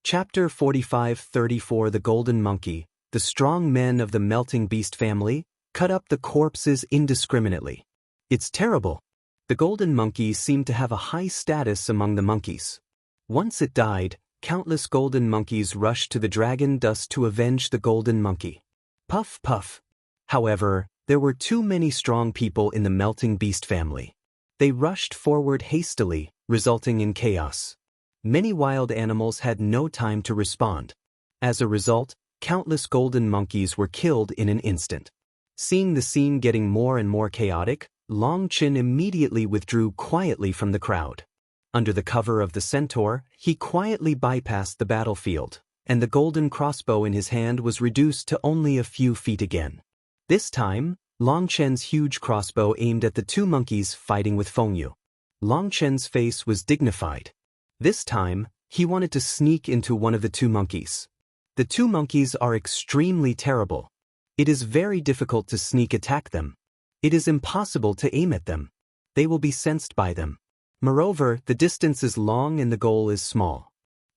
Chapter 45-34 The Golden Monkey. The strong men of the melting beast family cut up the corpses indiscriminately. It's terrible. The golden monkey seemed to have a high status among the monkeys. Once it died, countless golden monkeys rushed to the dragon dust to avenge the golden monkey. Puff, puff. However, there were too many strong people in the melting beast family. They rushed forward hastily, resulting in chaos. Many wild animals had no time to respond. As a result, countless golden monkeys were killed in an instant. Seeing the scene getting more and more chaotic, Long Chin immediately withdrew quietly from the crowd. Under the cover of the centaur, he quietly bypassed the battlefield, and the golden crossbow in his hand was reduced to only a few feet again. This time, Long Chen's huge crossbow aimed at the two monkeys fighting with Fengyu. Long Chen's face was dignified. This time, he wanted to sneak into one of the two monkeys. The two monkeys are extremely terrible. It is very difficult to sneak attack them. It is impossible to aim at them. They will be sensed by them. Moreover, the distance is long and the goal is small.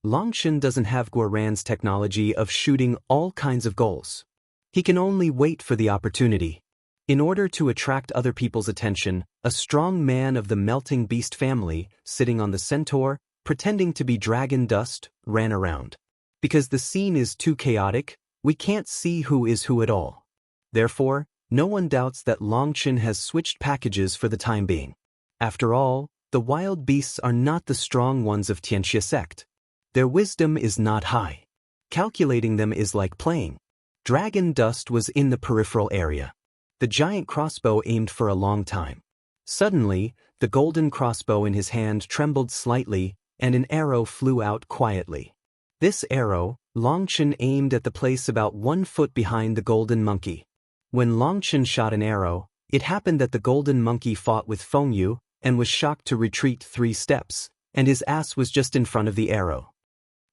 Longshan doesn't have Guoran's technology of shooting all kinds of goals. He can only wait for the opportunity. In order to attract other people's attention, a strong man of the melting beast family, sitting on the centaur, pretending to be dragon dust, ran around. Because the scene is too chaotic, we can't see who is who at all. Therefore, no one doubts that Longchen has switched packages for the time being. After all, the wild beasts are not the strong ones of Tianxia sect. Their wisdom is not high. Calculating them is like playing. Dragon dust was in the peripheral area. The giant crossbow aimed for a long time. Suddenly, the golden crossbow in his hand trembled slightly, and an arrow flew out quietly. This arrow, Longchen aimed at the place about 1 foot behind the golden monkey. When Longchen shot an arrow, it happened that the golden monkey fought with Fengyu and was shocked to retreat 3 steps, and his ass was just in front of the arrow.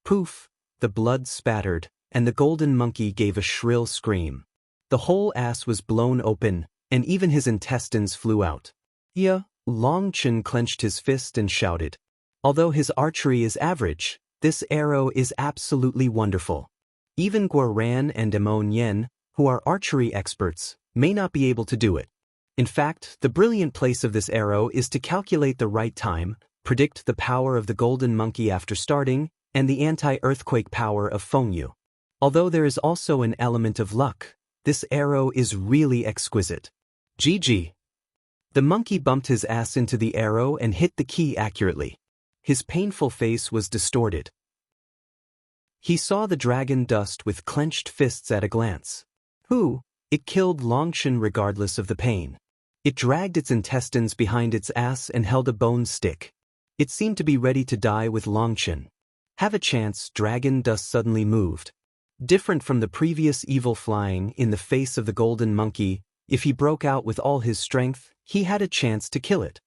Poof! The blood spattered, and the golden monkey gave a shrill scream. The whole ass was blown open, and even his intestines flew out. Yeah, Longchen clenched his fist and shouted. Although his archery is average, this arrow is absolutely wonderful. Even Guoran and Demon Yen, who are archery experts, may not be able to do it. In fact, the brilliant place of this arrow is to calculate the right time, predict the power of the golden monkey after starting, and the anti-earthquake power of Fengyu. Although there is also an element of luck, this arrow is really exquisite. GG. The monkey bumped his ass into the arrow and hit the key accurately. His painful face was distorted. He saw the dragon dust with clenched fists at a glance. It killed Longchen regardless of the pain. It dragged its intestines behind its ass and held a bone stick. It seemed to be ready to die with Longchen. Have a chance, dragon dust suddenly moved. Different from the previous evil flying in the face of the golden monkey, if he broke out with all his strength, he had a chance to kill it.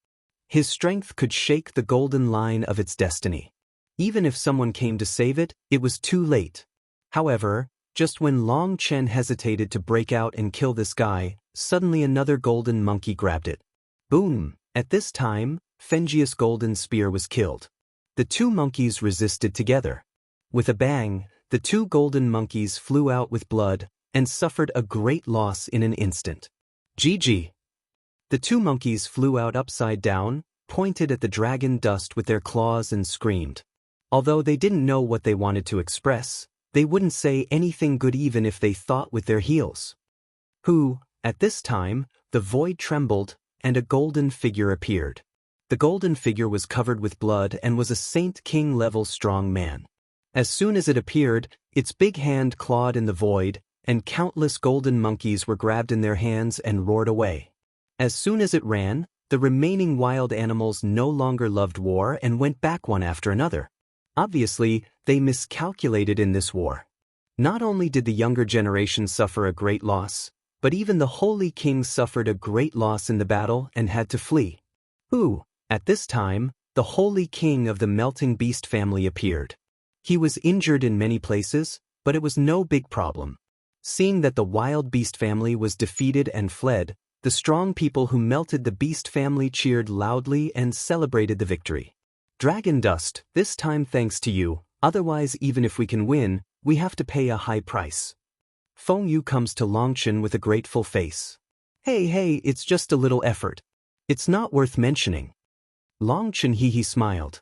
His strength could shake the golden line of its destiny. Even if someone came to save it, it was too late. However, just when Long Chen hesitated to break out and kill this guy, suddenly another golden monkey grabbed it. Boom! At this time, Fengius' golden spear was killed. The two monkeys resisted together. With a bang, the two golden monkeys flew out with blood and suffered a great loss in an instant. GG. The two monkeys flew out upside down, pointed at the dragon dust with their claws and screamed. Although they didn't know what they wanted to express, they wouldn't say anything good even if they thought with their heels. At this time, the void trembled, and a golden figure appeared. The golden figure was covered with blood and was a Saint King-level strong man. As soon as it appeared, its big hand clawed in the void, and countless golden monkeys were grabbed in their hands and roared away. As soon as it ran, the remaining wild animals no longer loved war and went back one after another. Obviously, they miscalculated in this war. Not only did the younger generation suffer a great loss, but even the Holy King suffered a great loss in the battle and had to flee. At this time, the Holy King of the Melting Beast family appeared. He was injured in many places, but it was no big problem. Seeing that the wild beast family was defeated and fled, the strong people who melted the beast family cheered loudly and celebrated the victory. Dragon dust, this time thanks to you, Otherwise, even if we can win, we have to pay a high price. Feng Yu comes to Longchen with a grateful face. Hey, it's just a little effort. It's not worth mentioning. Longchen he smiled.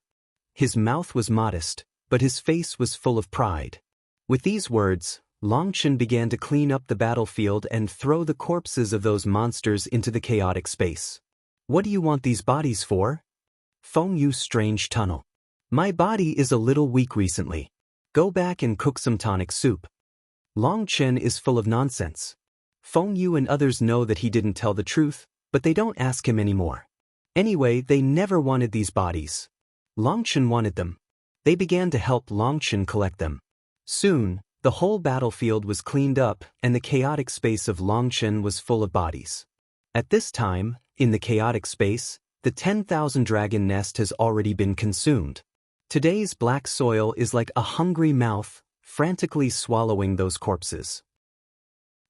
His mouth was modest, but his face was full of pride. With these words, Longchen began to clean up the battlefield and throw the corpses of those monsters into the chaotic space. What do you want these bodies for? Feng Yu's strange tunnel. My body is a little weak recently. Go back and cook some tonic soup. Longchen is full of nonsense. Feng Yu and others know that he didn't tell the truth, but they don't ask him anymore. Anyway, they never wanted these bodies. Longchen wanted them. They began to help Longchen collect them. Soon, the whole battlefield was cleaned up and the chaotic space of Longchen was full of bodies. At this time, in the chaotic space, the 10,000 dragon nest has already been consumed. Today's black soil is like a hungry mouth, frantically swallowing those corpses.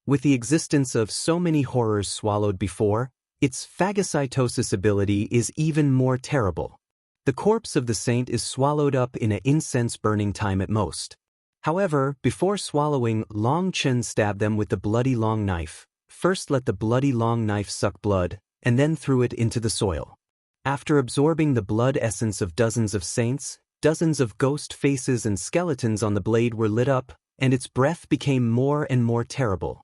With the existence of so many horrors swallowed before, its phagocytosis ability is even more terrible. The corpse of the saint is swallowed up in an incense-burning time at most. However, before swallowing, Longchen stabbed them with the bloody long knife. First let the bloody long knife suck blood, and then threw it into the soil. After absorbing the blood essence of dozens of saints, dozens of ghost faces and skeletons on the blade were lit up, and its breath became more and more terrible.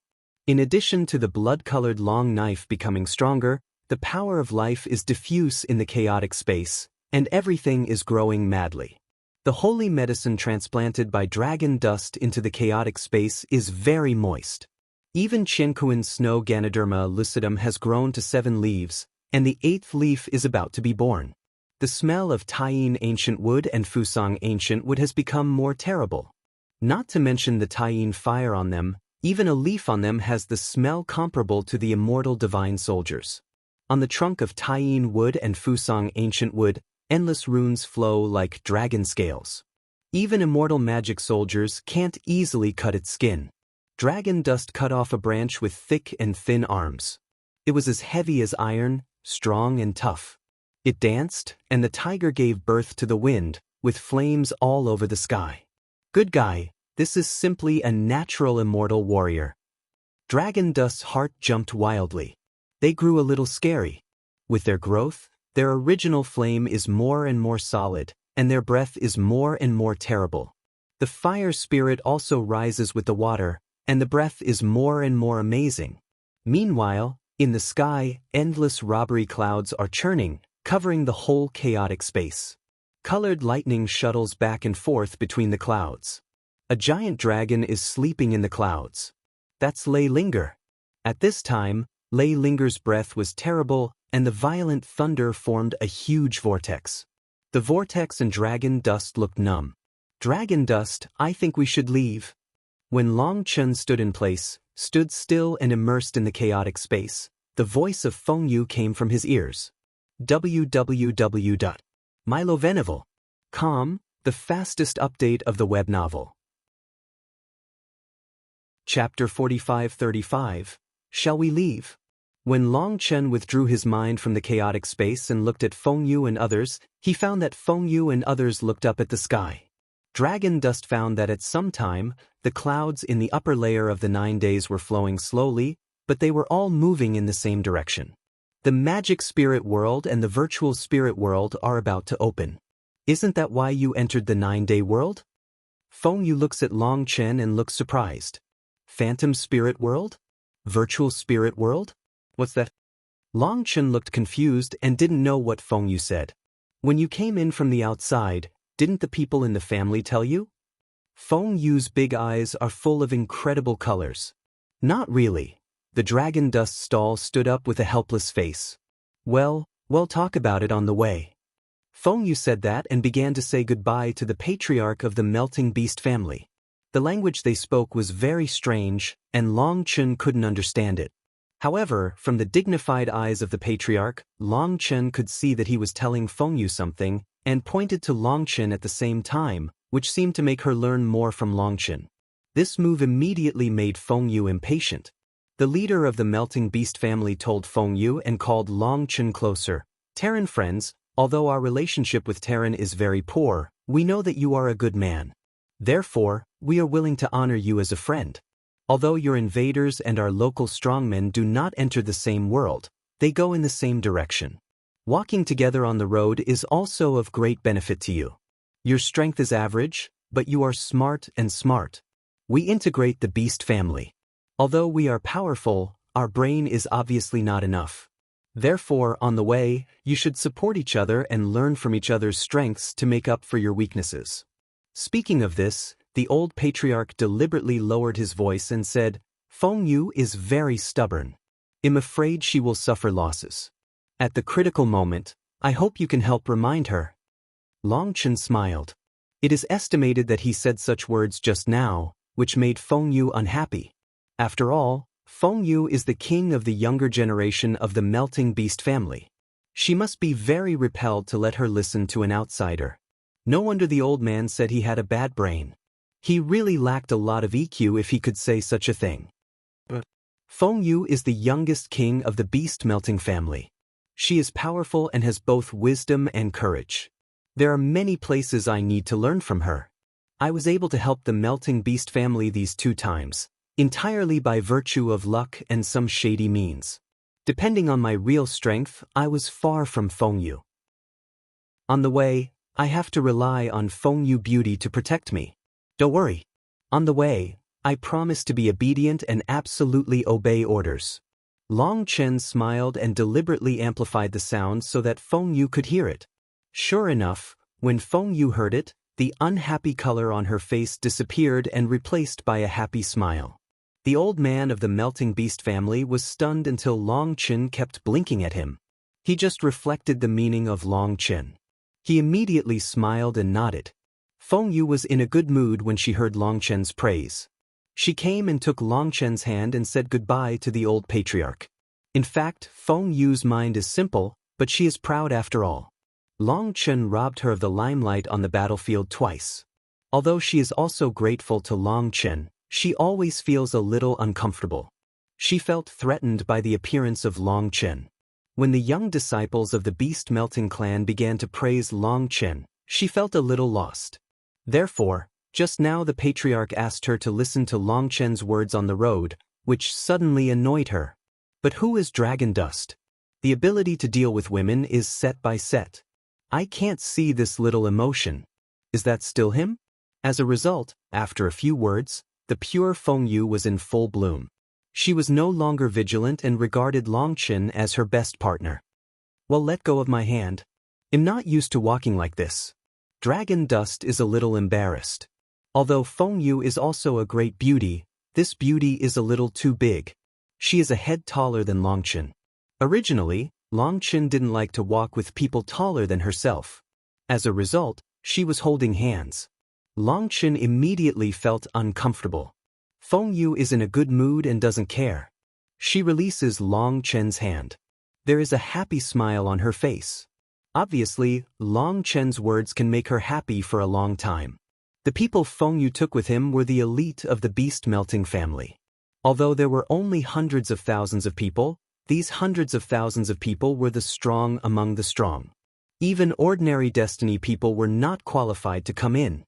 In addition to the blood-colored long knife becoming stronger, the power of life is diffuse in the chaotic space, and everything is growing madly. The holy medicine transplanted by dragon dust into the chaotic space is very moist. Even Qiankuan's snow Ganoderma lucidum has grown to 7 leaves, and the 8th leaf is about to be born. The smell of Taiyin ancient wood and Fusang ancient wood has become more terrible. Not to mention the Taiyin fire on them, even a leaf on them has the smell comparable to the immortal divine soldiers. On the trunk of Taiyin wood and Fusang ancient wood, endless runes flow like dragon scales. Even immortal magic soldiers can't easily cut its skin. Dragon dust cut off a branch with thick and thin arms. It was as heavy as iron, strong and tough. It danced, and the tiger gave birth to the wind, with flames all over the sky. Good guy, this is simply a natural immortal warrior. Dragon Dust's heart jumped wildly. They grew a little scary. With their growth, their original flame is more and more solid, and their breath is more and more terrible. The fire spirit also rises with the water, and the breath is more and more amazing. Meanwhile, in the sky, endless robbery clouds are churning, covering the whole chaotic space. Colored lightning shuttles back and forth between the clouds. A giant dragon is sleeping in the clouds. That's Lei Linger. At this time, Lei Linger's breath was terrible, and the violent thunder formed a huge vortex. The vortex and dragon dust looked numb. Dragon dust, I think we should leave. When Longchen stood still and immersed in the chaotic space, the voice of Feng Yu came from his ears. www.milovenival.com, the fastest update of the web novel. Chapter 45-35, Shall We Leave? When Longchen withdrew his mind from the chaotic space and looked at Feng Yu and others, he found that Feng Yu and others looked up at the sky. Dragon Dust found that at some time, the clouds in the upper layer of the 9 days were flowing slowly, but they were all moving in the same direction. The magic spirit world and the virtual spirit world are about to open. Isn't that why you entered the 9-day world? Feng Yu looks at Longchen and looks surprised. Phantom spirit world? Virtual spirit world? What's that? Longchen looked confused and didn't know what Feng Yu said. When you came in from the outside, didn't the people in the family tell you? Feng Yu's big eyes are full of incredible colors. Not really. The dragon dust stall stood up with a helpless face. Well, we'll talk about it on the way. Feng Yu said that and began to say goodbye to the patriarch of the melting beast family. The language they spoke was very strange, and Longchen couldn't understand it. However, from the dignified eyes of the patriarch, Longchen could see that he was telling Feng Yu something, and pointed to Longchen at the same time, which seemed to make her learn more from Longchen. This move immediately made Feng Yu impatient. The leader of the melting beast family told Feng Yu and called Longchen closer. Terran friends, although our relationship with Terran is very poor, We know that you are a good man. Therefore, we are willing to honor you as a friend. Although your invaders and our local strongmen do not enter the same world, they go in the same direction. Walking together on the road is also of great benefit to you. Your strength is average, but you are smart and smart. We integrate the beast family. Although we are powerful, our brain is obviously not enough. Therefore, on the way, you should support each other and learn from each other's strengths to make up for your weaknesses. Speaking of this, the old patriarch deliberately lowered his voice and said, Feng Yu is very stubborn. I'm afraid she will suffer losses. At the critical moment, I hope you can help remind her. Long Chen smiled. It is estimated that he said such words just now, which made Feng Yu unhappy. After all, Feng Yu is the king of the younger generation of the melting beast family. She must be very repelled to let her listen to an outsider. No wonder the old man said he had a bad brain. He really lacked a lot of EQ if he could say such a thing. But Feng Yu is the youngest king of the beast melting family. She is powerful and has both wisdom and courage. There are many places I need to learn from her. I was able to help the melting beast family these 2 times, entirely by virtue of luck and some shady means. Depending on my real strength, I was far from Feng Yu. On the way, I have to rely on Feng Yu beauty to protect me. Don't worry. On the way, I promise to be obedient and absolutely obey orders. Long Chen smiled and deliberately amplified the sound so that Feng Yu could hear it. Sure enough, when Feng Yu heard it, the unhappy color on her face disappeared and replaced by a happy smile. The old man of the melting beast family was stunned until Long Chen kept blinking at him. He just reflected the meaning of Long Chen. He immediately smiled and nodded. Feng Yu was in a good mood when she heard Long Chen's praise. She came and took Long Chen's hand and said goodbye to the old patriarch. In fact, Feng Yu's mind is simple, but she is proud after all. Long Chen robbed her of the limelight on the battlefield twice. Although she is also grateful to Long Chen, she always feels a little uncomfortable. She felt threatened by the appearance of Long Chen. When the young disciples of the beast-melting clan began to praise Long Chen, she felt a little lost. Therefore, just now the patriarch asked her to listen to Long Chen's words on the road, which suddenly annoyed her. But who is Dragon Dust? The ability to deal with women is set by set. I can't see this little emotion. Is that still him? As a result, after a few words, the pure Feng Yu was in full bloom. She was no longer vigilant and regarded Long Chen as her best partner. Well, let go of my hand. I'm not used to walking like this. Dragon Dust is a little embarrassed. Although Feng Yu is also a great beauty, this beauty is a little too big. She is a head taller than Long Chen. Originally, Long Chen didn't like to walk with people taller than herself. As a result, she was holding hands. Long Chen immediately felt uncomfortable. Feng Yu is in a good mood and doesn't care. She releases Long Chen's hand. There is a happy smile on her face. Obviously, Long Chen's words can make her happy for a long time. The people Feng Yu took with him were the elite of the beast-melting family. Although there were only hundreds of thousands of people, these hundreds of thousands of people were the strong among the strong. Even ordinary destiny people were not qualified to come in.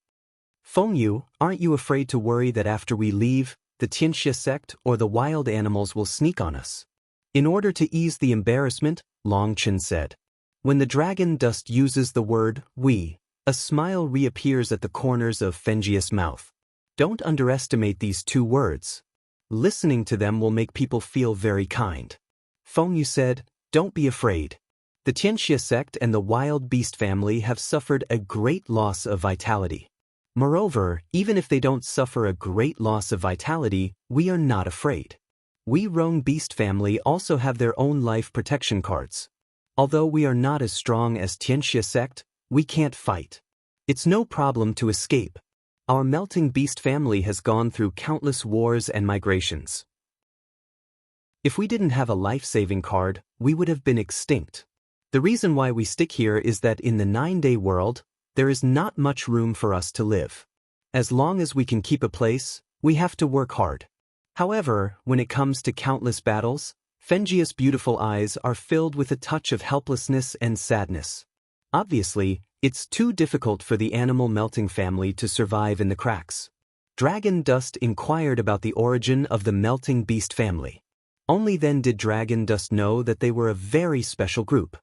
Feng Yu, aren't you afraid to worry that after we leave, the Tianxia sect or the wild animals will sneak on us? In order to ease the embarrassment, Long Chen said. When the dragon dust uses the word we, a smile reappears at the corners of Fenjia's mouth. Don't underestimate these 2 words. Listening to them will make people feel very kind. Feng Yu said, don't be afraid. The Tianxia sect and the wild beast family have suffered a great loss of vitality. Moreover, even if they don't suffer a great loss of vitality, we are not afraid. We Roan beast family also have their own life protection cards. Although we are not as strong as Tianxia sect, we can't fight. It's no problem to escape. Our melting beast family has gone through countless wars and migrations. If we didn't have a life-saving card, we would have been extinct. The reason why we stick here is that in the 9-day world, there is not much room for us to live. As long as we can keep a place, we have to work hard. However, when it comes to countless battles, Fenjia's beautiful eyes are filled with a touch of helplessness and sadness. Obviously, It's too difficult for the animal melting family to survive in the cracks. Dragon Dust inquired about the origin of the melting beast family. Only then did Dragon Dust know that they were a very special group.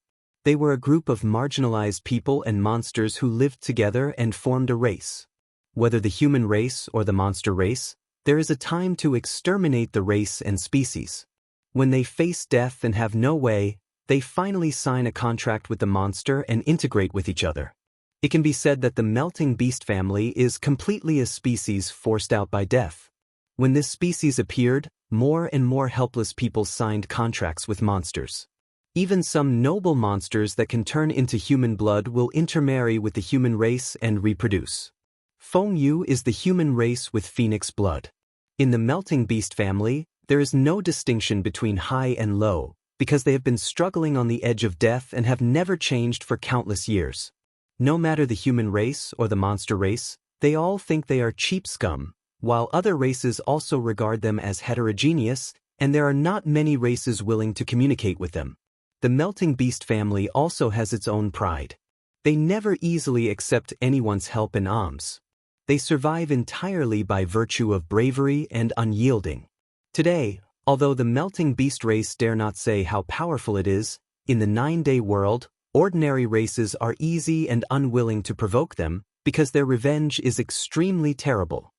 They were a group of marginalized people and monsters who lived together and formed a race. Whether the human race or the monster race, there is a time to exterminate the race and species. When they face death and have no way, they finally sign a contract with the monster and integrate with each other. It can be said that the melting beast family is completely a species forced out by death. When this species appeared, more and more helpless people signed contracts with monsters. Even some noble monsters that can turn into human blood will intermarry with the human race and reproduce. Feng Yu is the human race with phoenix blood. In the melting beast family, there is no distinction between high and low, because they have been struggling on the edge of death and have never changed for countless years. No matter the human race or the monster race, they all think they are cheap scum, while other races also regard them as heterogeneous, and there are not many races willing to communicate with them. The melting beast family also has its own pride. They never easily accept anyone's help and alms. They survive entirely by virtue of bravery and unyielding. Today, although the melting beast race dare not say how powerful it is, in the 9-day world, ordinary races are easy and unwilling to provoke them because their revenge is extremely terrible.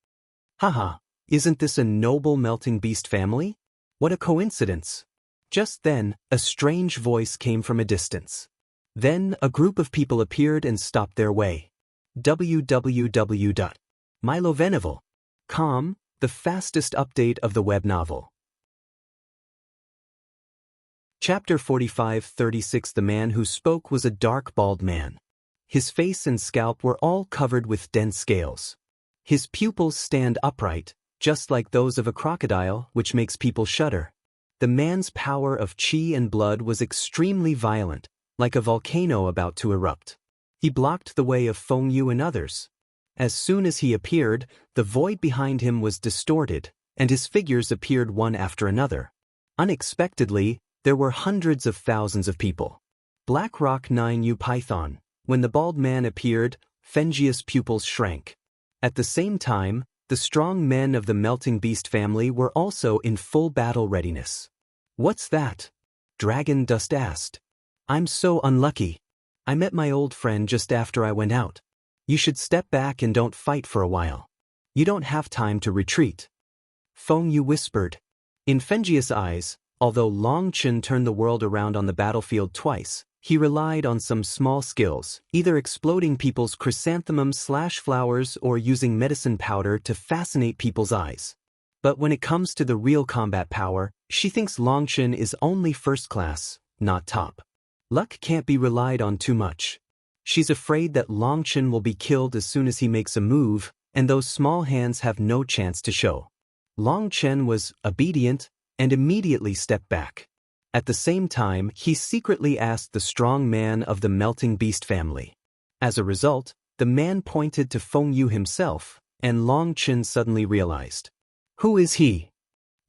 Haha, isn't this a noble melting beast family? What a coincidence! Just then, a strange voice came from a distance. Then, a group of people appeared and stopped their way. www.milovenovel.com, the fastest update of the web novel. Chapter 45-36. The man who spoke was a dark bald man. His face and scalp were all covered with dense scales. His pupils stand upright, just like those of a crocodile, which makes people shudder. The man's power of chi and blood was extremely violent, like a volcano about to erupt. He blocked the way of Feng Yu and others. As soon as he appeared, the void behind him was distorted, and his figures appeared one after another. Unexpectedly, there were hundreds of thousands of people. Black Rock 9U Python. When the bald man appeared, Fengius' pupils shrank. At the same time, the strong men of the melting beast family were also in full battle readiness. "What's that?" Dragon Dust asked. "I'm so unlucky. I met my old friend just after I went out. You should step back and don't fight for a while. You don't have time to retreat." Feng Yu whispered. In Fengius' eyes, although Long Chen turned the world around on the battlefield twice, he relied on some small skills, either exploding people's chrysanthemums/flowers or using medicine powder to fascinate people's eyes. But when it comes to the real combat power, she thinks Long Chen is only first class, not top. Luck can't be relied on too much. She's afraid that Long Chen will be killed as soon as he makes a move, and those small hands have no chance to show. Long Chen was obedient and immediately stepped back. At the same time, he secretly asked the strong man of the melting beast family. As a result, the man pointed to Feng Yu himself, and Long Chen suddenly realized. Who is he?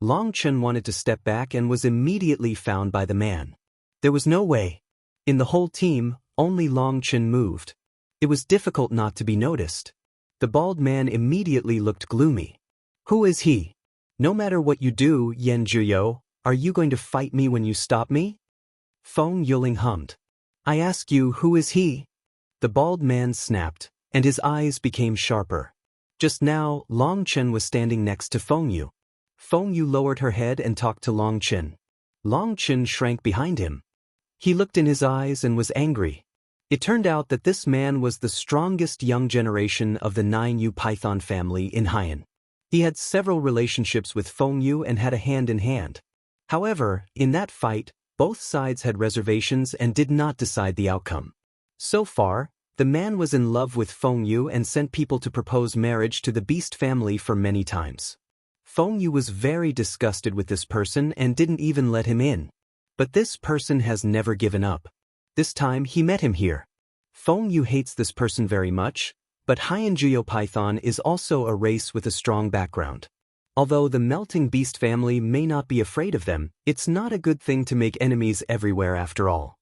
Long Chen wanted to step back and was immediately found by the man. There was no way. In the whole team, only Long Chen moved. It was difficult not to be noticed. The bald man immediately looked gloomy. Who is he? No matter what you do, Yen Zhuyo, are you going to fight me when you stop me? Feng Yuling hummed. I ask you, who is he? The bald man snapped, and his eyes became sharper. Just now, Long Chen was standing next to Feng Yu. Feng Yu lowered her head and talked to Long Chen. Long Chen shrank behind him. He looked in his eyes and was angry. It turned out that this man was the strongest young generation of the 9U Python family in Haiyan. He had several relationships with Feng Yu and had a hand-in-hand. However, in that fight, both sides had reservations and did not decide the outcome. So far, the man was in love with Feng Yu and sent people to propose marriage to the beast family for many times. Feng Yu was very disgusted with this person and didn't even let him in. But this person has never given up. This time he met him here. Feng Yu hates this person very much, but Haiyan Python is also a race with a strong background. Although the melting beast family may not be afraid of them, it's not a good thing to make enemies everywhere after all.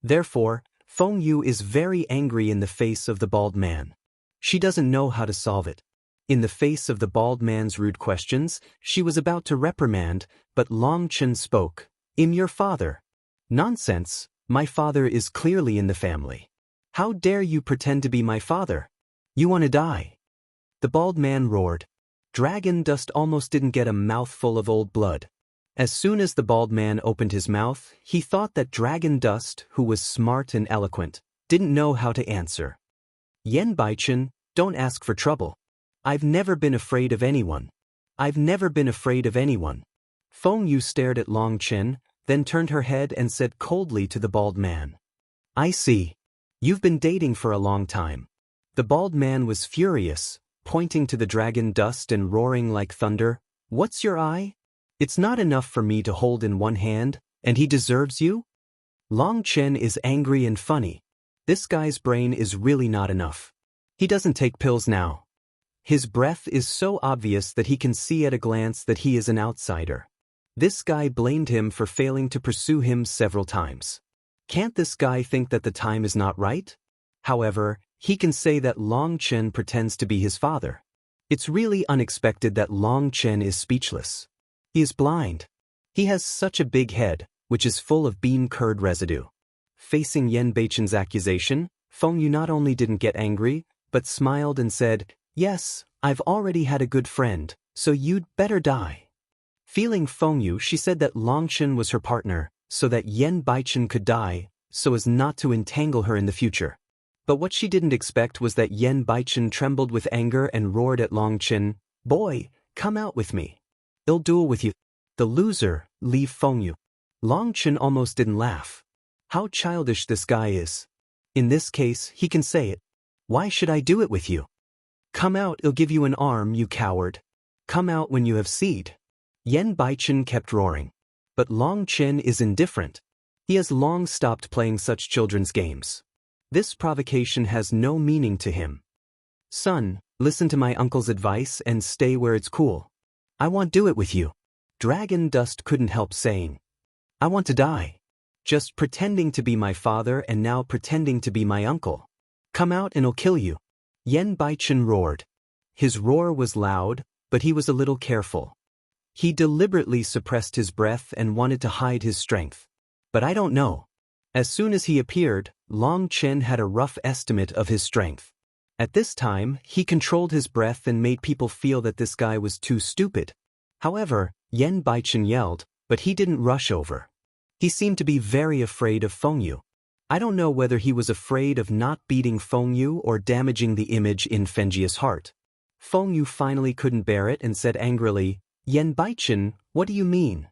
Therefore, Feng Yu is very angry in the face of the bald man. She doesn't know how to solve it. In the face of the bald man's rude questions, she was about to reprimand, but Long Chen spoke. "I'm your father." "Nonsense, my father is clearly in the family. How dare you pretend to be my father? You want to die?" The bald man roared. Dragon Dust almost didn't get a mouthful of old blood. As soon as the bald man opened his mouth, he thought that Dragon Dust, who was smart and eloquent, didn't know how to answer. "Yen Baichen, don't ask for trouble. I've never been afraid of anyone. I've never been afraid of anyone." Feng Yu stared at Long Chen, then turned her head and said coldly to the bald man. "I see. You've been dating for a long time." The bald man was furious, pointing to the Dragon Dust and roaring like thunder. "What's your eye? It's not enough for me to hold in one hand, and he deserves you?" Long Chen is angry and funny. This guy's brain is really not enough. He doesn't take pills now. His breath is so obvious that he can see at a glance that he is an outsider. This guy blamed him for failing to pursue him several times. Can't this guy think that the time is not right? However, he can say that Long Chen pretends to be his father. It's really unexpected that Long Chen is speechless. He is blind. He has such a big head, which is full of bean curd residue. Facing Yen Beichen's accusation, Feng Yu not only didn't get angry, but smiled and said, "Yes, I've already had a good friend, so you'd better die." Feeling Feng Yu, she said that Long Chen was her partner, so that Yen Baichen could die, so as not to entangle her in the future. But what she didn't expect was that Yen Baichen trembled with anger and roared at Long Chen, "Boy, come out with me. I'll duel with you. The loser, leave Feng Yu." Long Chen almost didn't laugh. How childish this guy is. In this case, he can say it. "Why should I do it with you? Come out, I'll give you an arm, you coward. Come out when you have seed." Yen Baichen kept roaring. But Long Chen is indifferent. He has long stopped playing such children's games. This provocation has no meaning to him. "Son, listen to my uncle's advice and stay where it's cool. I won't do it with you." Dragon Dust couldn't help saying, "I want to die. Just pretending to be my father and now pretending to be my uncle. Come out and I'll kill you." Yen Baichen roared. His roar was loud, but he was a little careful. He deliberately suppressed his breath and wanted to hide his strength. But I don't know. As soon as he appeared, Long Chen had a rough estimate of his strength. At this time, he controlled his breath and made people feel that this guy was too stupid. However, Yen Baichen yelled, but he didn't rush over. He seemed to be very afraid of Feng Yu. I don't know whether he was afraid of not beating Feng Yu or damaging the image in Fengjia's heart. Feng Yu finally couldn't bear it and said angrily, "Yen Baichen, what do you mean?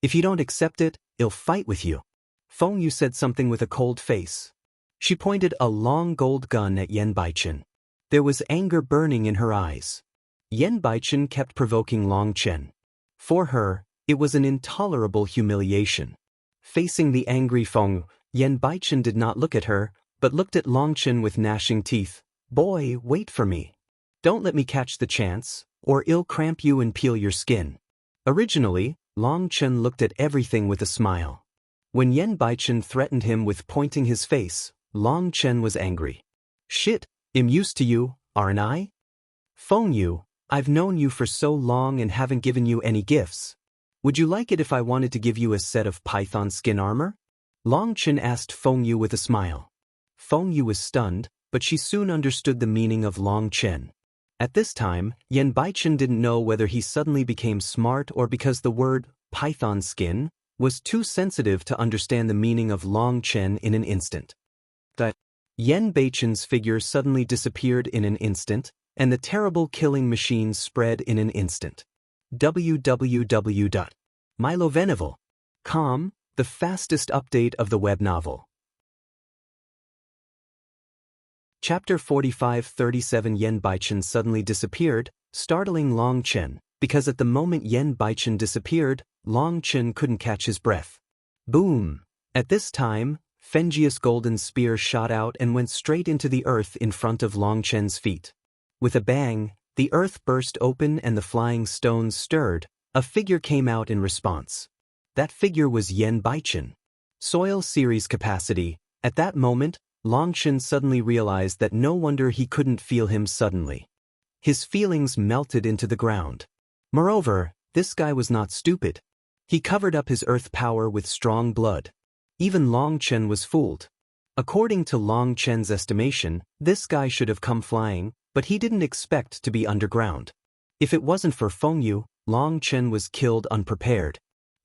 If you don't accept it, I'll fight with you." Feng Yu said something with a cold face. She pointed a long gold gun at Yen Baichen. There was anger burning in her eyes. Yen Baichen kept provoking Long Chen. For her, it was an intolerable humiliation. Facing the angry Feng Yu, Yen Baichen did not look at her, but looked at Long Chen with gnashing teeth. "Boy, wait for me. Don't let me catch the chance, or I'll cramp you and peel your skin." Originally, Long Chen looked at everything with a smile. When Yen Baichen threatened him with pointing his face, Long Chen was angry. "Shit, I'm used to you, aren't I? Feng Yu, I've known you for so long and haven't given you any gifts. Would you like it if I wanted to give you a set of python skin armor?" Long Chen asked Feng Yu with a smile. Feng Yu was stunned, but she soon understood the meaning of Long Chen. At this time, Yen Baichen didn't know whether he suddenly became smart or because the word python skin was too sensitive to understand the meaning of Long Chen in an instant. That Yen Baichen's figure suddenly disappeared in an instant, and the terrible killing machine spread in an instant. www.miloveneval.com, the fastest update of the web novel. Chapter 45-37 Yen Baichen suddenly disappeared, startling Long Chen, because at the moment Yen Baichen disappeared, Long Chen couldn't catch his breath. Boom! At this time, Fengjia's golden spear shot out and went straight into the earth in front of Long Chen's feet. With a bang, the earth burst open and the flying stones stirred. A figure came out in response. That figure was Yen Baichen. Soil series capacity. At that moment, Longchen suddenly realized that no wonder he couldn't feel him suddenly. His feelings melted into the ground. Moreover, this guy was not stupid. He covered up his earth power with strong blood. Even Longchen was fooled. According to Longchen's estimation, this guy should have come flying, but he didn't expect to be underground. If it wasn't for Fengyu, Longchen was killed unprepared.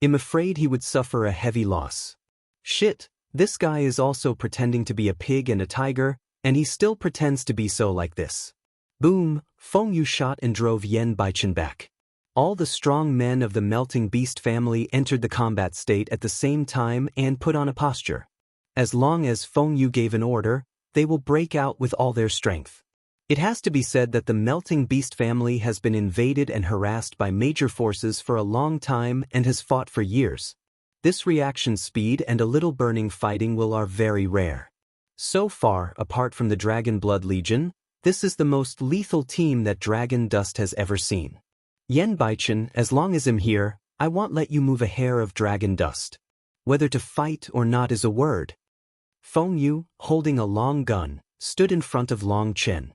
I'm afraid he would suffer a heavy loss. Shit, this guy is also pretending to be a pig and a tiger, and he still pretends to be so like this. Boom, Fengyu shot and drove Yan Baichen back. All the strong men of the melting beast family entered the combat state at the same time and put on a posture. As long as Fengyu gave an order, they will break out with all their strength. It has to be said that the melting beast family has been invaded and harassed by major forces for a long time and has fought for years. This reaction speed and a little burning fighting will are very rare. So far, apart from the Dragon Blood Legion, this is the most lethal team that Dragon Dust has ever seen. Yan Baichen, as long as I'm here, I won't let you move a hair of Dragon Dust. Whether to fight or not is a word. Fengyu, holding a long gun, stood in front of Longchen.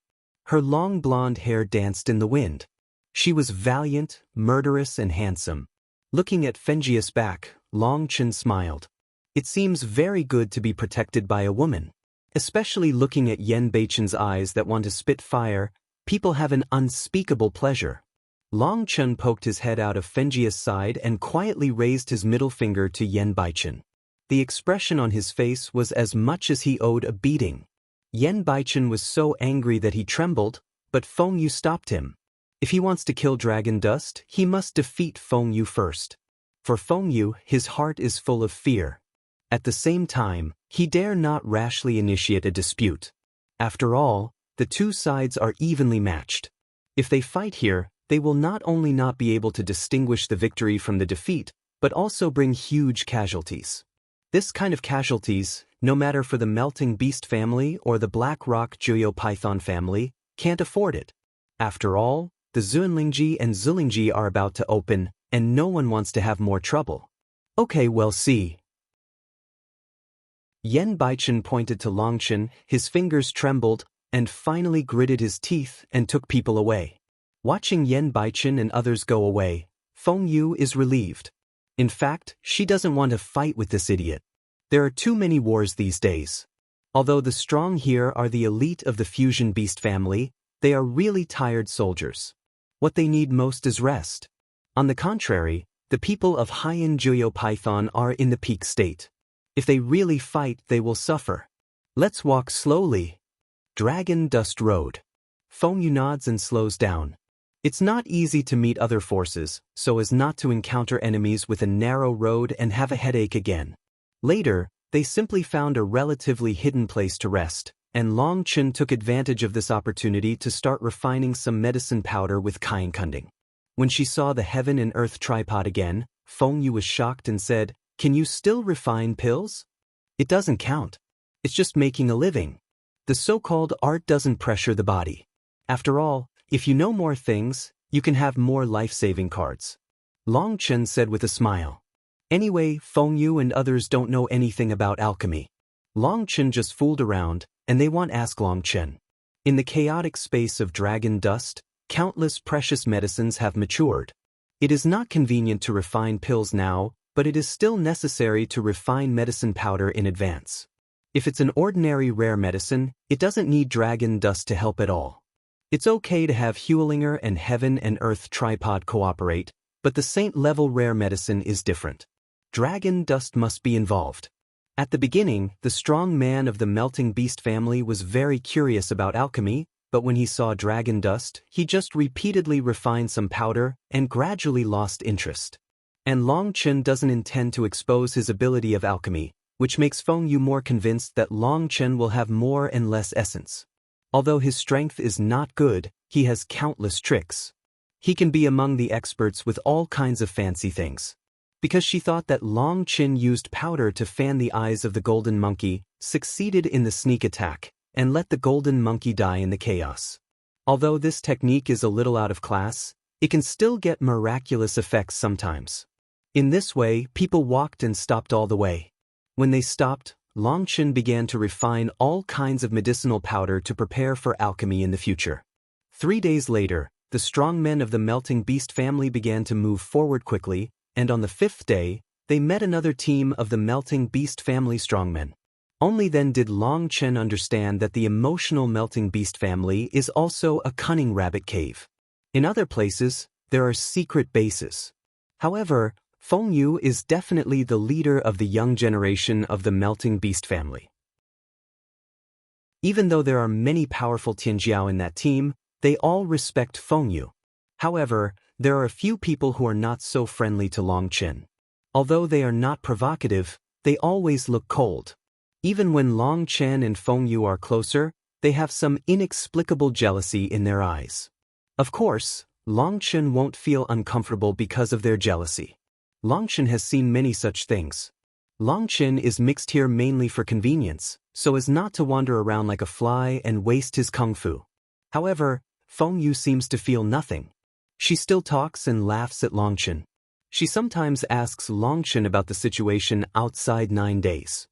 Her long blonde hair danced in the wind. She was valiant, murderous, and handsome. Looking at Fengius' back, Longchen smiled. It seems very good to be protected by a woman. Especially looking at Yan Baichen's eyes that want to spit fire, people have an unspeakable pleasure. Longchen poked his head out of Fengius' side and quietly raised his middle finger to Yan Baichen. The expression on his face was as much as he owed a beating. Yan Baichen was so angry that he trembled, but Fengyu stopped him. If he wants to kill Dragon Dust, he must defeat Fengyu first. For Fengyu, his heart is full of fear. At the same time, he dare not rashly initiate a dispute. After all, the two sides are evenly matched. If they fight here, they will not only not be able to distinguish the victory from the defeat, but also bring huge casualties. This kind of casualties, no matter for the Melting Beast family or the Black Rock Juyo Python family, can't afford it. After all, the Zuanlingji and Zulingji are about to open, and no one wants to have more trouble. Okay, well, see. Yan Baichen pointed to Longchen, his fingers trembled, and finally gritted his teeth and took people away. Watching Yan Baichen and others go away, Fengyu is relieved. In fact, she doesn't want to fight with this idiot. There are too many wars these days. Although the strong here are the elite of the Fusion Beast family, they are really tired soldiers. What they need most is rest. On the contrary, the people of Haiyan Juyo Python are in the peak state. If they really fight, they will suffer. Let's walk slowly. Dragon Dust Road. Fengyu nods and slows down. It's not easy to meet other forces, so as not to encounter enemies with a narrow road and have a headache again. Later, they simply found a relatively hidden place to rest, and Longchen took advantage of this opportunity to start refining some medicine powder with Kainkunding. When she saw the heaven and earth tripod again, Fengyu was shocked and said, "Can you still refine pills? It doesn't count. It's just making a living. The so-called art doesn't pressure the body. After all, if you know more things, you can have more life-saving cards." Longchen said with a smile. Anyway, Fengyu and others don't know anything about alchemy. Longchen just fooled around, and they won't ask Longchen. In the chaotic space of Dragon Dust, countless precious medicines have matured. It is not convenient to refine pills now, but it is still necessary to refine medicine powder in advance. If it's an ordinary rare medicine, it doesn't need Dragon Dust to help at all. It's okay to have Huelinger and Heaven and Earth Tripod cooperate, but the Saint-level rare medicine is different. Dragon Dust must be involved. At the beginning, the strong man of the Melting Beast family was very curious about alchemy, but when he saw Dragon Dust, he just repeatedly refined some powder and gradually lost interest. And Longchen doesn't intend to expose his ability of alchemy, which makes Fengyu more convinced that Longchen will have more and less essence. Although his strength is not good, he has countless tricks. He can be among the experts with all kinds of fancy things. Because she thought that Longchen used powder to fan the eyes of the golden monkey, succeeded in the sneak attack, and let the golden monkey die in the chaos. Although this technique is a little out of class, it can still get miraculous effects sometimes. In this way, people walked and stopped all the way. When they stopped, Long Chen began to refine all kinds of medicinal powder to prepare for alchemy in the future. 3 days later, the strong men of the melting beast family began to move forward quickly, and on the 5th day, they met another team of the melting beast family strongmen. Only then did Long Chen understand that the emotional melting beast family is also a cunning rabbit cave. In other places, there are secret bases. However, Feng Yu is definitely the leader of the young generation of the melting beast family. Even though there are many powerful Tianjiao in that team, they all respect Feng Yu. However, there are a few people who are not so friendly to Long Chen. Although they are not provocative, they always look cold. Even when Long Chen and Feng Yu are closer, they have some inexplicable jealousy in their eyes. Of course, Long Chen won't feel uncomfortable because of their jealousy. Long Chen has seen many such things. Long Chen is mixed here mainly for convenience, so as not to wander around like a fly and waste his kung fu. However, Feng Yu seems to feel nothing. She still talks and laughs at Long Chen. She sometimes asks Long Chen about the situation outside 9 days.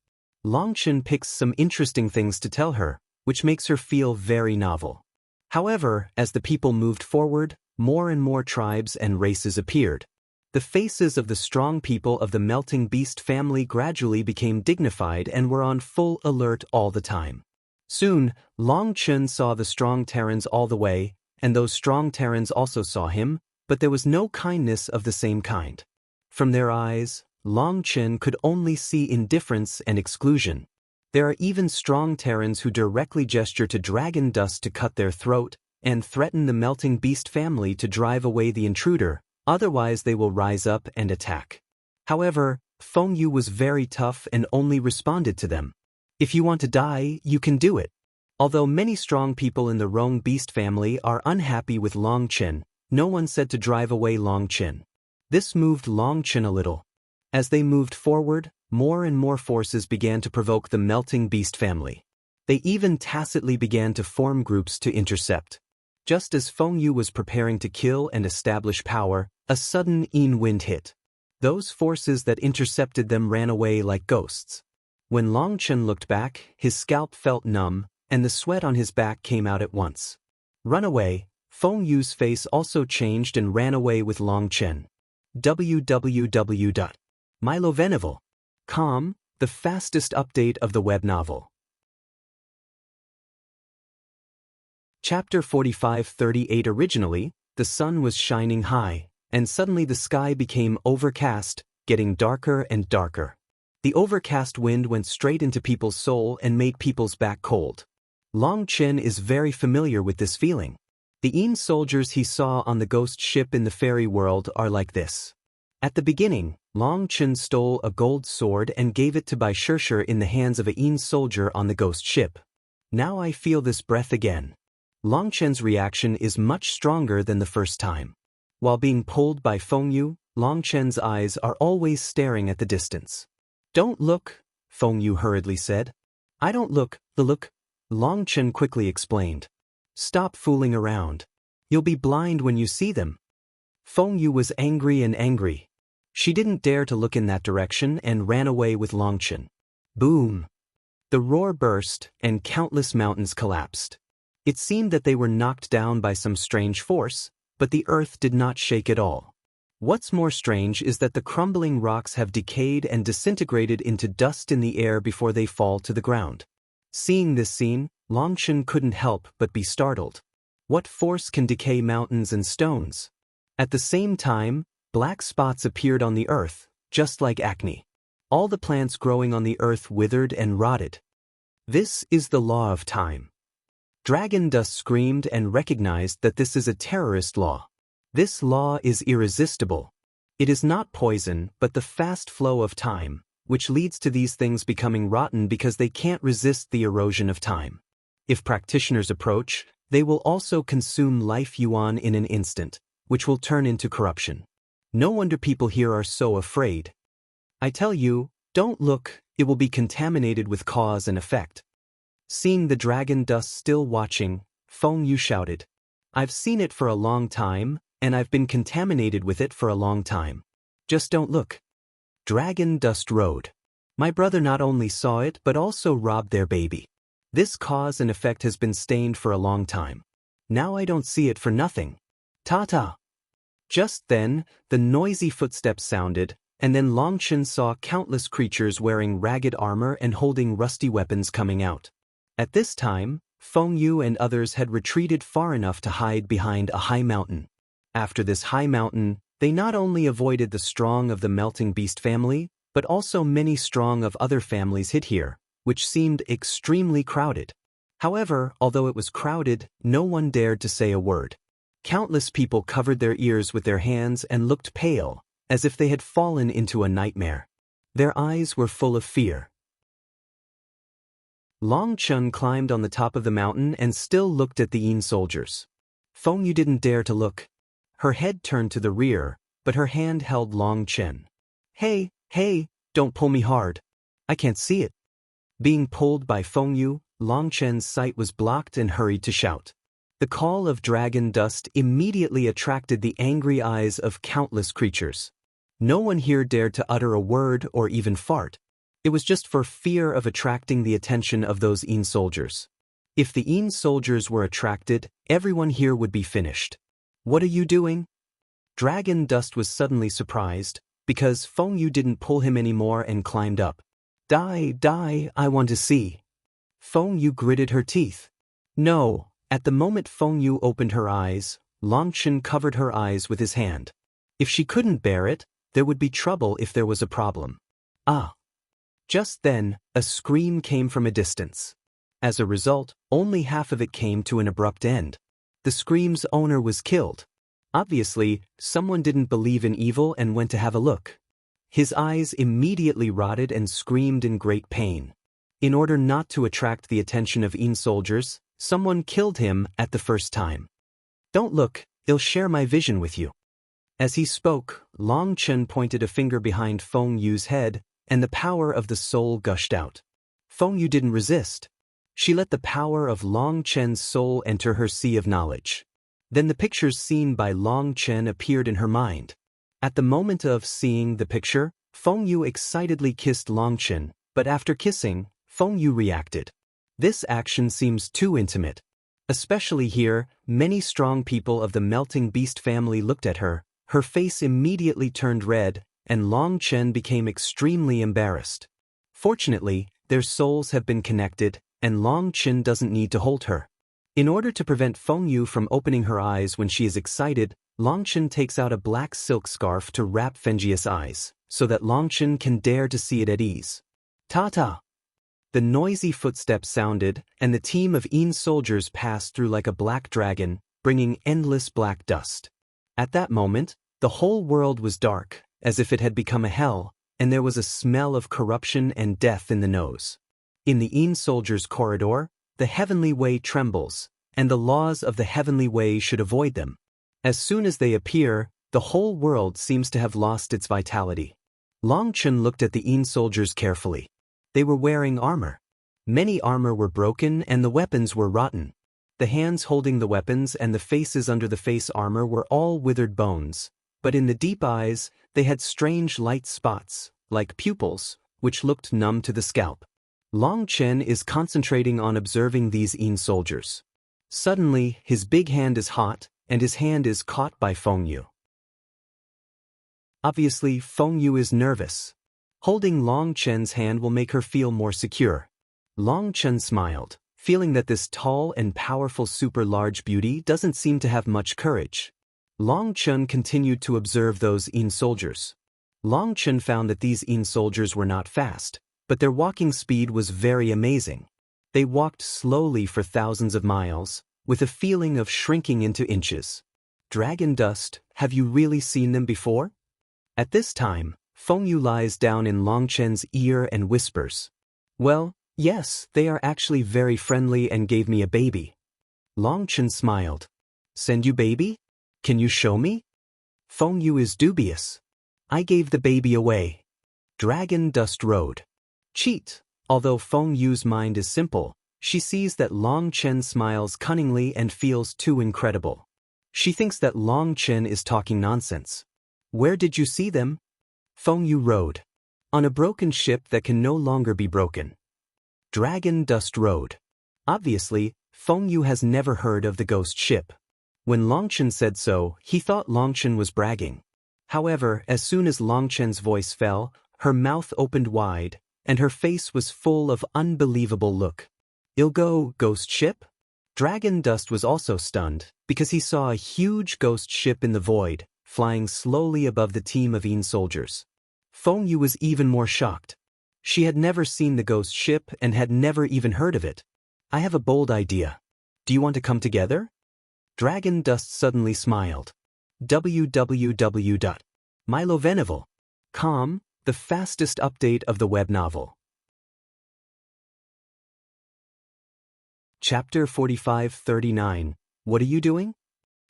Long Chen picks some interesting things to tell her, which makes her feel very novel. However, as the people moved forward, more and more tribes and races appeared. The faces of the strong people of the melting beast family gradually became dignified and were on full alert all the time. Soon, Long Chen saw the strong Terrans all the way, and those strong Terrans also saw him, but there was no kindness of the same kind. From their eyes, Long Chen could only see indifference and exclusion. There are even strong Terrans who directly gesture to dragon dust to cut their throat, and threaten the melting beast family to drive away the intruder, otherwise they will rise up and attack. However, Feng Yu was very tough and only responded to them. If you want to die, you can do it. Although many strong people in the Rong beast family are unhappy with Long Chen, no one said to drive away Long Chen. This moved Long Chen a little. As they moved forward, more and more forces began to provoke the melting beast family. They even tacitly began to form groups to intercept. Just as Feng Yu was preparing to kill and establish power, a sudden Yin wind hit. Those forces that intercepted them ran away like ghosts. When Long Chen looked back, his scalp felt numb, and the sweat on his back came out at once. Run away. Feng Yu's face also changed and ran away with Long Chen. www.mylovenovel.com, the fastest update of the web novel. Chapter 45:38. Originally, the sun was shining high, and suddenly the sky became overcast, getting darker and darker. The overcast wind went straight into people's soul and made people's back cold. Long Chen is very familiar with this feeling. The Yin soldiers he saw on the ghost ship in the fairy world are like this. At the beginning, Long Chen stole a gold sword and gave it to Bai Shishir in the hands of a Yin soldier on the ghost ship. Now I feel this breath again. Long Chen's reaction is much stronger than the first time. While being pulled by Feng Yu, Long Chen's eyes are always staring at the distance. Don't look, Feng Yu hurriedly said. I don't look, Long Chen quickly explained. Stop fooling around. You'll be blind when you see them. Feng Yu was angry. She didn't dare to look in that direction and ran away with Long Chen. Boom! The roar burst, and countless mountains collapsed. It seemed that they were knocked down by some strange force, but the earth did not shake at all. What's more strange is that the crumbling rocks have decayed and disintegrated into dust in the air before they fall to the ground. Seeing this scene, Long Chen couldn't help but be startled. What force can decay mountains and stones? At the same time, black spots appeared on the earth, just like acne. All the plants growing on the earth withered and rotted. This is the law of time. Dragon Dust screamed and recognized that this is a terrorist law. This law is irresistible. It is not poison, but the fast flow of time, which leads to these things becoming rotten because they can't resist the erosion of time. If practitioners approach, they will also consume life yuan in an instant, which will turn into corruption. No wonder people here are so afraid. I tell you, don't look, it will be contaminated with cause and effect. Seeing the dragon dust still watching, Feng Yu shouted. I've seen it for a long time, and I've been contaminated with it for a long time. Just don't look. Dragon Dust Road. My brother not only saw it but also robbed their baby. This cause and effect has been stained for a long time. Now I don't see it for nothing. Ta-ta. Just then, the noisy footsteps sounded, and then Longchen saw countless creatures wearing ragged armor and holding rusty weapons coming out. At this time, Feng Yu and others had retreated far enough to hide behind a high mountain. After this high mountain, they not only avoided the strong of the melting beast family, but also many strong of other families hid here, which seemed extremely crowded. However, although it was crowded, no one dared to say a word. Countless people covered their ears with their hands and looked pale, as if they had fallen into a nightmare. Their eyes were full of fear. Long Chun climbed on the top of the mountain and still looked at the Yin soldiers. Feng Yu didn't dare to look. Her head turned to the rear, but her hand held Long Chen. Hey, don't pull me hard. I can't see it. Being pulled by Feng Yu, Long Chen's sight was blocked and hurried to shout. The call of dragon dust immediately attracted the angry eyes of countless creatures. No one here dared to utter a word or even fart. It was just for fear of attracting the attention of those Yin soldiers. If the Yin soldiers were attracted, everyone here would be finished. What are you doing? Dragon Dust was suddenly surprised, because Feng Yu didn't pull him anymore and climbed up. Die, I want to see. Feng Yu gritted her teeth. No. At the moment Feng Yu opened her eyes, Longchen covered her eyes with his hand. If she couldn't bear it, there would be trouble if there was a problem. Ah! Just then, a scream came from a distance. As a result, only half of it came to an abrupt end. The scream's owner was killed. Obviously, someone didn't believe in evil and went to have a look. His eyes immediately rotted and screamed in great pain. In order not to attract the attention of Yin soldiers, someone killed him at the first time. Don't look, I'll share my vision with you. As he spoke, Long Chen pointed a finger behind Feng Yu's head, and the power of the soul gushed out. Feng Yu didn't resist. She let the power of Long Chen's soul enter her sea of knowledge. Then the pictures seen by Long Chen appeared in her mind. At the moment of seeing the picture, Feng Yu excitedly kissed Long Chen, but after kissing, Feng Yu reacted. This action seems too intimate. Especially here, many strong people of the melting beast family looked at her. Her face immediately turned red, and Long Chen became extremely embarrassed. Fortunately, their souls have been connected, and Long Chen doesn't need to hold her. In order to prevent Feng Yu from opening her eyes when she is excited, Long Chen takes out a black silk scarf to wrap Fengjia's eyes, so that Long Chen can dare to see it at ease. Ta-ta! The noisy footsteps sounded, and the team of Yin soldiers passed through like a black dragon, bringing endless black dust. At that moment, the whole world was dark, as if it had become a hell, and there was a smell of corruption and death in the nose. In the Yin soldiers' corridor, the heavenly way trembles, and the laws of the heavenly way should avoid them. As soon as they appear, the whole world seems to have lost its vitality. Long Chen looked at the Yin soldiers carefully. They were wearing armor. Many armor were broken and the weapons were rotten. The hands holding the weapons and the faces under the face armor were all withered bones, but in the deep eyes, they had strange light spots, like pupils, which looked numb to the scalp. Long Chen is concentrating on observing these Yin soldiers. Suddenly, his big hand is hot, and his hand is caught by Feng Yu. Obviously, Feng Yu is nervous. Holding Long Chen's hand will make her feel more secure. Long Chen smiled, feeling that this tall and powerful super-large beauty doesn't seem to have much courage. Long Chen continued to observe those Yin soldiers. Long Chen found that these Yin soldiers were not fast, but their walking speed was very amazing. They walked slowly for thousands of miles, with a feeling of shrinking into inches. Dragon Dust, have you really seen them before? At this time, Feng Yu lies down in Long Chen's ear and whispers. Well, yes, they are actually very friendly and gave me a baby. Long Chen smiled. Send you baby? Can you show me? Feng Yu is dubious. I gave the baby away. Dragon Dust Road. Cheat. Although Feng Yu's mind is simple, she sees that Long Chen smiles cunningly and feels too incredible. She thinks that Long Chen is talking nonsense. Where did you see them? Feng Yu rode. On a broken ship that can no longer be broken. Dragon Dust Road. Obviously, Feng Yu has never heard of the ghost ship. When Longchen said so, he thought Longchen was bragging. However, as soon as Longchen's voice fell, her mouth opened wide, and her face was full of unbelievable look. "I'll go, ghost ship?" Dragon Dust was also stunned, because he saw a huge ghost ship in the void, flying slowly above the team of Yin soldiers. Feng Yu was even more shocked. She had never seen the ghost ship and had never even heard of it. "I have a bold idea. Do you want to come together?" Dragon Dust suddenly smiled. www.milovenovel.com, the fastest update of the web novel. Chapter 45-39. What are you doing?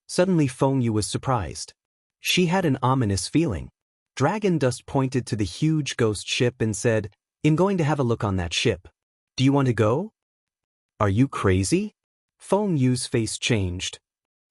Suddenly Feng Yu was surprised. She had an ominous feeling. Dragon Dust pointed to the huge ghost ship and said, "I'm going to have a look on that ship. Do you want to go?" "Are you crazy?" Feng Yu's face changed.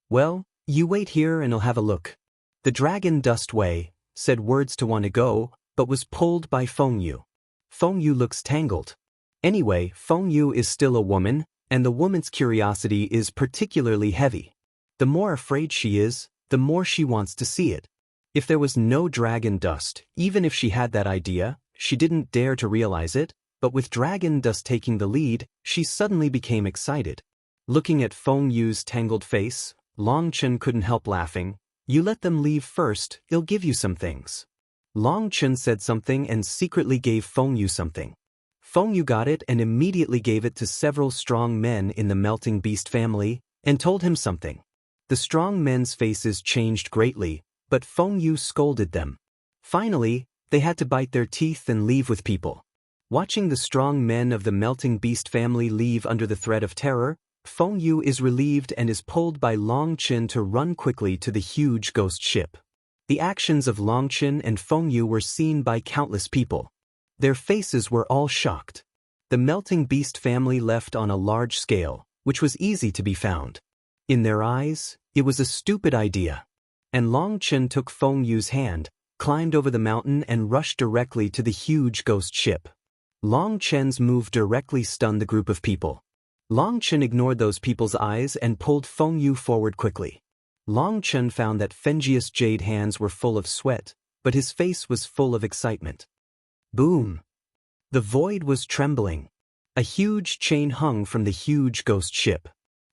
"Well, you wait here and I'll have a look." The Dragon Dust Way said words to want to go, but was pulled by Feng Yu. Feng Yu looks tangled. Anyway, Feng Yu is still a woman, and the woman's curiosity is particularly heavy. The more afraid she is, the more she wants to see it. If there was no dragon dust, even if she had that idea, she didn't dare to realize it, but with Dragon Dust taking the lead, she suddenly became excited. Looking at Feng Yu's tangled face, Longchen couldn't help laughing. "You let them leave first, I'll give you some things." Longchen said something and secretly gave Feng Yu something. Feng Yu got it and immediately gave it to several strong men in the melting beast family, and told him something. The strong men's faces changed greatly, but Feng Yu scolded them. Finally, they had to bite their teeth and leave with people. Watching the strong men of the melting beast family leave under the threat of terror, Feng Yu is relieved and is pulled by Longchen to run quickly to the huge ghost ship. The actions of Longchen and Feng Yu were seen by countless people. Their faces were all shocked. The melting beast family left on a large scale, which was easy to be found. In their eyes, it was a stupid idea. And Longchen took Feng Yu's hand, climbed over the mountain and rushed directly to the huge ghost ship. Longchen's move directly stunned the group of people. Longchen ignored those people's eyes and pulled Feng Yu forward quickly. Longchen found that Fengius' jade hands were full of sweat, but his face was full of excitement. Boom! The void was trembling. A huge chain hung from the huge ghost ship.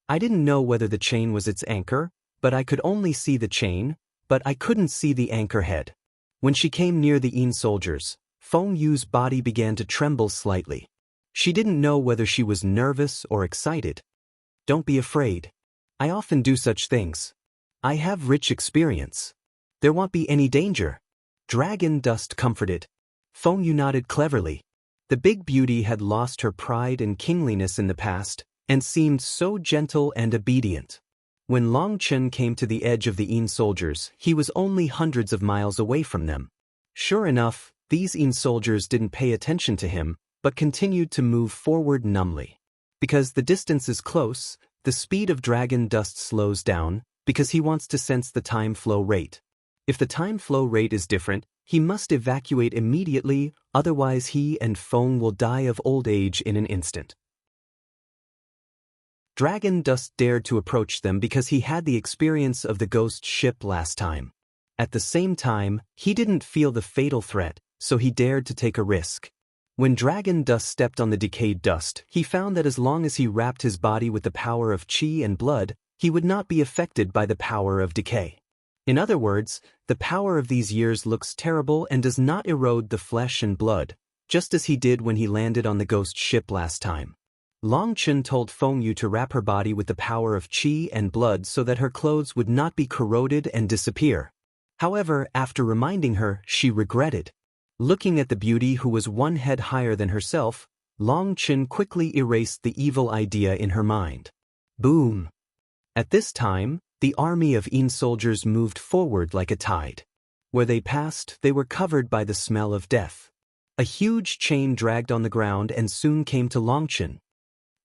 I didn't know whether the chain was its anchor, but I could only see the chain, but I couldn't see the anchor head. When she came near the Yin soldiers, Feng Yu's body began to tremble slightly. She didn't know whether she was nervous or excited. "Don't be afraid. I often do such things. I have rich experience. There won't be any danger." Dragon Dust comforted. Feng Yu nodded cleverly. The big beauty had lost her pride and kingliness in the past, and seemed so gentle and obedient. When Longchen came to the edge of the Yin soldiers, he was only hundreds of miles away from them. Sure enough, these Yin soldiers didn't pay attention to him, but continued to move forward numbly. Because the distance is close, the speed of Dragon Dust slows down, because he wants to sense the time flow rate. If the time flow rate is different, he must evacuate immediately, otherwise he and Feng will die of old age in an instant. Dragon Dust dared to approach them because he had the experience of the ghost ship last time. At the same time, he didn't feel the fatal threat, so he dared to take a risk. When Dragon Dust stepped on the decayed dust, he found that as long as he wrapped his body with the power of qi and blood, he would not be affected by the power of decay. In other words, the power of these years looks terrible and does not erode the flesh and blood, just as he did when he landed on the ghost ship last time. Longchen told Feng Yu to wrap her body with the power of qi and blood so that her clothes would not be corroded and disappear. However, after reminding her, she regretted. Looking at the beauty who was one head higher than herself, Longchen quickly erased the evil idea in her mind. Boom! At this time, the army of Yin soldiers moved forward like a tide. Where they passed, they were covered by the smell of death. A huge chain dragged on the ground and soon came to Longchen.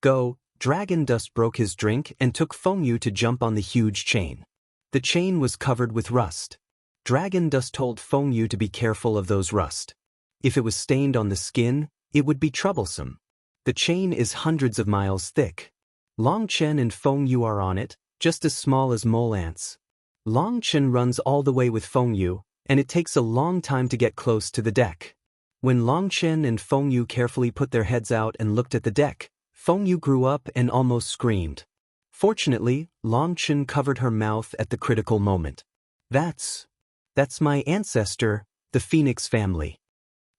Go! Dragon Dust broke his drink and took Feng Yu to jump on the huge chain. The chain was covered with rust. Dragon Dust told Feng Yu to be careful of those rust. If it was stained on the skin, it would be troublesome. The chain is hundreds of miles thick. Long Chen and Feng Yu are on it, just as small as mole ants. Long Chen runs all the way with Feng Yu, and it takes a long time to get close to the deck. When Long Chen and Feng Yu carefully put their heads out and looked at the deck, Feng Yu grew up and almost screamed. Fortunately, Long Chen covered her mouth at the critical moment. That's my ancestor, the Phoenix family.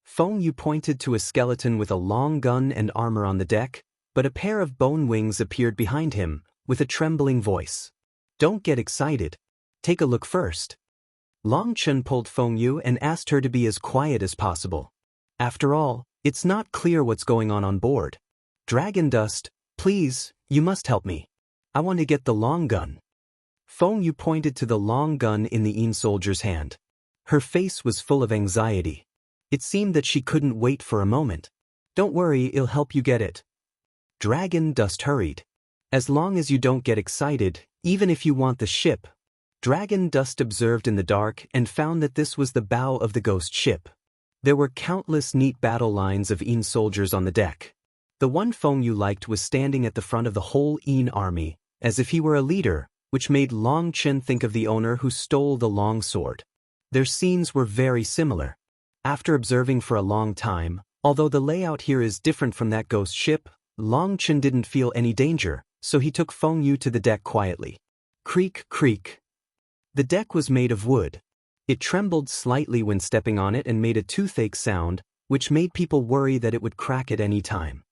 Feng Yu pointed to a skeleton with a long gun and armor on the deck, but a pair of bone wings appeared behind him, with a trembling voice. Don't get excited. Take a look first. Long Chen pulled Feng Yu and asked her to be as quiet as possible. After all, it's not clear what's going on board. Dragon Dust, please, you must help me. I want to get the long gun. Feng Yu pointed to the long gun in the Yin soldier's hand. Her face was full of anxiety. It seemed that she couldn't wait for a moment. Don't worry, I'll help you get it. Dragon Dust hurried. As long as you don't get excited, even if you want the ship. Dragon Dust observed in the dark and found that this was the bow of the ghost ship. There were countless neat battle lines of Yin soldiers on the deck. The one Feng Yu liked was standing at the front of the whole Yin army, as if he were a leader, which made Long Chen think of the owner who stole the long sword. Their scenes were very similar. After observing for a long time, although the layout here is different from that ghost ship, Long Chen didn't feel any danger, so he took Feng Yu to the deck quietly. Creak, creak. The deck was made of wood. It trembled slightly when stepping on it and made a toothache sound, which made people worry that it would crack at any time.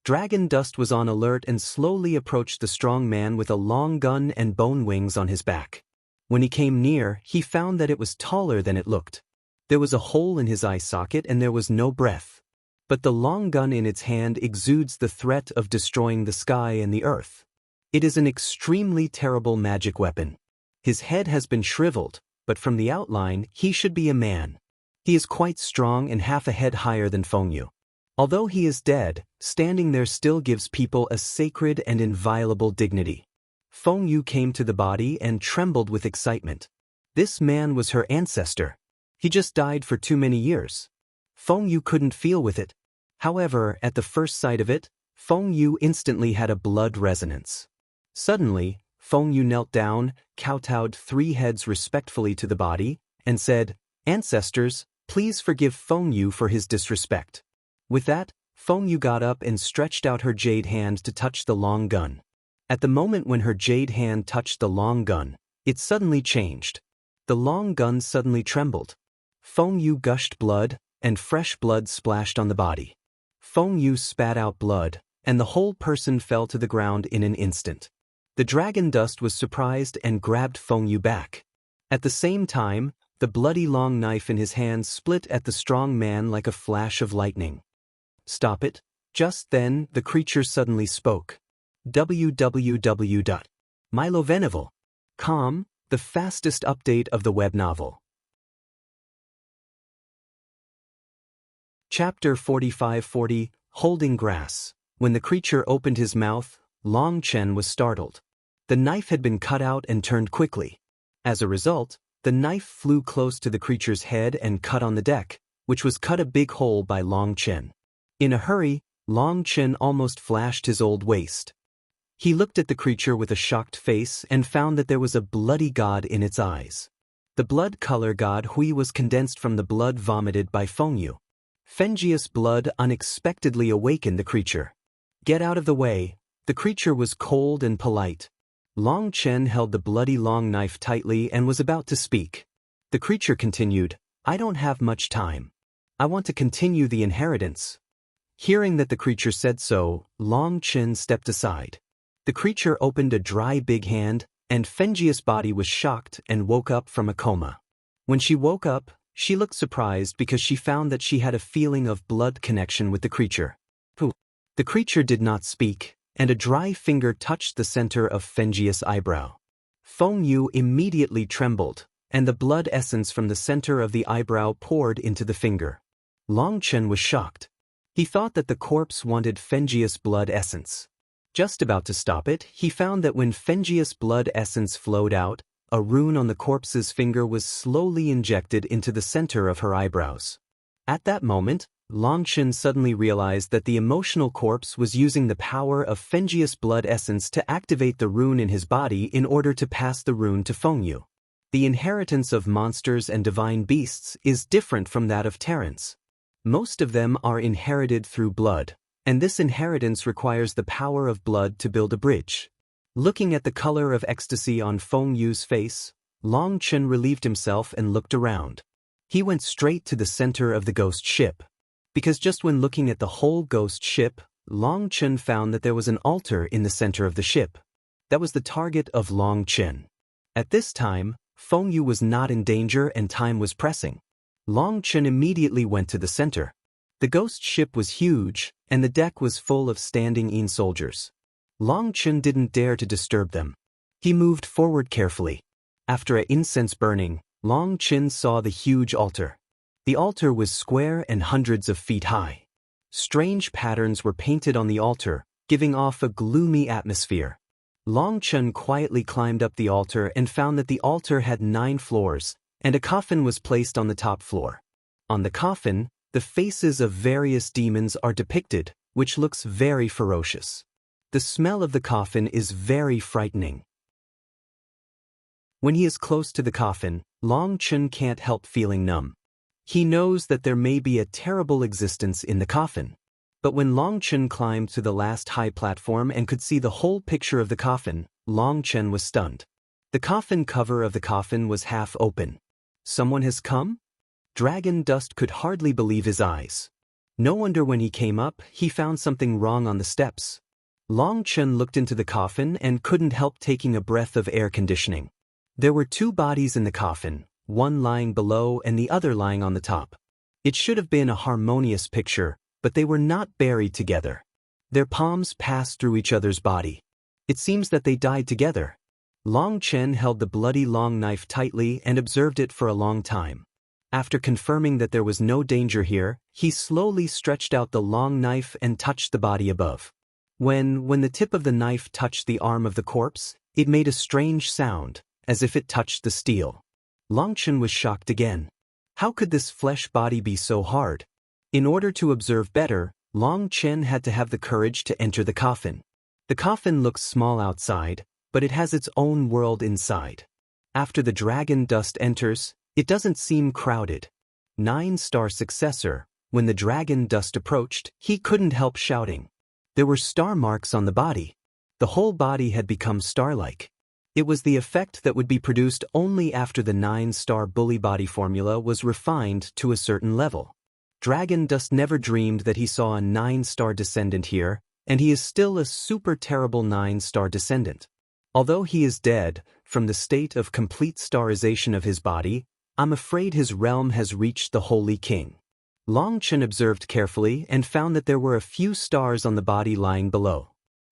Dragon Dust was on alert and slowly approached the strong man with a long gun and bone wings on his back. When he came near, he found that it was taller than it looked. There was a hole in his eye socket and there was no breath. But the long gun in its hand exudes the threat of destroying the sky and the earth. It is an extremely terrible magic weapon. His head has been shriveled, but from the outline, he should be a man. He is quite strong and half a head higher than Feng Yu. Although he is dead, standing there still gives people a sacred and inviolable dignity. Feng Yu came to the body and trembled with excitement. This man was her ancestor. He just died for too many years. Feng Yu couldn't feel with it. However, at the first sight of it, Feng Yu instantly had a blood resonance. Suddenly, Feng Yu knelt down, kowtowed 3 heads respectfully to the body, and said, "Ancestors, please forgive Feng Yu for his disrespect." With that, Feng Yu got up and stretched out her jade hand to touch the long gun. At the moment when her jade hand touched the long gun, it suddenly changed. The long gun suddenly trembled. Feng Yu gushed blood, and fresh blood splashed on the body. Feng Yu spat out blood, and the whole person fell to the ground in an instant. The Dragon Dust was surprised and grabbed Feng Yu back. At the same time, the bloody long knife in his hand split at the strong man like a flash of lightning. Stop it. Just then, the creature suddenly spoke. www.mylovenival.com, the fastest update of the web novel. Chapter 4540, Holding Grass. When the creature opened his mouth, Long Chen was startled. The knife had been cut out and turned quickly. As a result, the knife flew close to the creature's head and cut on the deck, which was cut a big hole by Long Chen. In a hurry, Long Chen almost flashed his old waist. He looked at the creature with a shocked face and found that there was a bloody god in its eyes. The blood color god Hui was condensed from the blood vomited by Feng Yu. Fengious blood unexpectedly awakened the creature. Get out of the way. The creature was cold and polite. Long Chen held the bloody long knife tightly and was about to speak. The creature continued, "I don't have much time. I want to continue the inheritance." Hearing that the creature said so, Long Chen stepped aside. The creature opened a dry big hand, and Fengious body was shocked and woke up from a coma. When she woke up, she looked surprised because she found that she had a feeling of blood connection with the creature. The creature did not speak, and a dry finger touched the center of Fengious' eyebrow. Feng Yu immediately trembled, and the blood essence from the center of the eyebrow poured into the finger. Long Chen was shocked. He thought that the corpse wanted Fengious blood essence. Just about to stop it, he found that when Fengious blood essence flowed out, a rune on the corpse's finger was slowly injected into the center of her eyebrows. At that moment, Longchen suddenly realized that the emotional corpse was using the power of Fengius blood essence to activate the rune in his body in order to pass the rune to Fengyu. The inheritance of monsters and divine beasts is different from that of Terrans. Most of them are inherited through blood, and this inheritance requires the power of blood to build a bridge. Looking at the color of ecstasy on Fengyu's face, Longchen relieved himself and looked around. He went straight to the center of the ghost ship. Because just when looking at the whole ghost ship, Longchen found that there was an altar in the center of the ship. That was the target of Longchen. At this time, Fengyu was not in danger and time was pressing. Longchen immediately went to the center. The ghost ship was huge, and the deck was full of standing-in soldiers. Longchen didn't dare to disturb them. He moved forward carefully. After an incense burning, Longchen saw the huge altar. The altar was square and hundreds of feet high. Strange patterns were painted on the altar, giving off a gloomy atmosphere. Longchen quietly climbed up the altar and found that the altar had 9 floors, and a coffin was placed on the top floor. On the coffin, the faces of various demons are depicted, which looks very ferocious. The smell of the coffin is very frightening. When he is close to the coffin, Longchen can't help feeling numb. He knows that there may be a terrible existence in the coffin. But when Longchen climbed to the last high platform and could see the whole picture of the coffin, Longchen was stunned. The coffin cover of the coffin was half open. Someone has come? Dragon Dust could hardly believe his eyes. No wonder when he came up, he found something wrong on the steps. Longchen looked into the coffin and couldn't help taking a breath of air conditioning. There were 2 bodies in the coffin, one lying below and the other lying on the top. It should have been a harmonious picture, but they were not buried together. Their palms passed through each other's body. It seems that they died together. Longchen held the bloody long knife tightly and observed it for a long time. After confirming that there was no danger here, he slowly stretched out the long knife and touched the body above. When the tip of the knife touched the arm of the corpse, it made a strange sound, as if it touched the steel. Longchen was shocked again. How could this flesh body be so hard? In order to observe better, Longchen had to have the courage to enter the coffin. The coffin looks small outside, but it has its own world inside. After the dragon dust enters, it doesn't seem crowded. 9-star successor, when the dragon dust approached, he couldn't help shouting. There were star marks on the body. The whole body had become star-like. It was the effect that would be produced only after the 9-star bully body formula was refined to a certain level. Dragon Dust never dreamed that he saw a 9-star descendant here, and he is still a super terrible 9-star descendant. Although he is dead, from the state of complete starization of his body, I'm afraid his realm has reached the Holy King. Longchen observed carefully and found that there were a few stars on the body lying below.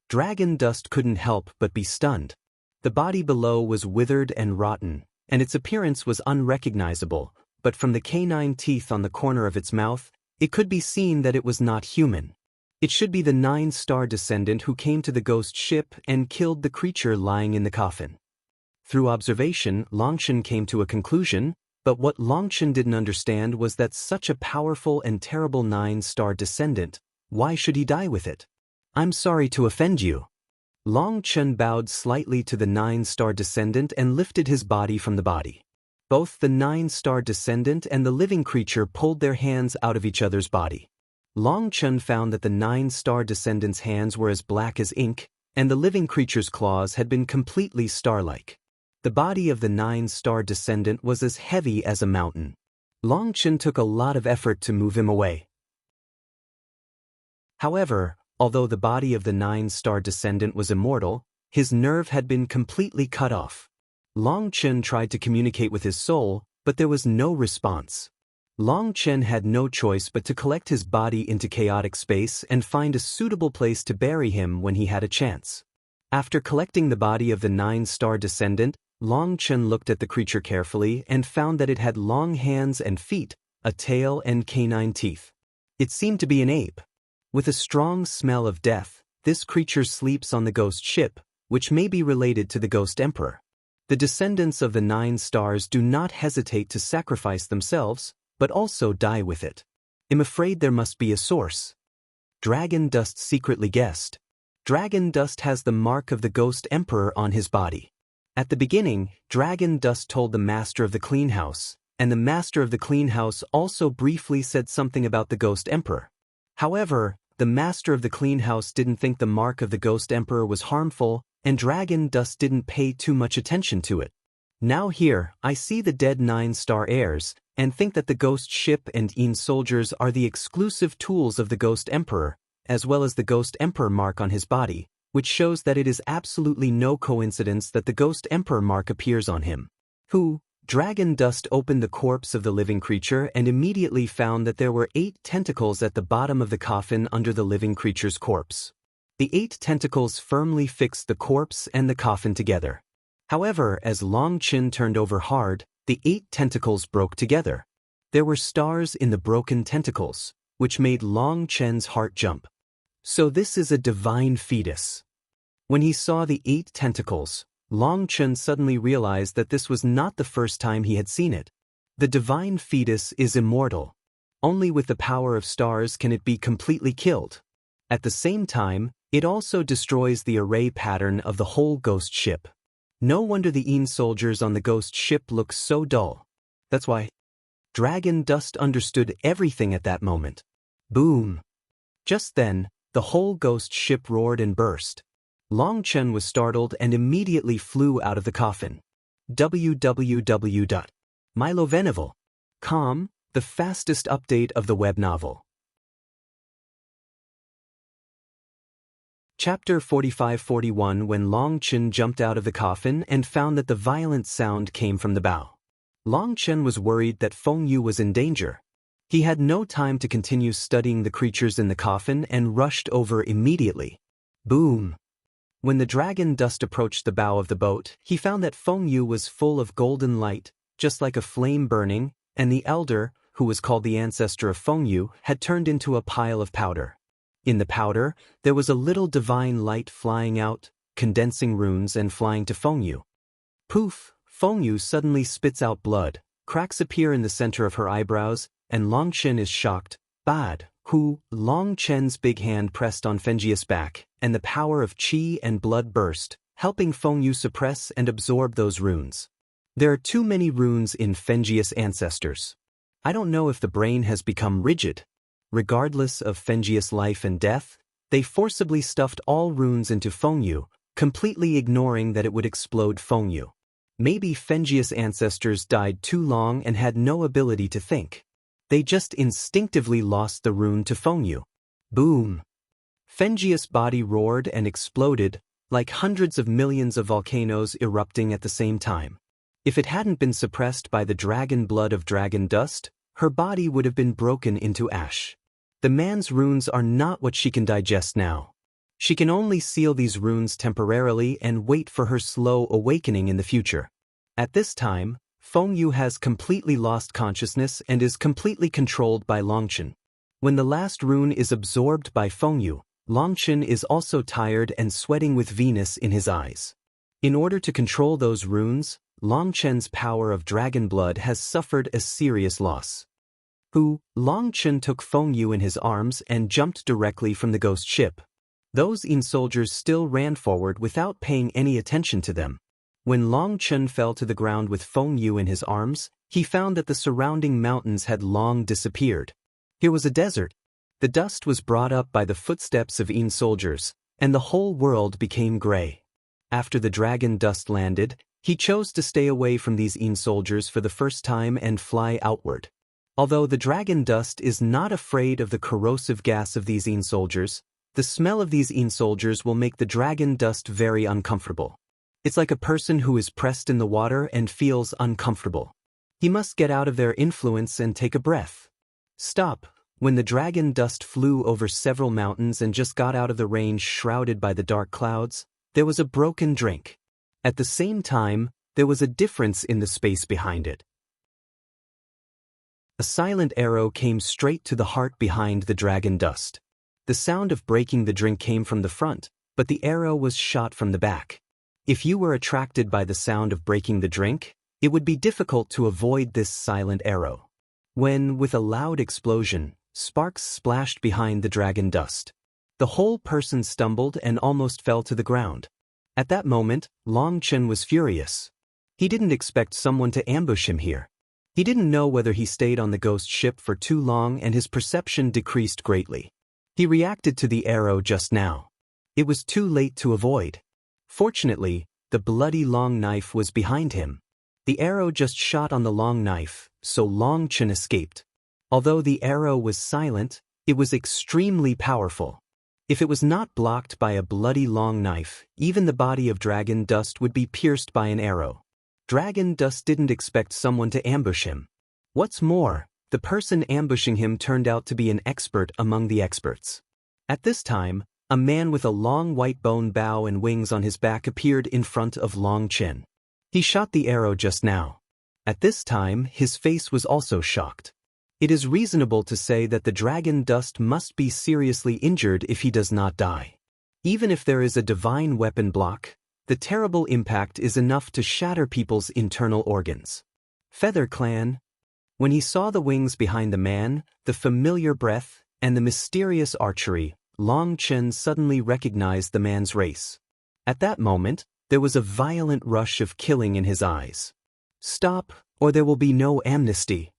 Dragon Dust couldn't help but be stunned. The body below was withered and rotten, and its appearance was unrecognizable, but from the canine teeth on the corner of its mouth, it could be seen that it was not human. It should be the 9-star descendant who came to the ghost ship and killed the creature lying in the coffin. Through observation, Longchen came to a conclusion, but what Longchen didn't understand was that such a powerful and terrible 9-star descendant, why should he die with it? I'm sorry to offend you. Longchen bowed slightly to the 9-star descendant and lifted his body from the body. Both the 9-star descendant and the living creature pulled their hands out of each other's body. Longchen found that the 9-star descendant's hands were as black as ink, and the living creature's claws had been completely star-like. The body of the 9-star descendant was as heavy as a mountain. Longchen took a lot of effort to move him away. However, although the body of the 9-star descendant was immortal, his nerve had been completely cut off. Longchen tried to communicate with his soul, but there was no response. Longchen had no choice but to collect his body into chaotic space and find a suitable place to bury him when he had a chance. After collecting the body of the 9-star descendant, Longchen looked at the creature carefully and found that it had long hands and feet, a tail and canine teeth. It seemed to be an ape. With a strong smell of death, this creature sleeps on the ghost ship, which may be related to the ghost emperor. The descendants of the 9 stars do not hesitate to sacrifice themselves, but also die with it. I'm afraid there must be a source. Dragon Dust secretly guessed. Dragon Dust has the mark of the Ghost Emperor on his body. At the beginning, Dragon Dust told the Master of the Clean House, and the Master of the Clean House also briefly said something about the Ghost Emperor. However, the Master of the Clean House didn't think the mark of the Ghost Emperor was harmful, and Dragon Dust didn't pay too much attention to it. Now here, I see the dead 9-star heirs, and think that the Ghost Ship and Een soldiers are the exclusive tools of the Ghost Emperor, as well as the Ghost Emperor mark on his body, which shows that it is absolutely no coincidence that the Ghost Emperor mark appears on him. Dragon Dust opened the corpse of the living creature and immediately found that there were 8 tentacles at the bottom of the coffin under the living creature's corpse. The 8 tentacles firmly fixed the corpse and the coffin together. However, as Long Chen turned over hard, the 8 tentacles broke together. There were stars in the broken tentacles, which made Long Chen's heart jump. So this is a divine fetus. When he saw the 8 tentacles, Long Chen suddenly realized that this was not the first time he had seen it. The divine fetus is immortal. Only with the power of stars can it be completely killed. At the same time, it also destroys the array pattern of the whole Ghost Ship. No wonder the Een soldiers on the Ghost Ship look so dull. That's why. Dragon Dust understood everything at that moment. Boom! Just then, the whole Ghost Ship roared and burst. Long Chen was startled and immediately flew out of the coffin. www.milovenival.com, the fastest update of the web novel. Chapter 45-41. When Long Chen jumped out of the coffin and found that the violent sound came from the bow. Long Chen was worried that Feng Yu was in danger. He had no time to continue studying the creatures in the coffin and rushed over immediately. Boom! When the Dragon Dust approached the bow of the boat, he found that Feng Yu was full of golden light, just like a flame burning, and the elder, who was called the ancestor of Feng Yu, had turned into a pile of powder. In the powder, there was a little divine light flying out, condensing runes and flying to Feng Yu. Poof! Feng Yu suddenly spits out blood, cracks appear in the center of her eyebrows, and Long Chen is shocked. Bad. Long Chen's big hand pressed on Fenjius' back, and the power of qi and blood burst, helping Feng Yu suppress and absorb those runes. There are too many runes in Fenjius' ancestors. I don't know if the brain has become rigid. Regardless of Fenjius' life and death, they forcibly stuffed all runes into Feng Yu, completely ignoring that it would explode Feng Yu. Maybe Fenjius' ancestors died too long and had no ability to think. They just instinctively lost the rune to Feng Yu. Boom! Fenjius' body roared and exploded, like hundreds of millions of volcanoes erupting at the same time. If it hadn't been suppressed by the dragon blood of Dragon Dust, her body would have been broken into ash. The man's runes are not what she can digest now. She can only seal these runes temporarily and wait for her slow awakening in the future. At this time, Feng Yu has completely lost consciousness and is completely controlled by Long Chen. When the last rune is absorbed by Feng Yu, Long Chen is also tired and sweating with Venus in his eyes. In order to control those runes, Long Chen's power of dragon blood has suffered a serious loss. Long Chen took Feng Yu in his arms and jumped directly from the Ghost Ship. Those Een soldiers still ran forward without paying any attention to them. When Long Chen fell to the ground with Feng Yu in his arms, he found that the surrounding mountains had long disappeared. Here was a desert. The dust was brought up by the footsteps of Een soldiers, and the whole world became gray. After the Dragon Dust landed, he chose to stay away from these Een soldiers for the first time and fly outward. Although the Dragon Dust is not afraid of the corrosive gas of these Een soldiers, the smell of these Een soldiers will make the Dragon Dust very uncomfortable. It's like a person who is pressed in the water and feels uncomfortable. He must get out of their influence and take a breath. Stop. When the Dragon Dust flew over several mountains and just got out of the range shrouded by the dark clouds, there was a broken drink. At the same time, there was a difference in the space behind it. A silent arrow came straight to the heart behind the Dragon Dust. The sound of breaking the drink came from the front, but the arrow was shot from the back. If you were attracted by the sound of breaking the drink, it would be difficult to avoid this silent arrow. When, with a loud explosion, sparks splashed behind the dragon dust. The whole person stumbled and almost fell to the ground. At that moment, Long Chen was furious. He didn't expect someone to ambush him here. He didn't know whether he stayed on the ghost ship for too long, and his perception decreased greatly. He reacted to the arrow just now. It was too late to avoid. Fortunately, the bloody long knife was behind him. The arrow just shot on the long knife, so Long Chen escaped. Although the arrow was silent, it was extremely powerful. If it was not blocked by a bloody long knife, even the body of Dragon Dust would be pierced by an arrow. Dragon Dust didn't expect someone to ambush him. What's more, the person ambushing him turned out to be an expert among the experts. At this time, a man with a long white bone bow and wings on his back appeared in front of Long Chen. He shot the arrow just now. At this time, his face was also shocked. It is reasonable to say that the Dragon Dust must be seriously injured if he does not die. Even if there is a divine weapon block, the terrible impact is enough to shatter people's internal organs. Feather Clan. When he saw the wings behind the man, the familiar breath, and the mysterious archery, Long Chen suddenly recognized the man's race. At that moment, there was a violent rush of killing in his eyes. Stop, or there will be no amnesty.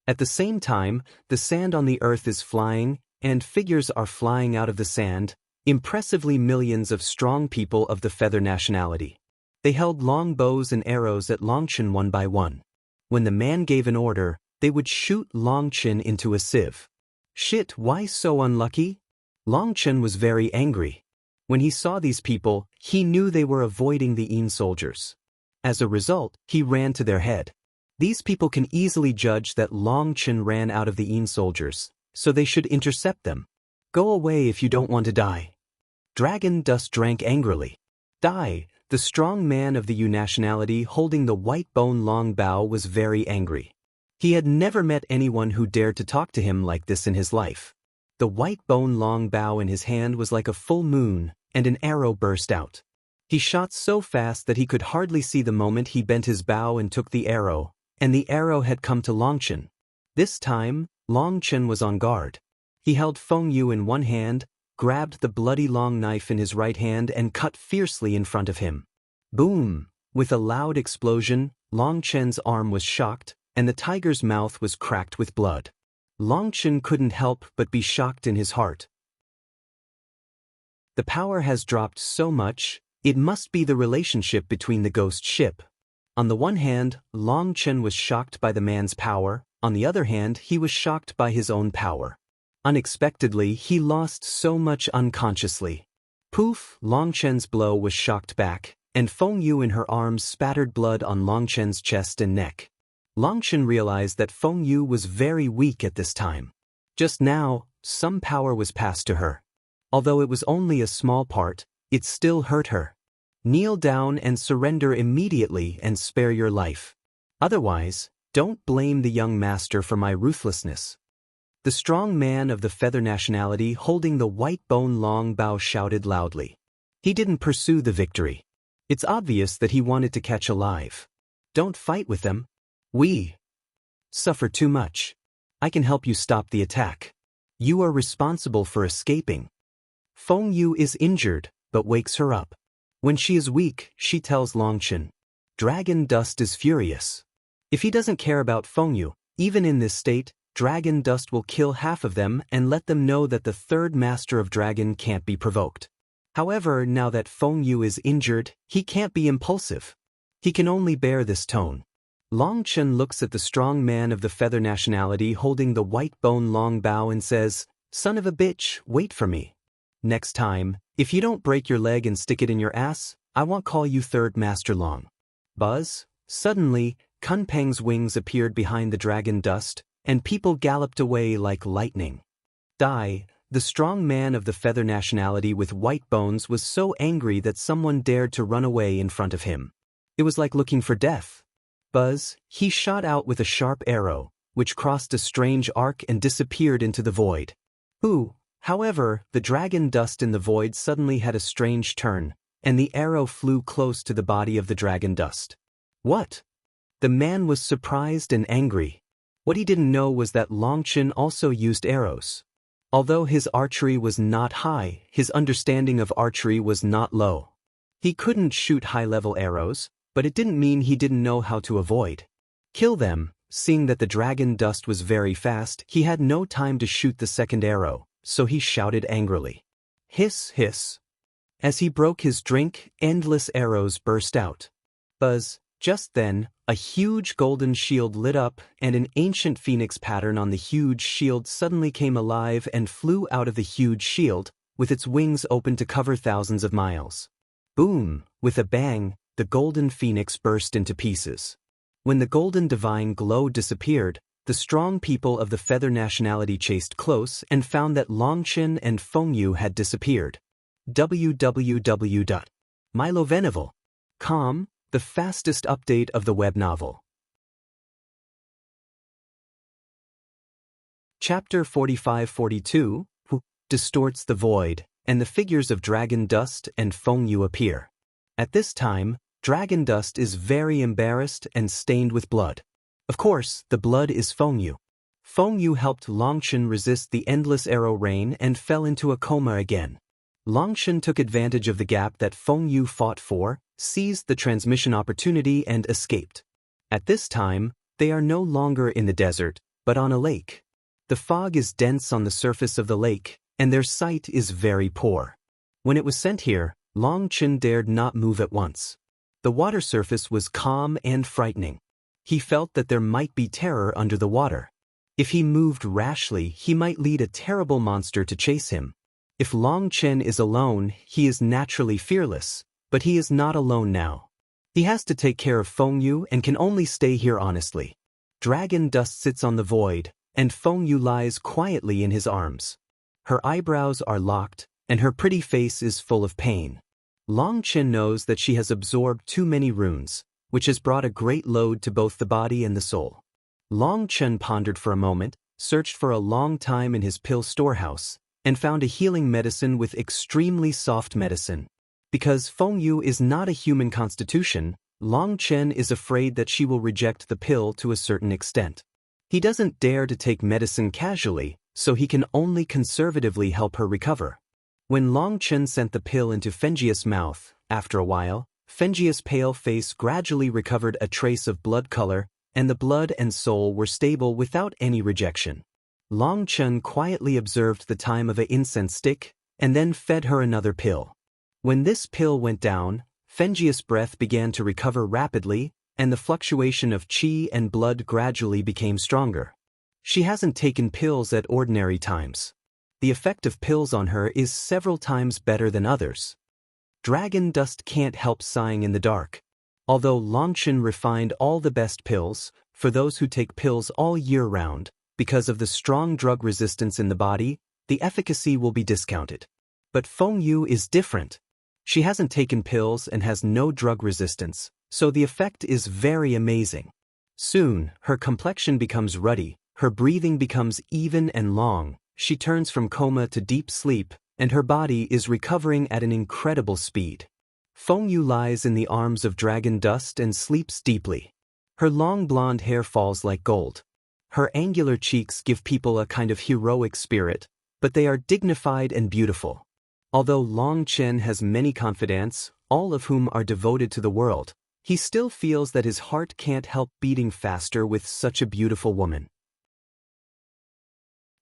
At the same time, the sand on the earth is flying, and figures are flying out of the sand, impressively millions of strong people of the feather nationality. They held long bows and arrows at Long Chen one by one. When the man gave an order, they would shoot Long Chen into a sieve. Shit, why so unlucky? Long Chen was very angry. When he saw these people, he knew they were avoiding the Yin soldiers. As a result, he ran to their head. These people can easily judge that Long Chen ran out of the Yin soldiers, so they should intercept them. Go away if you don't want to die. Dragon Dust drank angrily. Die. The strong man of the Yu nationality holding the white bone long bow was very angry. He had never met anyone who dared to talk to him like this in his life. The white bone long bow in his hand was like a full moon, and an arrow burst out. He shot so fast that he could hardly see the moment he bent his bow and took the arrow, and the arrow had come to Long Chen. This time, Long Chen was on guard. He held Feng Yu in one hand, grabbed the bloody long knife in his right hand and cut fiercely in front of him. Boom! With a loud explosion, Long Chen's arm was shocked, and the tiger's mouth was cracked with blood. Long Chen couldn't help but be shocked in his heart. The power has dropped so much, it must be the relationship between the ghost ship. On the one hand, Long Chen was shocked by the man's power, on the other hand, he was shocked by his own power. Unexpectedly, he lost so much unconsciously. Poof! Long Chen's blow was shocked back, and Feng Yu in her arms spattered blood on Long Chen's chest and neck. Long Chen realized that Feng Yu was very weak at this time. Just now, some power was passed to her. Although it was only a small part, it still hurt her. Kneel down and surrender immediately and spare your life. Otherwise, don't blame the young master for my ruthlessness. The strong man of the feather nationality holding the white bone long bow shouted loudly. He didn't pursue the victory. It's obvious that he wanted to catch alive. Don't fight with them. We suffer too much. I can help you stop the attack. You are responsible for escaping. Feng Yu is injured, but wakes her up. When she is weak, she tells Long Chen. Dragon Dust is furious. If he doesn't care about Feng Yu, even in this state, Dragon Dust will kill half of them and let them know that the third master of dragon can't be provoked. However, now that Feng Yu is injured, he can't be impulsive. He can only bear this tone. Long Chen looks at the strong man of the feather nationality holding the white bone long bow and says, "Son of a bitch, wait for me. Next time, if you don't break your leg and stick it in your ass, I won't call you third master long." Buzz. Suddenly, Kunpeng's wings appeared behind the dragon dust, and people galloped away like lightning. Dai, the strong man of the feather nationality with white bones, was so angry that someone dared to run away in front of him. It was like looking for death. Buzz, he shot out with a sharp arrow, which crossed a strange arc and disappeared into the void. However, the dragon dust in the void suddenly had a strange turn, and the arrow flew close to the body of the dragon dust. What? The man was surprised and angry. What he didn't know was that Longchen also used arrows. Although his archery was not high, his understanding of archery was not low. He couldn't shoot high-level arrows, but it didn't mean he didn't know how to avoid. Kill them. Seeing that the dragon dust was very fast, he had no time to shoot the second arrow, so he shouted angrily. Hiss, hiss. As he broke his drink, endless arrows burst out. Buzz. Just then, a huge golden shield lit up, and an ancient phoenix pattern on the huge shield suddenly came alive and flew out of the huge shield, with its wings open to cover thousands of miles. Boom! With a bang, the golden phoenix burst into pieces. When the golden divine glow disappeared, the strong people of the feather nationality chased close and found that Longchen and Fengyu had disappeared. www.milovenival.com, the fastest update of the web novel. Chapter 45-42, Who distorts the void, and the figures of Dragon Dust and Fengyu appear. At this time, Dragon Dust is very embarrassed and stained with blood. Of course, the blood is Fengyu. Fengyu helped Longchen resist the endless arrow rain and fell into a coma again. Longchen took advantage of the gap that Fengyu fought for, seized the transmission opportunity and escaped. At this time, they are no longer in the desert, but on a lake. The fog is dense on the surface of the lake, and their sight is very poor. When it was sent here, Longchen dared not move at once. The water surface was calm and frightening. He felt that there might be terror under the water. If he moved rashly, he might lead a terrible monster to chase him. If Longchen is alone, he is naturally fearless, but he is not alone now. He has to take care of Fengyu and can only stay here honestly. Dragon Dust sits on the void, and Fengyu lies quietly in his arms. Her eyebrows are locked, and her pretty face is full of pain. Longchen knows that she has absorbed too many runes, which has brought a great load to both the body and the soul. Longchen pondered for a moment, searched for a long time in his pill storehouse, and found a healing medicine with extremely soft medicine. Because Fengyu is not a human constitution, Longchen is afraid that she will reject the pill to a certain extent. He doesn't dare to take medicine casually, so he can only conservatively help her recover. When Longchen sent the pill into Fenjia's mouth, after a while, Fenjia's pale face gradually recovered a trace of blood color, and the blood and soul were stable without any rejection. Longchen quietly observed the time of an incense stick, and then fed her another pill. When this pill went down, Fenjia's breath began to recover rapidly, and the fluctuation of qi and blood gradually became stronger. She hasn't taken pills at ordinary times. The effect of pills on her is several times better than others. Dragon Dust can't help sighing in the dark. Although Longchen refined all the best pills, for those who take pills all year round, because of the strong drug resistance in the body, the efficacy will be discounted. But Fengyu is different. She hasn't taken pills and has no drug resistance, so the effect is very amazing. Soon, her complexion becomes ruddy, her breathing becomes even and long, she turns from coma to deep sleep, and her body is recovering at an incredible speed. Fengyu lies in the arms of Dragon Dust and sleeps deeply. Her long blonde hair falls like gold. Her angular cheeks give people a kind of heroic spirit, but they are dignified and beautiful. Although Longchen has many confidants, all of whom are devoted to the world, he still feels that his heart can't help beating faster with such a beautiful woman.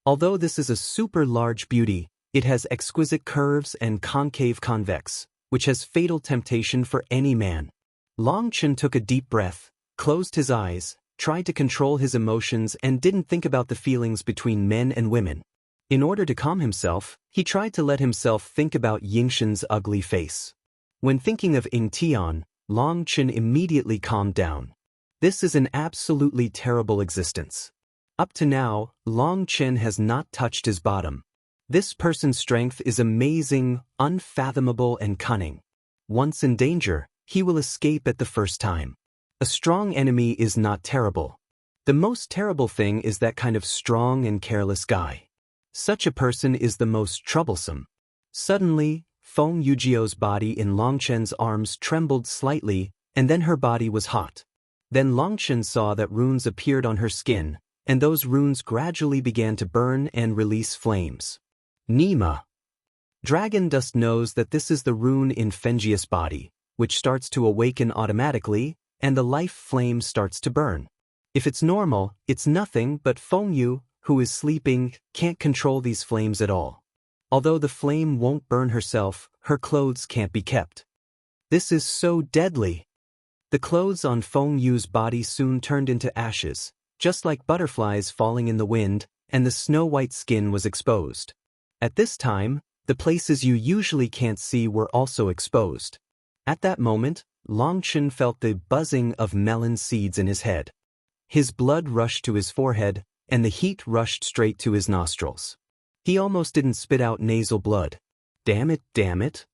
Although this is a super large beauty, it has exquisite curves and concave convex, which has fatal temptation for any man. Longchen took a deep breath, closed his eyes, tried to control his emotions and didn't think about the feelings between men and women. In order to calm himself, he tried to let himself think about Yingshen's ugly face. When thinking of Ying Tian, Longchen immediately calmed down. This is an absolutely terrible existence. Up to now, Longchen has not touched his bottom. This person's strength is amazing, unfathomable and cunning. Once in danger, he will escape at the first time. A strong enemy is not terrible. The most terrible thing is that kind of strong and careless guy. Such a person is the most troublesome. Suddenly, Feng Yujio's body in Longchen's arms trembled slightly, and then her body was hot. Then Longchen saw that runes appeared on her skin, and those runes gradually began to burn and release flames. Nima. Dragon Dust knows that this is the rune in Fenji's body, which starts to awaken automatically, and the life flame starts to burn. If it's normal, it's nothing, but Feng Yu, who is sleeping, can't control these flames at all. Although the flame won't burn herself, her clothes can't be kept. This is so deadly. The clothes on Feng Yu's body soon turned into ashes, just like butterflies falling in the wind, and the snow-white skin was exposed. At this time, the places you usually can't see were also exposed. At that moment, Longchen felt the buzzing of melon seeds in his head. His blood rushed to his forehead, and the heat rushed straight to his nostrils. He almost didn't spit out nasal blood. Damn it, damn it.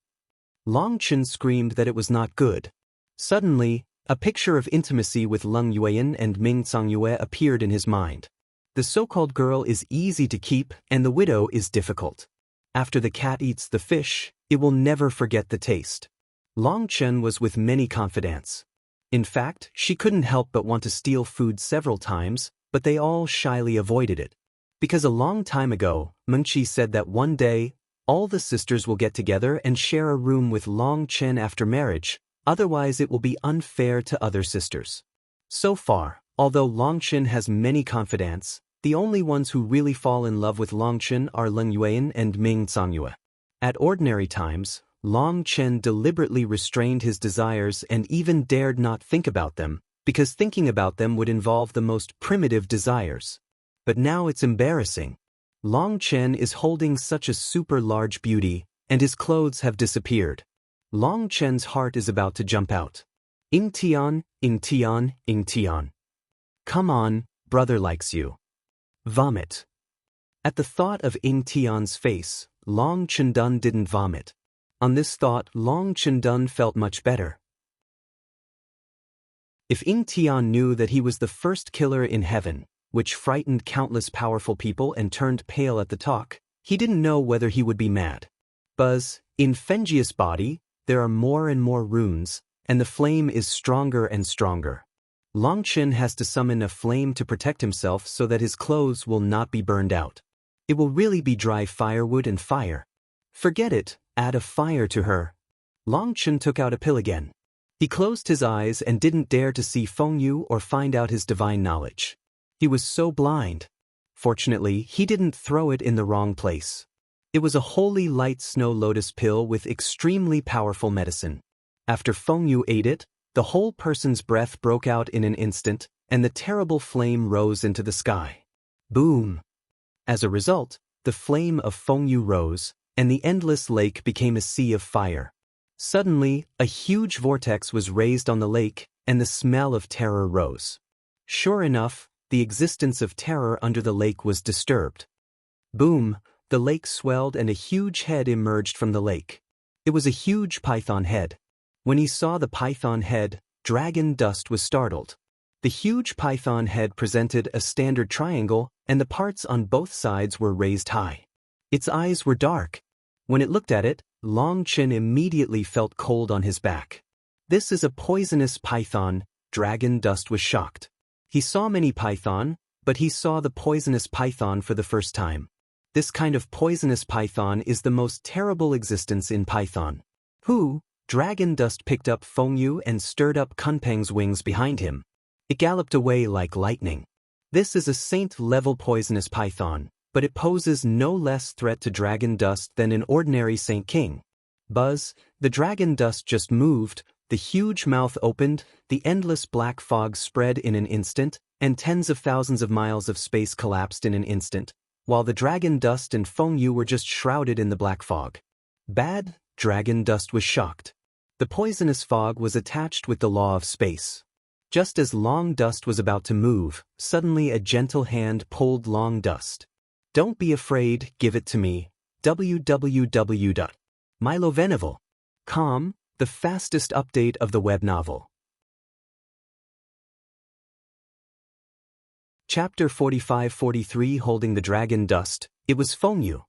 Longchen screamed that it was not good. Suddenly, a picture of intimacy with Leng Yuan and Ming Songyue appeared in his mind. The so-called girl is easy to keep, and the widow is difficult. After the cat eats the fish, it will never forget the taste. Longchen was with many confidants. In fact, she couldn't help but want to steal food several times, but they all shyly avoided it. Because a long time ago, Mengqi said that one day, all the sisters will get together and share a room with Longchen after marriage, otherwise it will be unfair to other sisters. So far, although Longchen has many confidants, the only ones who really fall in love with Longchen are Leng Yuan and Ming Songyue. At ordinary times, Longchen deliberately restrained his desires and even dared not think about them, because thinking about them would involve the most primitive desires. But now it's embarrassing. Longchen is holding such a super large beauty, and his clothes have disappeared. Longchen's heart is about to jump out. Ing Tian, Ing Tian, Ing Tian. Come on, brother likes you. Vomit. At the thought of Ing Tian's face, Long Chendun didn't vomit. On this thought, Long Chendun felt much better. If Ing Tian knew that he was the first killer in heaven, which frightened countless powerful people and turned pale at the talk, he didn't know whether he would be mad. Buzz, in Fenji's body, there are more and more runes, and the flame is stronger and stronger. Longchen has to summon a flame to protect himself so that his clothes will not be burned out. It will really be dry firewood and fire. Forget it, add a fire to her. Longchen took out a pill again. He closed his eyes and didn't dare to see Feng Yu or find out his divine knowledge. He was so blind. Fortunately, he didn't throw it in the wrong place. It was a holy light snow lotus pill with extremely powerful medicine. After Feng Yu ate it, the whole person's breath broke out in an instant, and the terrible flame rose into the sky. Boom! As a result, the flame of Feng Yu rose, and the endless lake became a sea of fire. Suddenly, a huge vortex was raised on the lake, and the smell of terror rose. Sure enough, the existence of terror under the lake was disturbed. Boom! The lake swelled and a huge head emerged from the lake. It was a huge python head. When he saw the python head, Dragon Dust was startled. The huge python head presented a standard triangle, and the parts on both sides were raised high. Its eyes were dark. When it looked at it, Longchen immediately felt cold on his back. This is a poisonous python. Dragon Dust was shocked. He saw many python, but he saw the poisonous python for the first time. This kind of poisonous python is the most terrible existence in python. Dragon Dust picked up Feng Yu and stirred up Kunpeng's wings behind him. It galloped away like lightning. This is a saint-level poisonous python, but it poses no less threat to Dragon Dust than an ordinary Saint King. Buzz, the Dragon Dust just moved, the huge mouth opened, the endless black fog spread in an instant, and tens of thousands of miles of space collapsed in an instant, while the Dragon Dust and Feng Yu were just shrouded in the black fog. Bad, Dragon Dust was shocked. The poisonous fog was attached with the law of space. Just as Long Dust was about to move, suddenly a gentle hand pulled Long Dust. Don't be afraid, give it to me. www.mylovenovel.com, the fastest update of the web novel. Chapter 45-43 Holding the Dragon Dust. It was Feng Yu.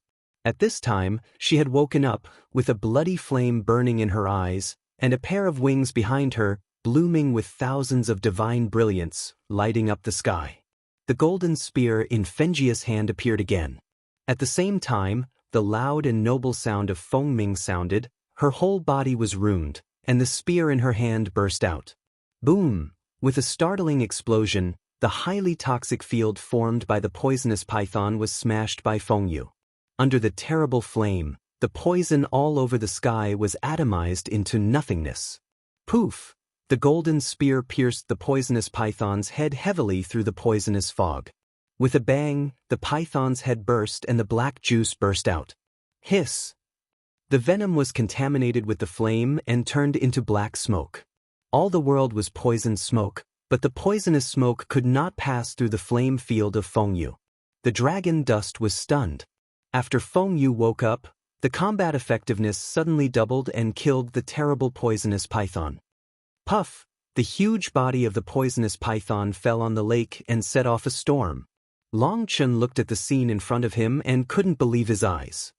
At this time, she had woken up, with a bloody flame burning in her eyes, and a pair of wings behind her, blooming with thousands of divine brilliance, lighting up the sky. The golden spear in Fenjia's hand appeared again. At the same time, the loud and noble sound of Fengming sounded, her whole body was ruined, and the spear in her hand burst out. Boom! With a startling explosion, the highly toxic field formed by the poisonous python was smashed by Fengyu. Under the terrible flame, the poison all over the sky was atomized into nothingness. Poof! The golden spear pierced the poisonous python's head heavily through the poisonous fog. With a bang, the python's head burst and the black juice burst out. Hiss! The venom was contaminated with the flame and turned into black smoke. All the world was poisoned smoke, but the poisonous smoke could not pass through the flame field of Fengyu. The dragon dust was stunned. After Fengyu woke up, the combat effectiveness suddenly doubled and killed the terrible poisonous python. Puff! The huge body of the poisonous python fell on the lake and set off a storm. Long Chen looked at the scene in front of him and couldn't believe his eyes.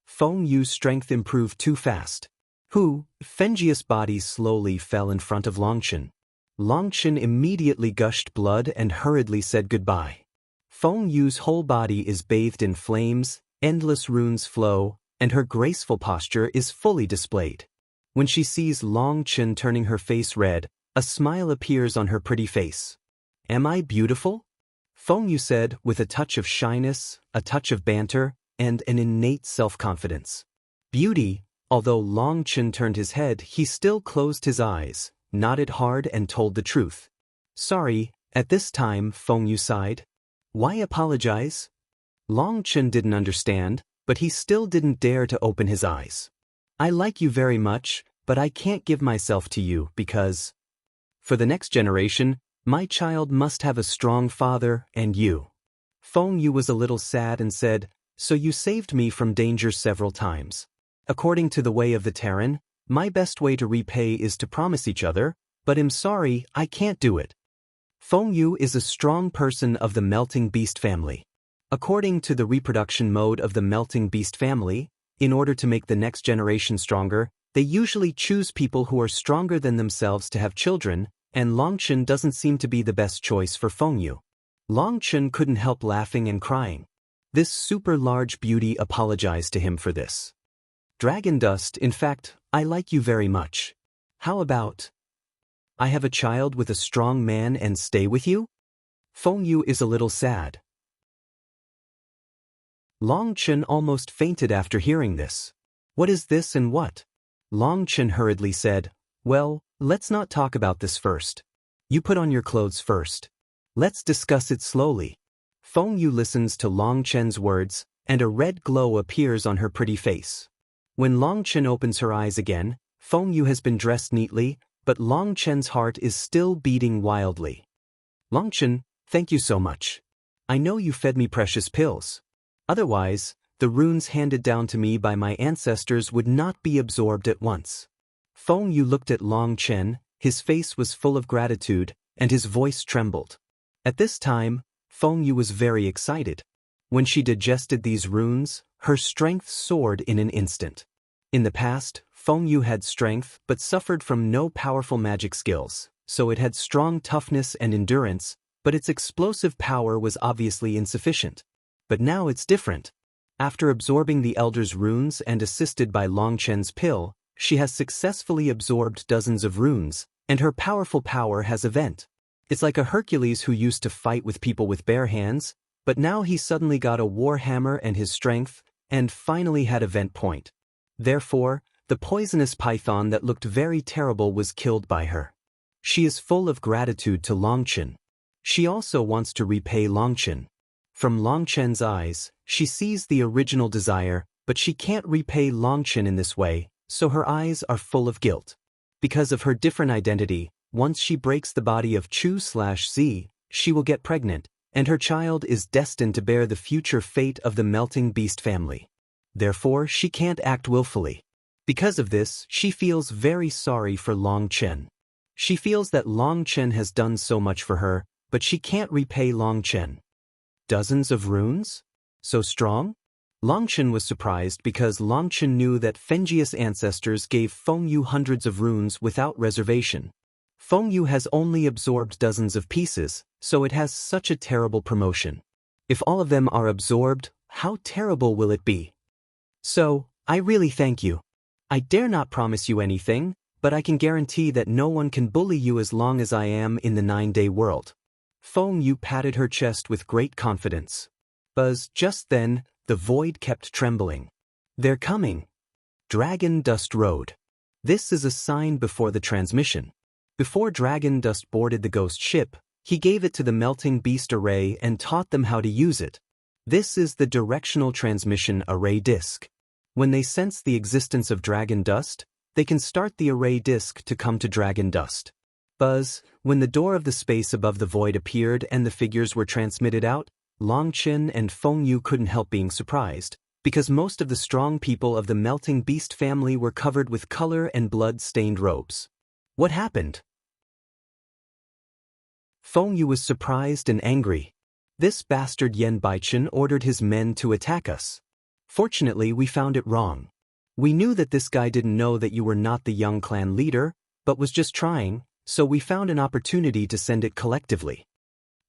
Fengyu's strength improved too fast. Fenjia's body slowly fell in front of Long Chen. Long Chen immediately gushed blood and hurriedly said goodbye. Fengyu's whole body is bathed in flames, endless runes flow, and her graceful posture is fully displayed. When she sees Long Chen turning her face red, a smile appears on her pretty face. Am I beautiful? Fengyu said with a touch of shyness, a touch of banter, and an innate self-confidence. Beauty, although Long Chen turned his head, he still closed his eyes, nodded hard and told the truth. Sorry, at this time, Fengyu sighed. Why apologize? Long Chen didn't understand, but he still didn't dare to open his eyes. I like you very much, but I can't give myself to you because, for the next generation, my child must have a strong father and you. Fengyu was a little sad and said, so you saved me from danger several times. According to the way of the Terran, my best way to repay is to promise each other, but I'm sorry, I can't do it. Fengyu is a strong person of the melting beast family. According to the reproduction mode of the melting beast family, in order to make the next generation stronger, they usually choose people who are stronger than themselves to have children, and Long Chen doesn't seem to be the best choice for Fengyu. Long Chen couldn't help laughing and crying. This super large beauty apologized to him for this. Dragon Dust, in fact, I like you very much. How about I have a child with a strong man and stay with you? Fengyu is a little sad. Long Chen almost fainted after hearing this. What is this and what? Long Chen hurriedly said, well, let's not talk about this first. You put on your clothes first. Let's discuss it slowly. Fengyu listens to Long Chen's words, and a red glow appears on her pretty face. When Long Chen opens her eyes again, Fengyu has been dressed neatly, but Long Chen's heart is still beating wildly. Long Chen, thank you so much. I know you fed me precious pills. Otherwise, the runes handed down to me by my ancestors would not be absorbed at once. Fengyu looked at Long Chen, his face was full of gratitude, and his voice trembled. At this time, Fengyu was very excited. When she digested these runes, her strength soared in an instant. In the past, Fengyu had strength but suffered from no powerful magic skills, so it had strong toughness and endurance, but its explosive power was obviously insufficient. But now it's different. After absorbing the Elder's runes and assisted by Long Chen's pill, she has successfully absorbed dozens of runes, and her powerful power has a vent. It's like a Hercules who used to fight with people with bare hands, but now he suddenly got a war hammer and his strength, and finally had a vent point. Therefore, the poisonous python that looked very terrible was killed by her. She is full of gratitude to Long Chen. She also wants to repay Long Chen. From Long Chen's eyes, she sees the original desire, but she can't repay Long Chen in this way, so her eyes are full of guilt. Because of her different identity, once she breaks the body of Chu/Z, she will get pregnant, and her child is destined to bear the future fate of the melting beast family. Therefore, she can't act willfully. Because of this, she feels very sorry for Long Chen. She feels that Long Chen has done so much for her, but she can't repay Long Chen. Dozens of runes? So strong? Longchen was surprised because Longchen knew that Fengius ancestors gave Fengyu hundreds of runes without reservation. Fengyu has only absorbed dozens of pieces, so it has such a terrible promotion. If all of them are absorbed, how terrible will it be? So, I really thank you. I dare not promise you anything, but I can guarantee that no one can bully you as long as I am in the 9-day world. Fengyu patted her chest with great confidence. Buzz, just then, the void kept trembling. They're coming. Dragon Dust Road. This is a sign before the transmission. Before Dragon Dust boarded the ghost ship, he gave it to the Melting Beast Array and taught them how to use it. This is the Directional Transmission Array Disk. When they sense the existence of Dragon Dust, they can start the array disk to come to Dragon Dust. Buzz, when the door of the space above the void appeared and the figures were transmitted out, Longchen and Fengyu couldn't help being surprised, because most of the strong people of the Melting Beast family were covered with color and blood-stained robes. What happened? Fengyu was surprised and angry. This bastard Yen Baichen ordered his men to attack us. Fortunately, we found it wrong. We knew that this guy didn't know that you were not the young clan leader, but was just trying, so we found an opportunity to send it collectively.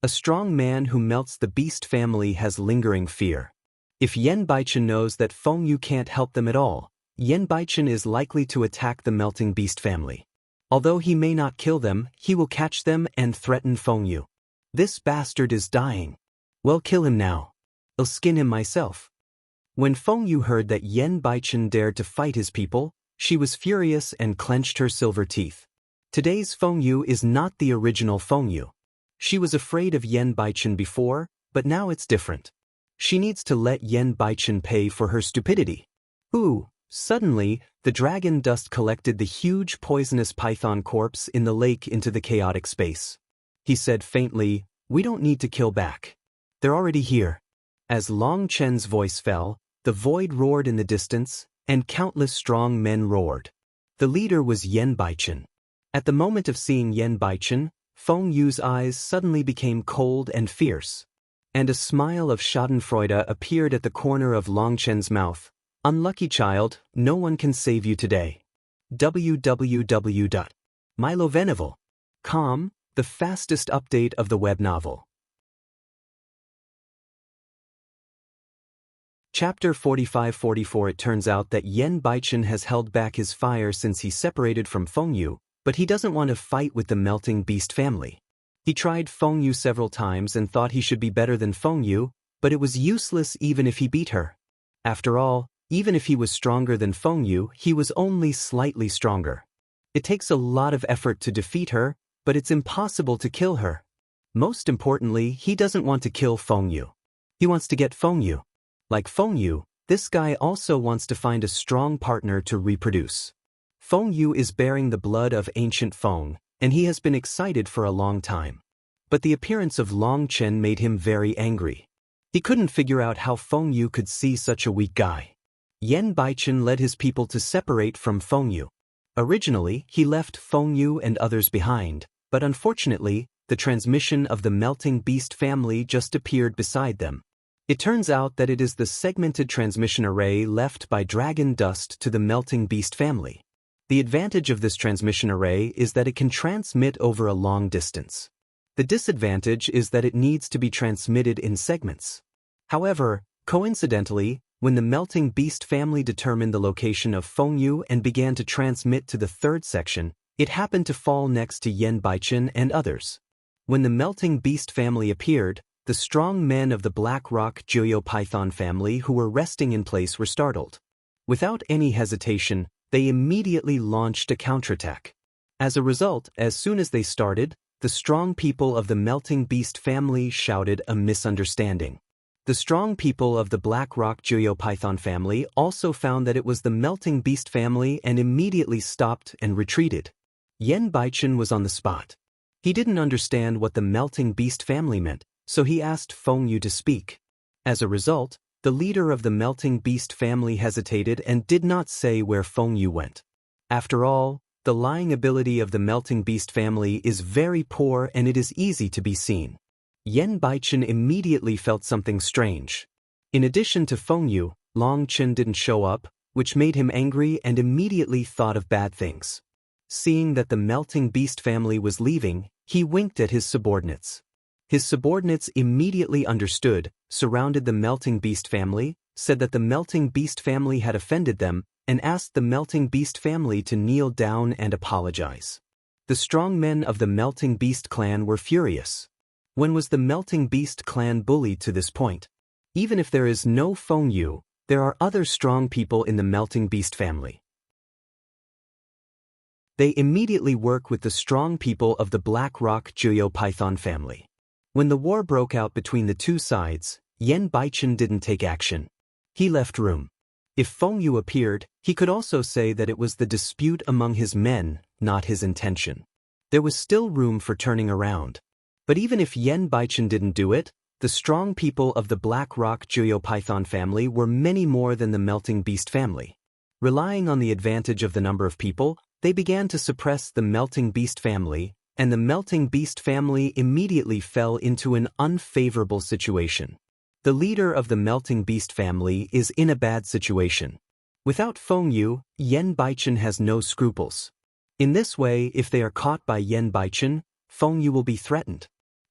A strong man who melts the beast family has lingering fear. If Yen Baichen knows that Fengyu can't help them at all, Yen Baichen is likely to attack the melting beast family. Although he may not kill them, he will catch them and threaten Fengyu. This bastard is dying. Well, kill him now. I'll skin him myself. When Fengyu heard that Yen Baichen dared to fight his people, she was furious and clenched her silver teeth. Today's Fengyu is not the original Fengyu. She was afraid of Yen Baichen before, but now it's different. She needs to let Yen Baichen pay for her stupidity. Ooh, suddenly, the dragon dust collected the huge poisonous python corpse in the lake into the chaotic space. He said faintly, "We don't need to kill back. They're already here." As Long Chen's voice fell, the void roared in the distance, and countless strong men roared. The leader was Yen Baichen. At the moment of seeing Yen Baichen, Fengyu's eyes suddenly became cold and fierce. And a smile of schadenfreude appeared at the corner of Longchen's mouth. "Unlucky child, no one can save you today." www.milovenovel.com, the fastest update of the web novel. Chapter 45-44. It turns out that Yen Baichen has held back his fire since he separated from Fengyu, but he doesn't want to fight with the Melting Beast family. He tried Fengyu several times and thought he should be better than Fengyu, but it was useless even if he beat her. After all, even if he was stronger than Fengyu, he was only slightly stronger. It takes a lot of effort to defeat her, but it's impossible to kill her. Most importantly, he doesn't want to kill Fengyu. He wants to get Fengyu. Like Fengyu, this guy also wants to find a strong partner to reproduce. Fengyu is bearing the blood of ancient Feng, and he has been excited for a long time. But the appearance of Long Chen made him very angry. He couldn't figure out how Fengyu could see such a weak guy. Yen Baichen led his people to separate from Fengyu. Originally, he left Fengyu and others behind, but unfortunately, the transmission of the Melting Beast family just appeared beside them. It turns out that it is the segmented transmission array left by Dragon Dust to the Melting Beast family. The advantage of this transmission array is that it can transmit over a long distance. The disadvantage is that it needs to be transmitted in segments. However, coincidentally, when the Melting Beast family determined the location of Fengyu and began to transmit to the third section, it happened to fall next to Yen Baichen and others. When the Melting Beast family appeared, the strong men of the Black Rock Joyo Python family who were resting in place were startled. Without any hesitation, they immediately launched a counterattack. As a result, as soon as they started, the strong people of the Melting Beast family shouted a misunderstanding. The strong people of the Black Rock Joyo Python family also found that it was the Melting Beast family and immediately stopped and retreated. Yen Baichen was on the spot. He didn't understand what the Melting Beast family meant, so he asked Fengyu to speak. As a result, the leader of the Melting Beast family hesitated and did not say where Fengyu went. After all, the lying ability of the Melting Beast family is very poor and it is easy to be seen. Yen Baichen immediately felt something strange. In addition to Fengyu, Long Chen didn't show up, which made him angry and immediately thought of bad things. Seeing that the melting beast family was leaving, he winked at his subordinates. His subordinates immediately understood, surrounded the melting beast family, said that the melting beast family had offended them, and asked the melting beast family to kneel down and apologize. The strong men of the melting beast clan were furious. When was the melting beast clan bullied to this point? Even if there is no Feng Yu, there are other strong people in the melting beast family. They immediately work with the strong people of the Black Rock Juyo Python family. When the war broke out between the two sides, Yan Baichen didn't take action. He left room. If Feng Yu appeared, he could also say that it was the dispute among his men, not his intention. There was still room for turning around. But even if Yan Baichen didn't do it, the strong people of the Black Rock Juyo Python family were many more than the Melting Beast family. Relying on the advantage of the number of people, they began to suppress the Melting Beast family, and the Melting Beast family immediately fell into an unfavorable situation. The leader of the Melting Beast family is in a bad situation. Without Feng Yu, Yan Baichen has no scruples. In this way, if they are caught by Yan Baichen, Feng Yu will be threatened.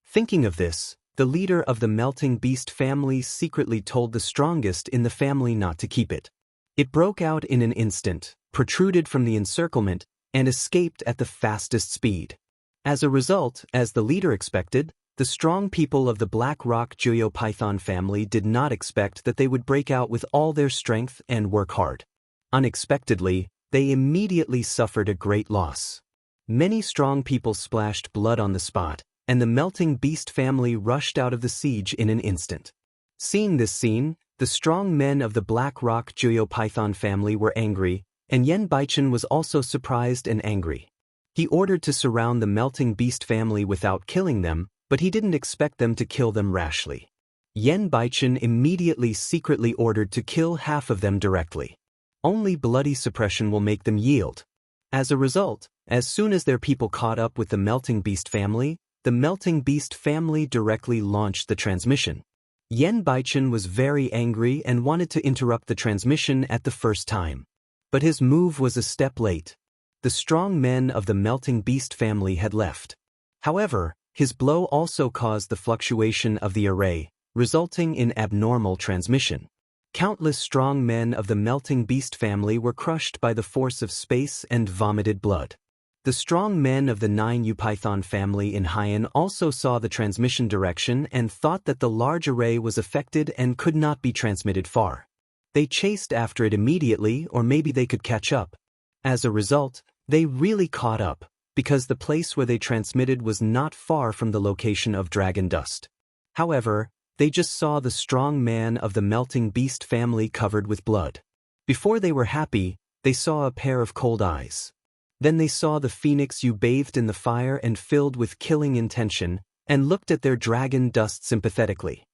Thinking of this, the leader of the Melting Beast family secretly told the strongest in the family not to keep it. It broke out in an instant, protruded from the encirclement, and escaped at the fastest speed. As a result, as the leader expected, the strong people of the Black Rock Juyo Python family did not expect that they would break out with all their strength and work hard. Unexpectedly, they immediately suffered a great loss. Many strong people splashed blood on the spot, and the Melting Beast family rushed out of the siege in an instant. Seeing this scene, the strong men of the Black Rock Juyo Python family were angry, and Yan Baichen was also surprised and angry. He ordered to surround the Melting Beast family without killing them, but he didn't expect them to kill them rashly. Yan Baichen immediately secretly ordered to kill half of them directly. Only bloody suppression will make them yield. As a result, as soon as their people caught up with the Melting Beast family, the Melting Beast family directly launched the transmission. Yan Baichen was very angry and wanted to interrupt the transmission at the first time. But his move was a step late. The strong men of the Melting Beast family had left. However, his blow also caused the fluctuation of the array, resulting in abnormal transmission. Countless strong men of the Melting Beast family were crushed by the force of space and vomited blood. The strong men of the 9U Python family in Haiyan also saw the transmission direction and thought that the large array was affected and could not be transmitted far. They chased after it immediately, or maybe they could catch up. As a result, they really caught up, because the place where they transmitted was not far from the location of dragon dust. However, they just saw the strong man of the Melting Beast family covered with blood. Before they were happy, they saw a pair of cold eyes. Then they saw the Phoenix Yu bathed in the fire and filled with killing intention, and looked at their dragon dust sympathetically.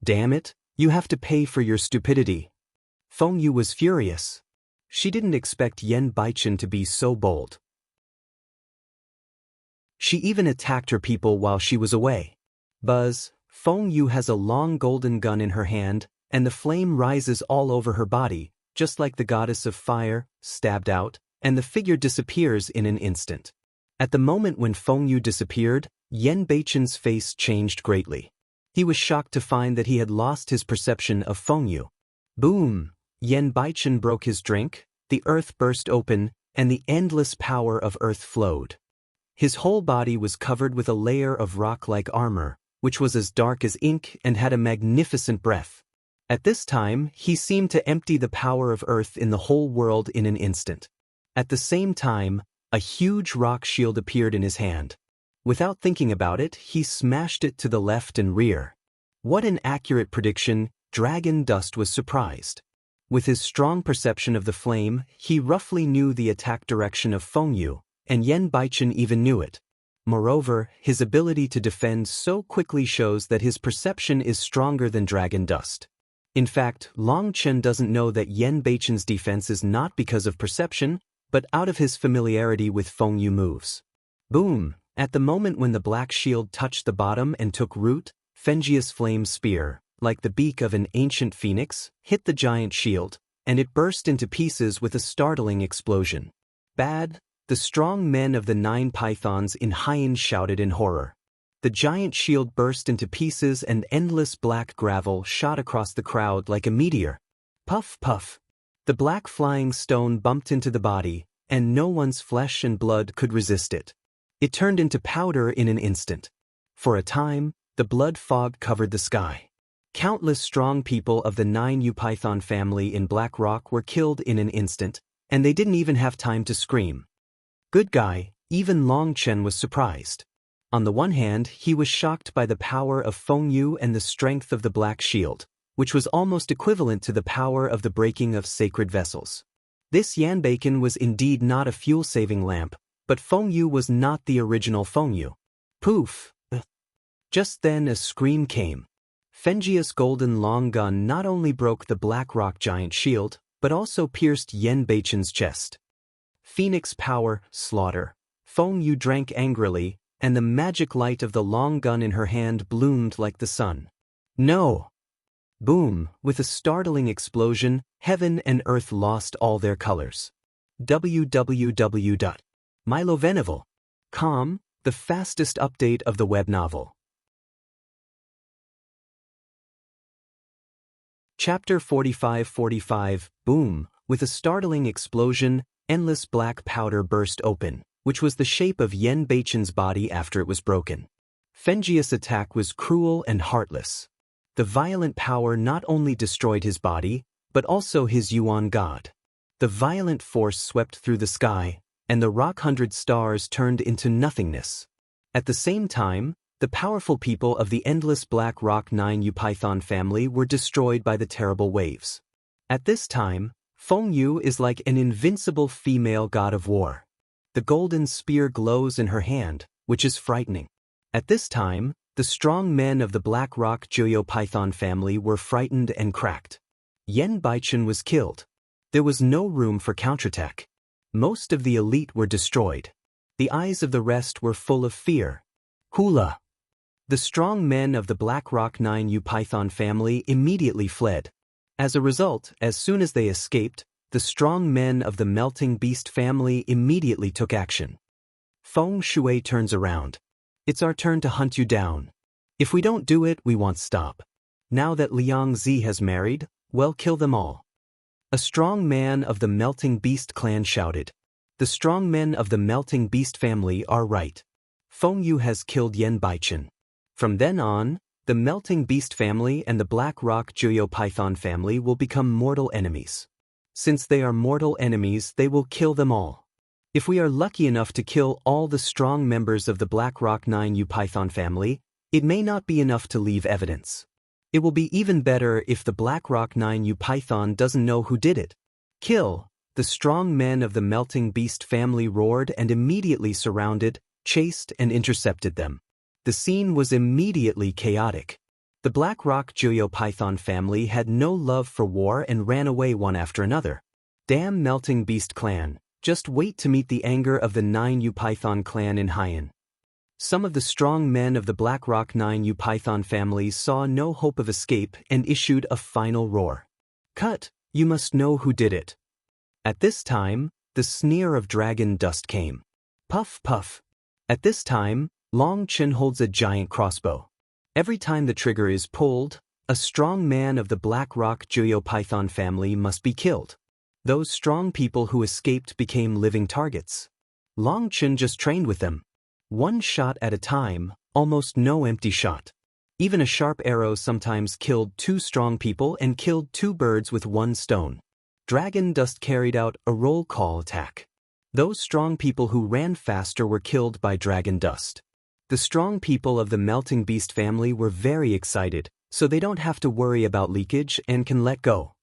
Damn it, you have to pay for your stupidity. Feng Yu was furious. She didn't expect Yan Baichen to be so bold. She even attacked her people while she was away. Buzz, Feng Yu has a long golden gun in her hand, and the flame rises all over her body, just like the goddess of fire, stabbed out, and the figure disappears in an instant. At the moment when Feng Yu disappeared, Yan Baichen's face changed greatly. He was shocked to find that he had lost his perception of Feng Yu. Boom! Yan Baichen broke his drink, the earth burst open, and the endless power of earth flowed. His whole body was covered with a layer of rock-like armor, which was as dark as ink and had a magnificent breath. At this time, he seemed to empty the power of earth in the whole world in an instant. At the same time, a huge rock shield appeared in his hand. Without thinking about it, he smashed it to the left and rear. What an accurate prediction! Dragon Dust was surprised. With his strong perception of the flame, he roughly knew the attack direction of Feng Yu, and Yan Baichen even knew it. Moreover, his ability to defend so quickly shows that his perception is stronger than Dragon Dust. In fact, Long Chen doesn't know that Yan Baichen's defense is not because of perception, but out of his familiarity with Feng Yu moves. Boom! At the moment when the black shield touched the bottom and took root, Fenjia's flame spear, like the beak of an ancient phoenix, hit the giant shield, and it burst into pieces with a startling explosion. Bad, the strong men of the 9 pythons in Haiyan shouted in horror. The giant shield burst into pieces and endless black gravel shot across the crowd like a meteor. Puff, puff. The black flying stone bumped into the body, and no one's flesh and blood could resist it. It turned into powder in an instant. For a time, the blood fog covered the sky. Countless strong people of the 9 python family in Black Rock were killed in an instant, and they didn't even have time to scream. Good guy, even Long Chen was surprised. On the one hand, he was shocked by the power of Feng Yu and the strength of the Black Shield, which was almost equivalent to the power of the breaking of sacred vessels. This Yan Bacon was indeed not a fuel-saving lamp, but Feng Yu was not the original Feng Yu. Poof! Just then a scream came. Fenjia's golden long gun not only broke the Black Rock giant shield, but also pierced Yan Beichen's chest. Phoenix power, slaughter. Feng Yu drank angrily, and the magic light of the long gun in her hand bloomed like the sun. No! Boom! With a startling explosion, heaven and earth lost all their colors. www.milovenival.com, the fastest update of the web novel. Chapter 45. Boom! With a startling explosion, endless black powder burst open, which was the shape of Yan Beichen's body after it was broken. Fenjia's attack was cruel and heartless. The violent power not only destroyed his body, but also his Yuan god. The violent force swept through the sky, and the rock 100 stars turned into nothingness. At the same time, the powerful people of the endless Black Rock 9 python family were destroyed by the terrible waves. At this time, Feng Yu is like an invincible female god of war. The golden spear glows in her hand, which is frightening. At this time, the strong men of the Black Rock Joyo python family were frightened and cracked. Yan Baichen was killed. There was no room for counterattack. Most of the elite were destroyed. The eyes of the rest were full of fear. Hula! The strong men of the Black Rock 9 python family immediately fled. As a result, as soon as they escaped, the strong men of the Melting Beast family immediately took action. Feng Shui turns around. It's our turn to hunt you down. If we don't do it, we won't stop. Now that Liang Zi has married, well, kill them all. A strong man of the Melting Beast clan shouted. The strong men of the Melting Beast family are right. Feng Yu has killed Yan Baichen. From then on, the Melting Beast family and the Black Rock Joyo python family will become mortal enemies. Since they are mortal enemies, they will kill them all. If we are lucky enough to kill all the strong members of the Black Rock 9 python family, it may not be enough to leave evidence. It will be even better if the Black Rock 9 python doesn't know who did it. Kill! The strong men of the Melting Beast family roared and immediately surrounded, chased and intercepted them. The scene was immediately chaotic. The Black Rock Joyo python family had no love for war and ran away one after another. Damn Melting Beast clan, just wait to meet the anger of the 9 python clan in Haiyan. Some of the strong men of the Black Rock 9 python family saw no hope of escape and issued a final roar. Cut! You must know who did it. At this time, the sneer of dragon dust came. Puff, puff. At this time, Long Chen holds a giant crossbow. Every time the trigger is pulled, a strong man of the Black Rock Joyo python family must be killed. Those strong people who escaped became living targets. Long Chen just trained with them. One shot at a time, almost no empty shot. Even a sharp arrow sometimes killed 2 strong people and killed 2 birds with 1 stone. Dragon Dust carried out a roll call attack. Those strong people who ran faster were killed by Dragon Dust. The strong people of the Melting Beast family were very excited, so they don't have to worry about leakage and can let go.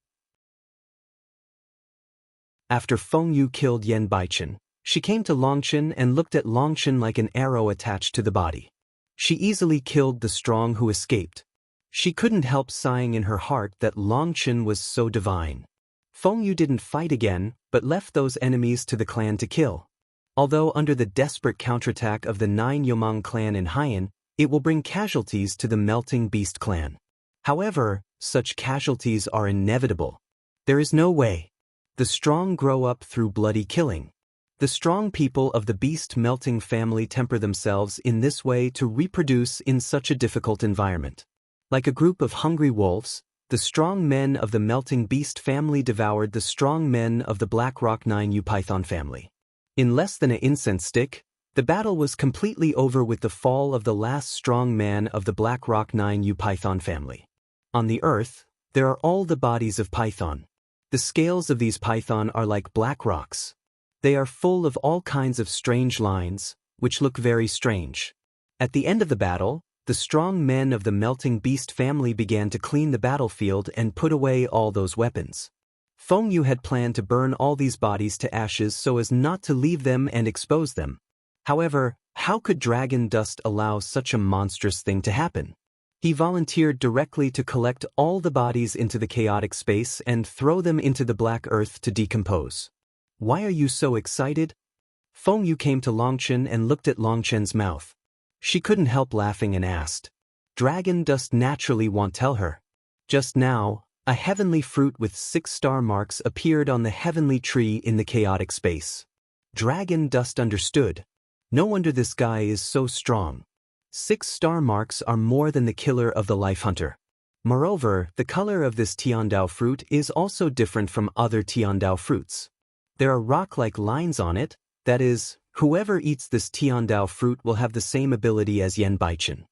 After Feng Yu killed Yan Baichen, she came to Longchen and looked at Longchen like an arrow attached to the body. She easily killed the strong who escaped. She couldn't help sighing in her heart that Longchen was so divine. Feng Yu didn't fight again, but left those enemies to the clan to kill. Although under the desperate counterattack of the 9 Yomang clan in Haiyan, it will bring casualties to the Melting Beast clan. However, such casualties are inevitable. There is no way. The strong grow up through bloody killing. The strong people of the beast-melting family temper themselves in this way to reproduce in such a difficult environment. Like a group of hungry wolves, the strong men of the melting beast family devoured the strong men of the Black Rock 9U python family. In less than an incense stick, the battle was completely over with the fall of the last strong man of the Black Rock 9U python family. On the earth, there are all the bodies of python. The scales of these python are like black rocks. They are full of all kinds of strange lines, which look very strange. At the end of the battle, the strong men of the melting beast family began to clean the battlefield and put away all those weapons. Feng Yu had planned to burn all these bodies to ashes so as not to leave them and expose them. However, how could dragon dust allow such a monstrous thing to happen? He volunteered directly to collect all the bodies into the chaotic space and throw them into the black earth to decompose. Why are you so excited? Feng Yu came to Longchen and looked at Longchen's mouth. She couldn't help laughing and asked. Dragon dust naturally won't tell her. Just now, a heavenly fruit with 6 star marks appeared on the heavenly tree in the chaotic space. Dragon dust understood. No wonder this guy is so strong. 6 star marks are more than the killer of the life hunter. Moreover, the color of this Tiandao fruit is also different from other Tiandao fruits. There are rock-like lines on it, that is, whoever eats this Tiandao fruit will have the same ability as Yan Baichen.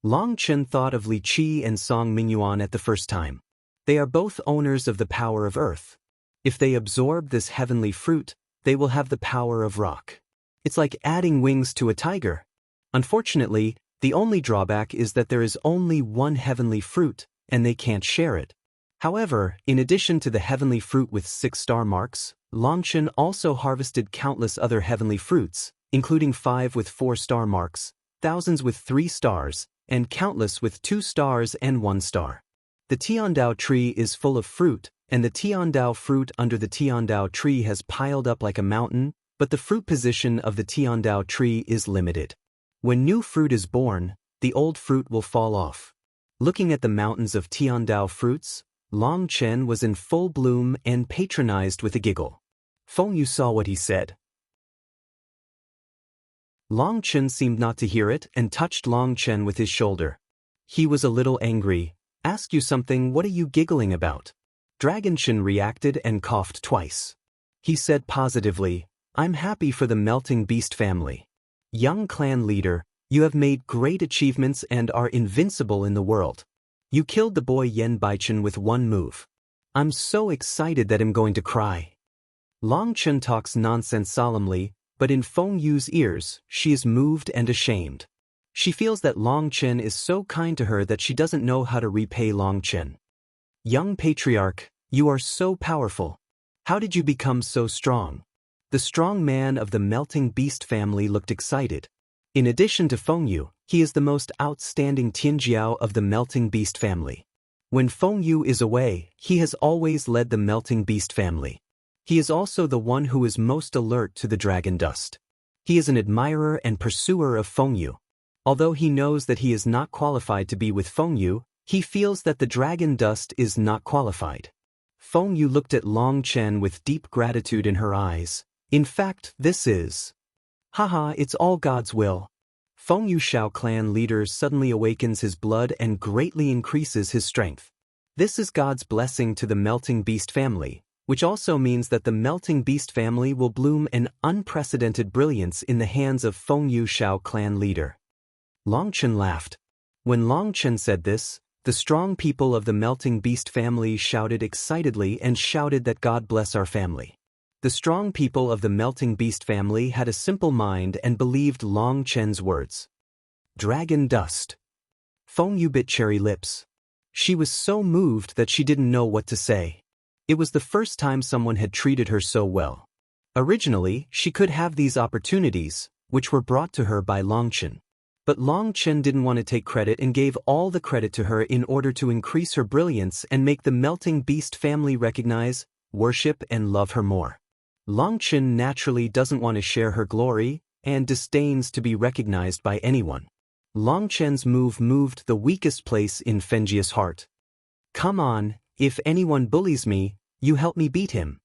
Longchen thought of Li Qi and Song Mingyuan at the first time. They are both owners of the power of earth. If they absorb this heavenly fruit, they will have the power of rock. It's like adding wings to a tiger. Unfortunately, the only drawback is that there is only one heavenly fruit, and they can't share it. However, in addition to the heavenly fruit with 6 star marks, Longchen also harvested countless other heavenly fruits, including 5 with 4 star marks, thousands with 3 stars, and countless with 2 stars and 1 star. The Tiandao tree is full of fruit, and the Tiandao fruit under the Tiandao tree has piled up like a mountain, but the fruit position of the Tiandao tree is limited. When new fruit is born, the old fruit will fall off. Looking at the mountains of Tiandao fruits, Longchen was in full bloom and patronized with a giggle. Feng Yu saw what he said. Longchen seemed not to hear it and touched Longchen with his shoulder. He was a little angry. Ask you something, what are you giggling about? Dragonshin reacted and coughed twice. He said positively, I'm happy for the melting beast family. Young clan leader, you have made great achievements and are invincible in the world. You killed the boy Yan Baichen with one move. I'm so excited that I'm going to cry. Longchen talks nonsense solemnly, but in Feng Yu's ears, she is moved and ashamed. She feels that Longchen is so kind to her that she doesn't know how to repay Longchen. Young patriarch, you are so powerful. How did you become so strong? The strong man of the melting beast family looked excited. In addition to Feng Yu, he is the most outstanding Tianjiao of the melting beast family. When Feng Yu is away, he has always led the melting beast family. He is also the one who is most alert to the dragon dust. He is an admirer and pursuer of Feng Yu. Although he knows that he is not qualified to be with Feng Yu, he feels that the dragon dust is not qualified. Feng Yu looked at Longchen with deep gratitude in her eyes. In fact, this is... Haha, it's all God's will. Feng Yu Shao clan leader suddenly awakens his blood and greatly increases his strength. This is God's blessing to the melting beast family, which also means that the melting beast family will bloom an unprecedented brilliance in the hands of Feng Yu Shao clan leader. Longchen laughed. When Longchen said this, the strong people of the melting beast family shouted excitedly and shouted that God bless our family. The strong people of the melting beast family had a simple mind and believed Longchen's words. Dragon dust. Feng Yu bit cherry lips. She was so moved that she didn't know what to say. It was the first time someone had treated her so well. Originally, she could have these opportunities, which were brought to her by Longchen. But Longchen didn't want to take credit and gave all the credit to her in order to increase her brilliance and make the melting beast family recognize, worship and love her more. Longchen naturally doesn't want to share her glory and disdains to be recognized by anyone. Longchen's move moved the weakest place in Fenjia's heart. Come on, if anyone bullies me, you help me beat him.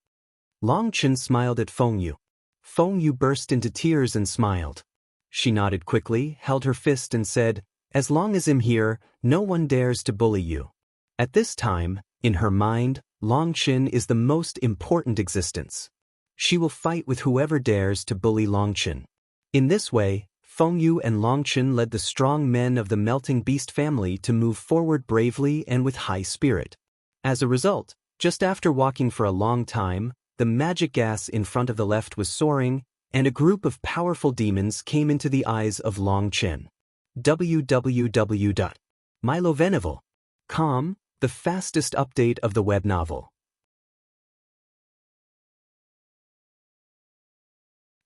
Long Chen smiled at Feng Yu. Feng Yu burst into tears and smiled. She nodded quickly, held her fist and said, "As long as I'm here, no one dares to bully you." At this time, in her mind, Long Chen is the most important existence. She will fight with whoever dares to bully Long Chen. In this way, Feng Yu and Long Chen led the strong men of the Melting Beast family to move forward bravely and with high spirit. As a result, just after walking for a long time, the magic gas in front of the left was soaring, and a group of powerful demons came into the eyes of Long Chen. www.milovenival.com, the fastest update of the web novel.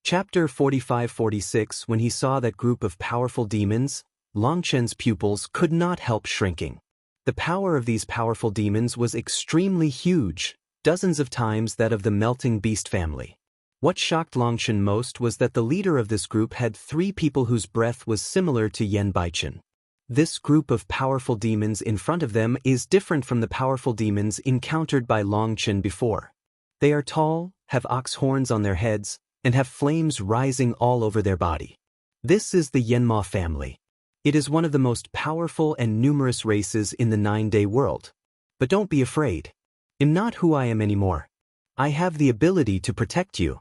Chapter 45-46. When he saw that group of powerful demons, Long Chen's pupils could not help shrinking. The power of these powerful demons was extremely huge, dozens of times that of the Melting Beast family. What shocked Long Chen most was that the leader of this group had 3 people whose breath was similar to Yan Baichen. This group of powerful demons in front of them is different from the powerful demons encountered by Long Chen before. They are tall, have ox horns on their heads, and have flames rising all over their body. This is the Yanma family. It is one of the most powerful and numerous races in the 9-day world. But don't be afraid. I'm not who I am anymore. I have the ability to protect you.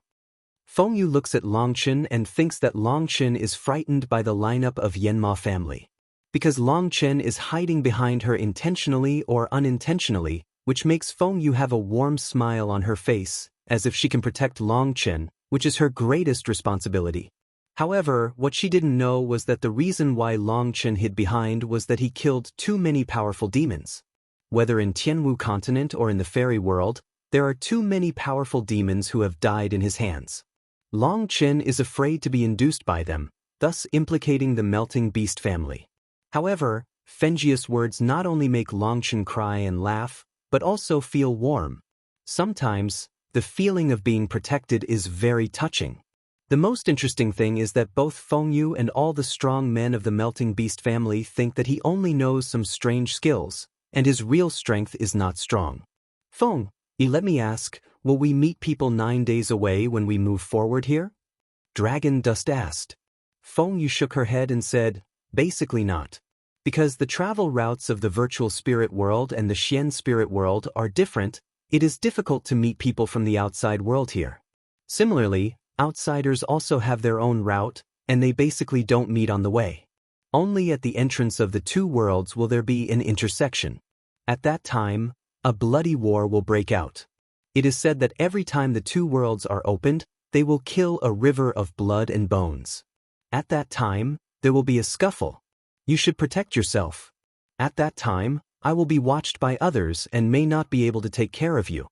Feng Yu looks at Long Chen and thinks that Long Chen is frightened by the lineup of Yanma family. Because Long Chen is hiding behind her intentionally or unintentionally, which makes Feng Yu have a warm smile on her face, as if she can protect Long Chen, which is her greatest responsibility. However, what she didn't know was that the reason why Long Chen hid behind was that he killed too many powerful demons. Whether in Tianwu continent or in the fairy world, there are too many powerful demons who have died in his hands. Long Chen is afraid to be induced by them, thus implicating the Melting Beast family. However, Fenjia's words not only make Long Chen cry and laugh, but also feel warm. Sometimes, the feeling of being protected is very touching. The most interesting thing is that both Feng Yu and all the strong men of the Melting Beast family think that he only knows some strange skills, and his real strength is not strong. Feng Yu, let me ask, will we meet people 9 days away when we move forward here? Dragon Dust asked. Feng Yu shook her head and said, basically not. Because the travel routes of the virtual spirit world and the Xian spirit world are different, it is difficult to meet people from the outside world here. Similarly, outsiders also have their own route, and they basically don't meet on the way. Only at the entrance of the 2 worlds will there be an intersection. At that time, a bloody war will break out. It is said that every time the 2 worlds are opened, they will kill a river of blood and bones. At that time, there will be a scuffle. You should protect yourself. At that time, I will be watched by others and may not be able to take care of you.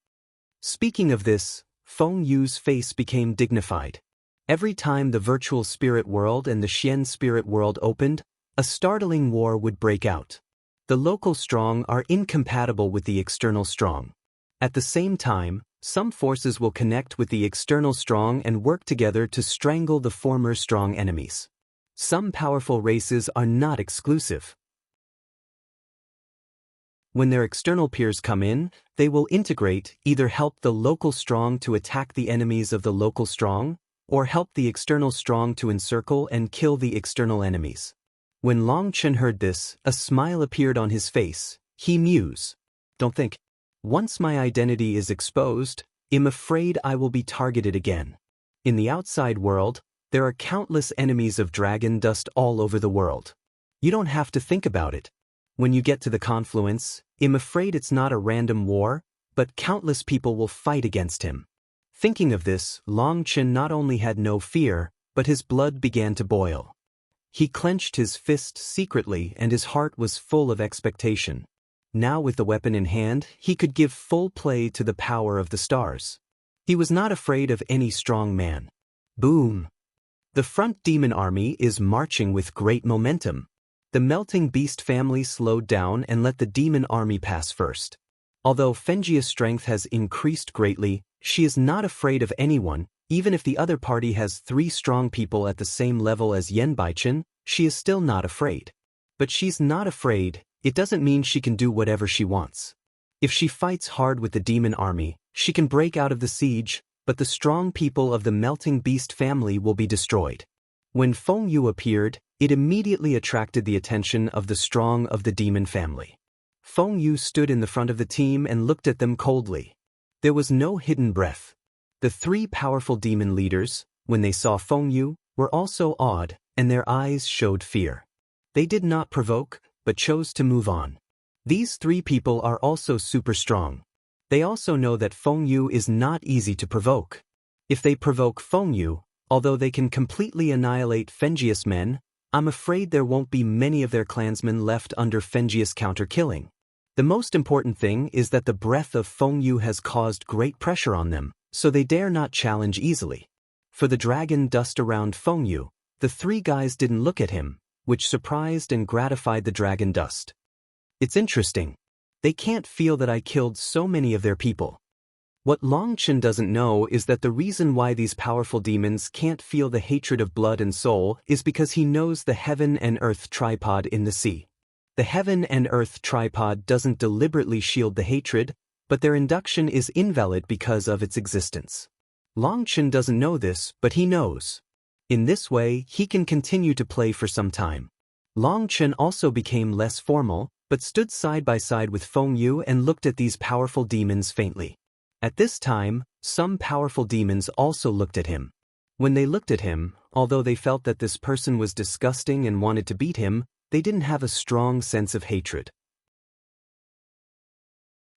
Speaking of this, Feng Yu's face became dignified. Every time the virtual spirit world and the Xian spirit world opened, a startling war would break out. The local strong are incompatible with the external strong. At the same time, some forces will connect with the external strong and work together to strangle the former strong enemies. Some powerful races are not exclusive. When their external peers come in, they will integrate, either help the local strong to attack the enemies of the local strong, or help the external strong to encircle and kill the external enemies. When Long Chen heard this, a smile appeared on his face. He mused. Don't think. Once my identity is exposed, I'm afraid I will be targeted again. In the outside world, there are countless enemies of dragon dust all over the world. You don't have to think about it. When you get to the confluence, I'm afraid it's not a random war, but countless people will fight against him. Thinking of this, Long Chen not only had no fear, but his blood began to boil. He clenched his fist secretly and his heart was full of expectation. Now with the weapon in hand, he could give full play to the power of the stars. He was not afraid of any strong man. Boom! The front demon army is marching with great momentum. The Melting Beast family slowed down and let the demon army pass first. Although Fenjia's strength has increased greatly, she is not afraid of anyone. Even if the other party has 3 strong people at the same level as Yan Baichen, she is still not afraid. But she's not afraid, it doesn't mean she can do whatever she wants. If she fights hard with the demon army, she can break out of the siege, but the strong people of the melting beast family will be destroyed. When Feng Yu appeared, it immediately attracted the attention of the strong of the demon family. Feng Yu stood in the front of the team and looked at them coldly. There was no hidden breath. The three powerful demon leaders, when they saw Feng Yu, were also awed, and their eyes showed fear. They did not provoke, but chose to move on. These three people are also super strong. They also know that Feng Yu is not easy to provoke. If they provoke Feng Yu, although they can completely annihilate Fengius men, I'm afraid there won't be many of their clansmen left under Fengius counter-killing. The most important thing is that the breath of Feng Yu has caused great pressure on them, so they dare not challenge easily. For the dragon dust around Feng Yu, the three guys didn't look at him, which surprised and gratified the dragon dust. It's interesting. They can't feel that I killed so many of their people. What Long Chen doesn't know is that the reason why these powerful demons can't feel the hatred of blood and soul is because he knows the heaven and earth tripod in the sea. The heaven and earth tripod doesn't deliberately shield the hatred, but their induction is invalid because of its existence. Long Chen doesn't know this, but he knows. In this way, he can continue to play for some time. Long Chen also became less formal, but stood side by side with Feng Yu and looked at these powerful demons faintly. At this time, some powerful demons also looked at him. When they looked at him, although they felt that this person was disgusting and wanted to beat him, they didn't have a strong sense of hatred.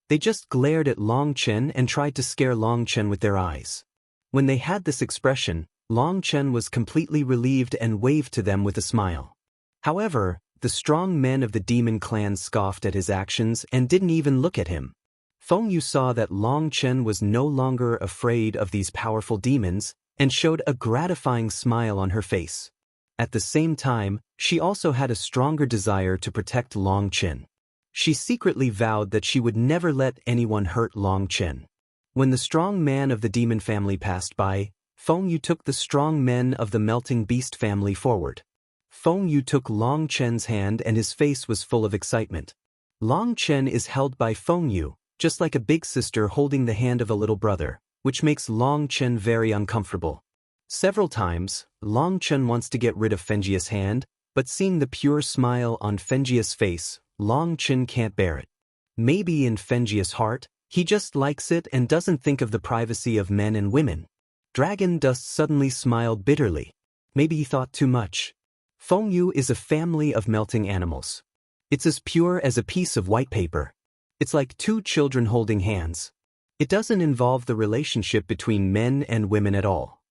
They just glared at Long Chen and tried to scare Long Chen with their eyes. When they had this expression, Long Chen was completely relieved and waved to them with a smile. However, the strong men of the demon clan scoffed at his actions and didn't even look at him. Feng Yu saw that Long Chen was no longer afraid of these powerful demons and showed a gratifying smile on her face. At the same time, she also had a stronger desire to protect Long Chen. She secretly vowed that she would never let anyone hurt Long Chen. When the strong man of the demon family passed by, Feng Yu took the strong men of the melting beast family forward. Feng Yu took Long Chen's hand and his face was full of excitement. Long Chen is held by Feng Yu, just like a big sister holding the hand of a little brother, which makes Long Chen very uncomfortable. Several times, Long Chen wants to get rid of Fengius' hand, but seeing the pure smile on Fengius' face, Long Chen can't bear it. Maybe in Fengius' heart, he just likes it and doesn't think of the privacy of men and women. Dragon Dust suddenly smiled bitterly. Maybe he thought too much. Feng Yu is a family of melting animals. It's as pure as a piece of white paper. It's like two children holding hands. It doesn't involve the relationship between men and women at all.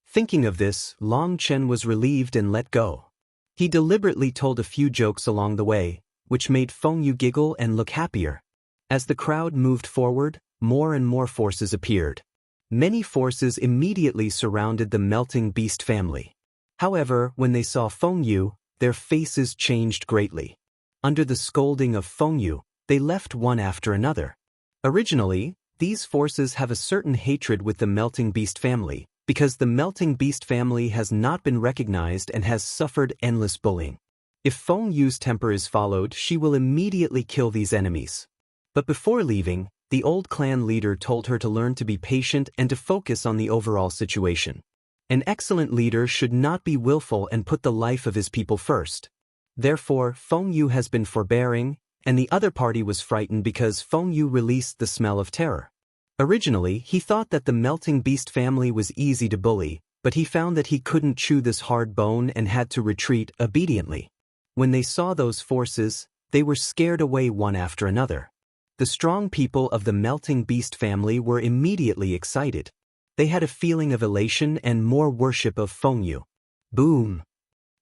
Thinking of this, Long Chen was relieved and let go. He deliberately told a few jokes along the way, which made Feng Yu giggle and look happier. As the crowd moved forward, more and more forces appeared. Many forces immediately surrounded the melting beast family. However, when they saw Feng Yu, their faces changed greatly. Under the scolding of Feng Yu, they left one after another. Originally, these forces have a certain hatred with the melting beast family, because the melting beast family has not been recognized and has suffered endless bullying. If Feng Yu's temper is followed, she will immediately kill these enemies. But before leaving, the old clan leader told her to learn to be patient and to focus on the overall situation. An excellent leader should not be willful and put the life of his people first. Therefore, Feng Yu has been forbearing, and the other party was frightened because Feng Yu released the smell of terror. Originally, he thought that the melting beast family was easy to bully, but he found that he couldn't chew this hard bone and had to retreat obediently. When they saw those forces, they were scared away one after another. The strong people of the melting beast family were immediately excited. They had a feeling of elation and more worship of Feng Yu. Boom!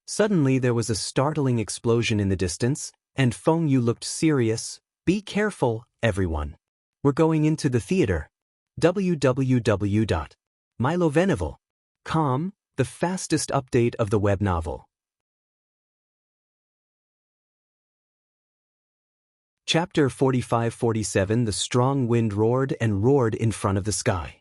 Suddenly there was a startling explosion in the distance, and Feng Yu looked serious. Be careful, everyone. We're going into the theater. www.mylovenovel.com, the fastest update of the web novel. Chapter 45-47. The strong wind roared and roared in front of the sky.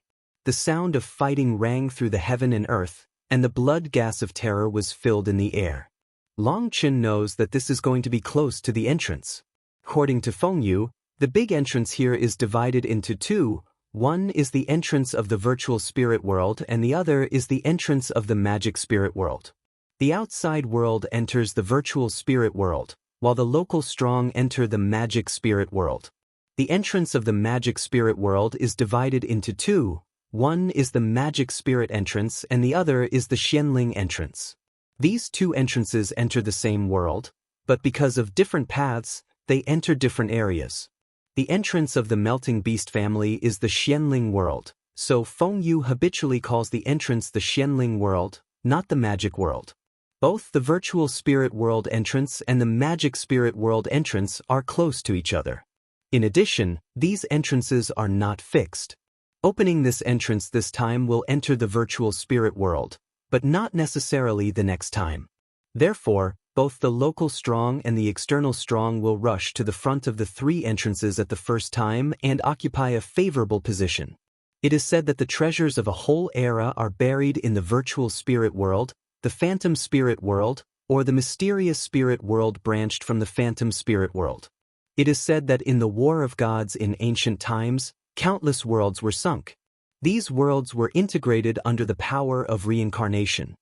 The sound of fighting rang through the heaven and earth, and the blood gas of terror was filled in the air. Long Chen knows that this is going to be close to the entrance. According to Feng Yu, The big entrance here is divided into two. One is the entrance of the virtual spirit world and the other is the entrance of the magic spirit world. The outside world enters the virtual spirit world, while the local strong enter the magic spirit world. The entrance of the magic spirit world is divided into two. One is the magic spirit entrance and the other is the Xianling entrance. These two entrances enter the same world, but because of different paths, they enter different areas. The entrance of the melting beast family is the Xianling world, so Feng Yu habitually calls the entrance the Xianling world, not the magic world. Both the virtual spirit world entrance and the magic spirit world entrance are close to each other. In addition, these entrances are not fixed. Opening this entrance this time will enter the virtual spirit world, but not necessarily the next time. Therefore, both the local strong and the external strong will rush to the front of the three entrances at the first time and occupy a favorable position. It is said that the treasures of a whole era are buried in the virtual spirit world, the phantom spirit world, or the mysterious spirit world branched from the phantom spirit world. It is said that in the War of Gods in ancient times, countless worlds were sunk. These worlds were integrated under the power of reincarnation.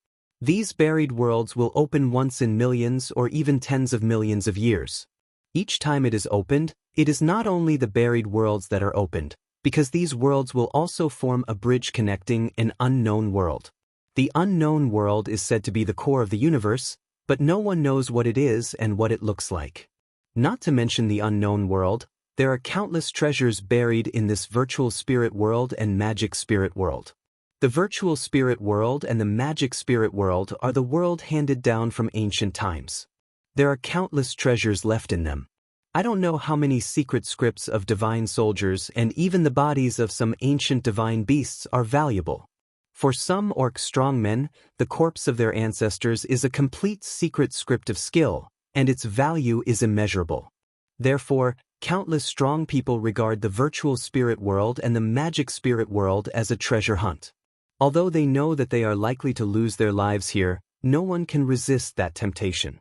These buried worlds will open once in millions or even tens of millions of years. Each time it is opened, it is not only the buried worlds that are opened, because these worlds will also form a bridge connecting an unknown world. The unknown world is said to be the core of the universe, but no one knows what it is and what it looks like. Not to mention the unknown world, there are countless treasures buried in this virtual spirit world and magic spirit world. The virtual spirit world and the magic spirit world are the world handed down from ancient times. There are countless treasures left in them. I don't know how many secret scripts of divine soldiers and even the bodies of some ancient divine beasts are valuable. For some orc strongmen, the corpse of their ancestors is a complete secret script of skill, and its value is immeasurable. Therefore, countless strong people regard the virtual spirit world and the magic spirit world as a treasure hunt. Although they know that they are likely to lose their lives here, no one can resist that temptation.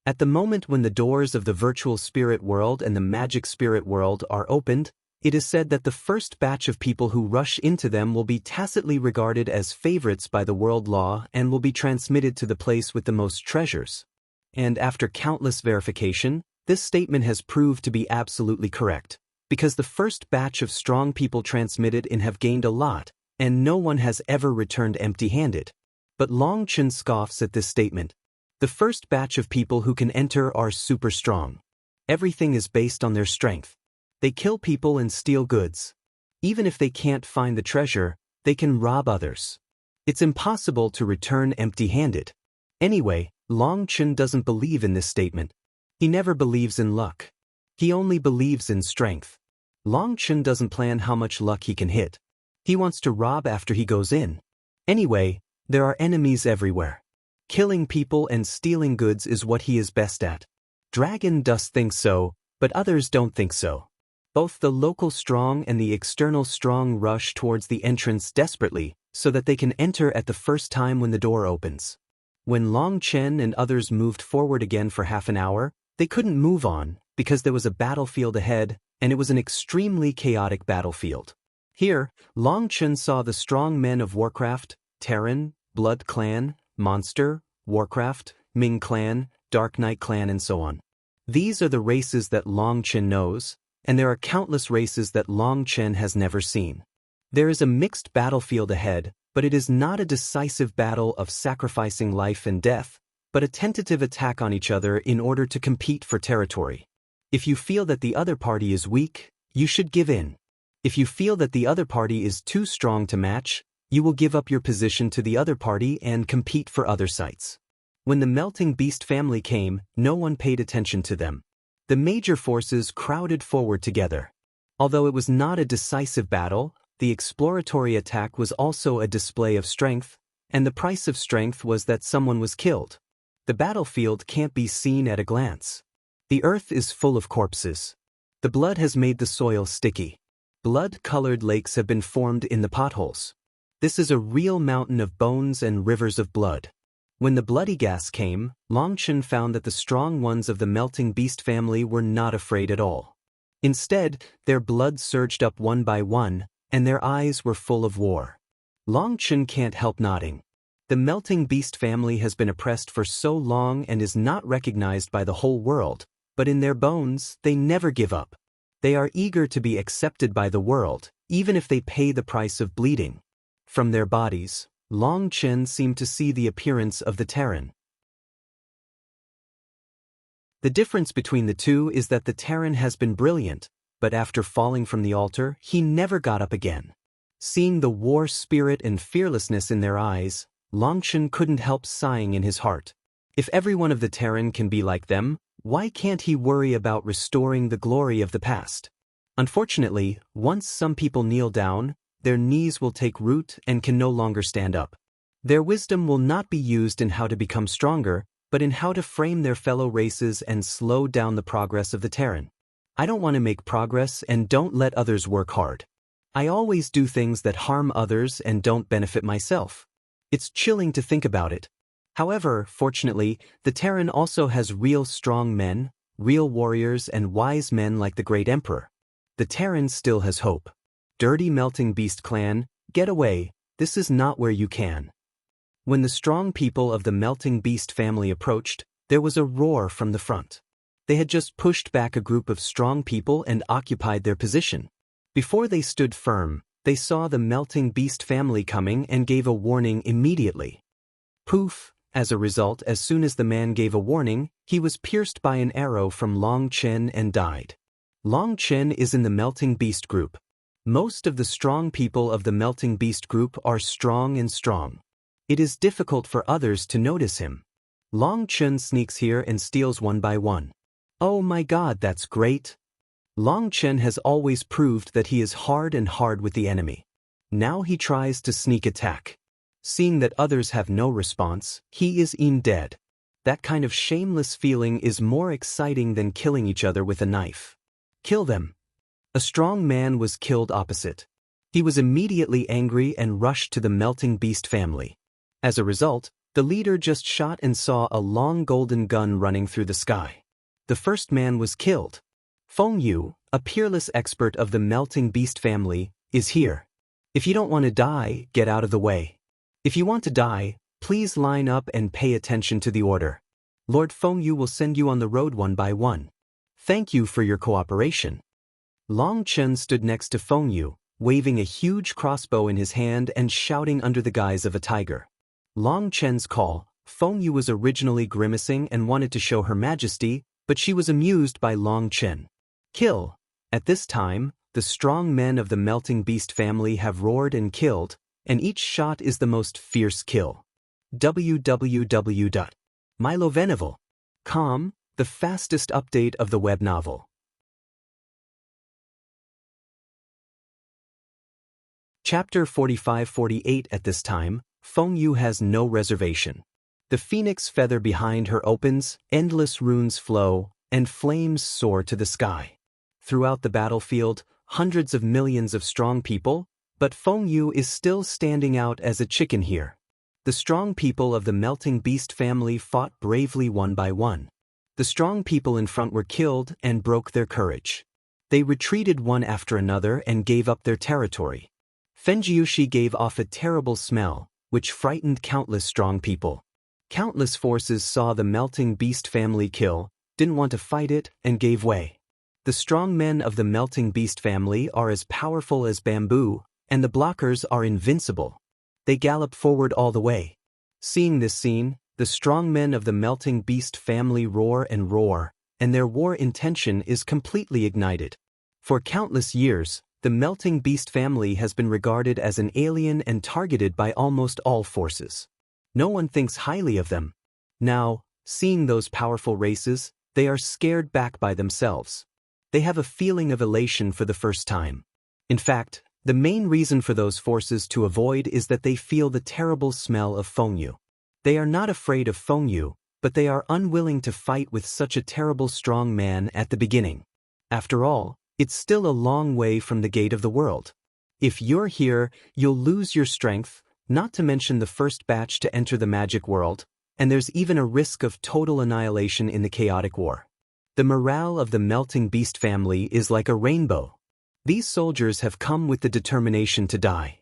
At the moment when the doors of the virtual spirit world and the magic spirit world are opened, it is said that the first batch of people who rush into them will be tacitly regarded as favorites by the world law and will be transmitted to the place with the most treasures. And after countless verification, this statement has proved to be absolutely correct, because the first batch of strong people transmitted in have gained a lot, and no one has ever returned empty-handed. But Long Chen scoffs at this statement. The first batch of people who can enter are super strong. Everything is based on their strength. They kill people and steal goods. Even if they can't find the treasure, they can rob others. It's impossible to return empty-handed. Anyway, Long Chen doesn't believe in this statement. He never believes in luck. He only believes in strength. Long Chen doesn't plan how much luck he can hit. He wants to rob after he goes in. Anyway, there are enemies everywhere. Killing people and stealing goods is what he is best at. Dragon Dust thinks so, but others don't think so. Both the local strong and the external strong rush towards the entrance desperately, so that they can enter at the first time when the door opens. When Long Chen and others moved forward again for half an hour, they couldn't move on, because there was a battlefield ahead, and it was an extremely chaotic battlefield. Here, Long Chen saw the strong men of Warcraft, Terran, Blood Clan, Monster, Warcraft, Ming Clan, Dark Knight Clan and so on. These are the races that Long Chen knows, and there are countless races that Long Chen has never seen. There is a mixed battlefield ahead, but it is not a decisive battle of sacrificing life and death, but a tentative attack on each other in order to compete for territory. If you feel that the other party is weak, you should give in. If you feel that the other party is too strong to match, you will give up your position to the other party and compete for other sites. When the melting beast family came, no one paid attention to them. The major forces crowded forward together. Although it was not a decisive battle, the exploratory attack was also a display of strength, and the price of strength was that someone was killed. The battlefield can't be seen at a glance. The earth is full of corpses. The blood has made the soil sticky. Blood-colored lakes have been formed in the potholes. This is a real mountain of bones and rivers of blood. When the bloody gas came, Longchen found that the strong ones of the melting beast family were not afraid at all. Instead, their blood surged up one by one, and their eyes were full of war. Longchen can't help nodding. The melting beast family has been oppressed for so long and is not recognized by the whole world, but in their bones, they never give up. They are eager to be accepted by the world, even if they pay the price of bleeding. From their bodies, Longchen seemed to see the appearance of the Terran. The difference between the two is that the Terran has been brilliant, but after falling from the altar, he never got up again. Seeing the war spirit and fearlessness in their eyes, Longchen couldn't help sighing in his heart. If every one of the Terran can be like them, why can't he worry about restoring the glory of the past? Unfortunately, once some people kneel down, their knees will take root and can no longer stand up. Their wisdom will not be used in how to become stronger, but in how to frame their fellow races and slow down the progress of the Terran. I don't want to make progress and don't let others work hard. I always do things that harm others and don't benefit myself. It's chilling to think about it. However, fortunately, the Terran also has real strong men, real warriors and wise men like the great emperor. The Terran still has hope. Dirty melting beast clan, get away, this is not where you can. When the strong people of the melting beast family approached, there was a roar from the front. They had just pushed back a group of strong people and occupied their position. Before they stood firm, they saw the melting beast family coming and gave a warning immediately. Poof! As a result, as soon as the man gave a warning, he was pierced by an arrow from Longchen and died. Longchen is in the melting beast group. Most of the strong people of the melting beast group are strong and strong. It is difficult for others to notice him. Longchen sneaks here and steals one by one. Oh my god, that's great! Longchen has always proved that he is hard with the enemy. Now he tries to sneak attack. Seeing that others have no response, he is dead. That kind of shameless feeling is more exciting than killing each other with a knife. Kill them. A strong man was killed opposite. He was immediately angry and rushed to the melting beast family. As a result, the leader just shot and saw a long golden gun running through the sky. The first man was killed. Feng Yu, a peerless expert of the melting beast family, is here. If you don't want to die, get out of the way. If you want to die, please line up and pay attention to the order. Lord Feng Yu will send you on the road one by one. Thank you for your cooperation. Longchen stood next to Feng Yu, waving a huge crossbow in his hand and shouting under the guise of a tiger. Longchen's call, Feng Yu was originally grimacing and wanted to show her majesty, but she was amused by Longchen. Kill. At this time, the strong men of the melting beast family have roared and killed, and each shot is the most fierce kill. www.mylovenovel.com, the fastest update of the web novel. Chapter 45-48. At this time, Feng Yu has no reservation. The phoenix feather behind her opens, endless runes flow, and flames soar to the sky. Throughout the battlefield, hundreds of millions of strong people, but Feng Yu is still standing out as a chicken here. The strong people of the melting beast family fought bravely one by one. The strong people in front were killed and broke their courage. They retreated one after another and gave up their territory. Fenjiushi gave off a terrible smell, which frightened countless strong people. Countless forces saw the melting beast family kill, didn't want to fight it, and gave way. The strong men of the melting beast family are as powerful as bamboo, and the blockers are invincible. They gallop forward all the way. Seeing this scene, the strong men of the melting beast family roar, and their war intention is completely ignited. For countless years, the melting beast family has been regarded as an alien and targeted by almost all forces. No one thinks highly of them. Now, seeing those powerful races, they are scared back by themselves. They have a feeling of elation for the first time. In fact, the main reason for those forces to avoid is that they feel the terrible smell of Feng Yu. They are not afraid of Feng Yu, but they are unwilling to fight with such a terrible strong man at the beginning. After all, it's still a long way from the gate of the world. If you're here, you'll lose your strength, not to mention the first batch to enter the magic world, and there's even a risk of total annihilation in the chaotic war. The morale of the melting beast family is like a rainbow. These soldiers have come with the determination to die.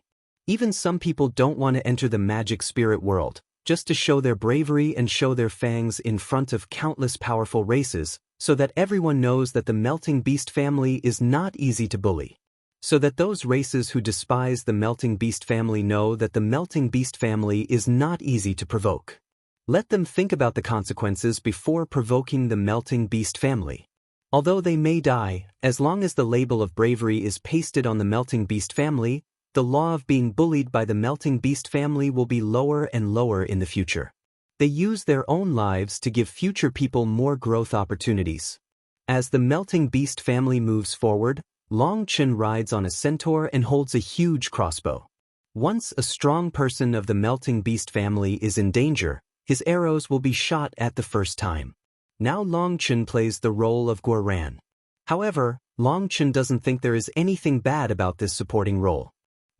Even some people don't want to enter the magic spirit world, just to show their bravery and show their fangs in front of countless powerful races, so that everyone knows that the melting beast family is not easy to bully. So that those races who despise the melting beast family know that the melting beast family is not easy to provoke. Let them think about the consequences before provoking the melting beast family. Although they may die, as long as the label of bravery is pasted on the melting beast family, the law of being bullied by the melting beast family will be lower and lower in the future. They use their own lives to give future people more growth opportunities. As the melting beast family moves forward, Long Chen rides on a centaur and holds a huge crossbow. Once a strong person of the melting beast family is in danger, his arrows will be shot at the first time. Now Long Chen plays the role of Guoran. However, Long Chen doesn't think there is anything bad about this supporting role.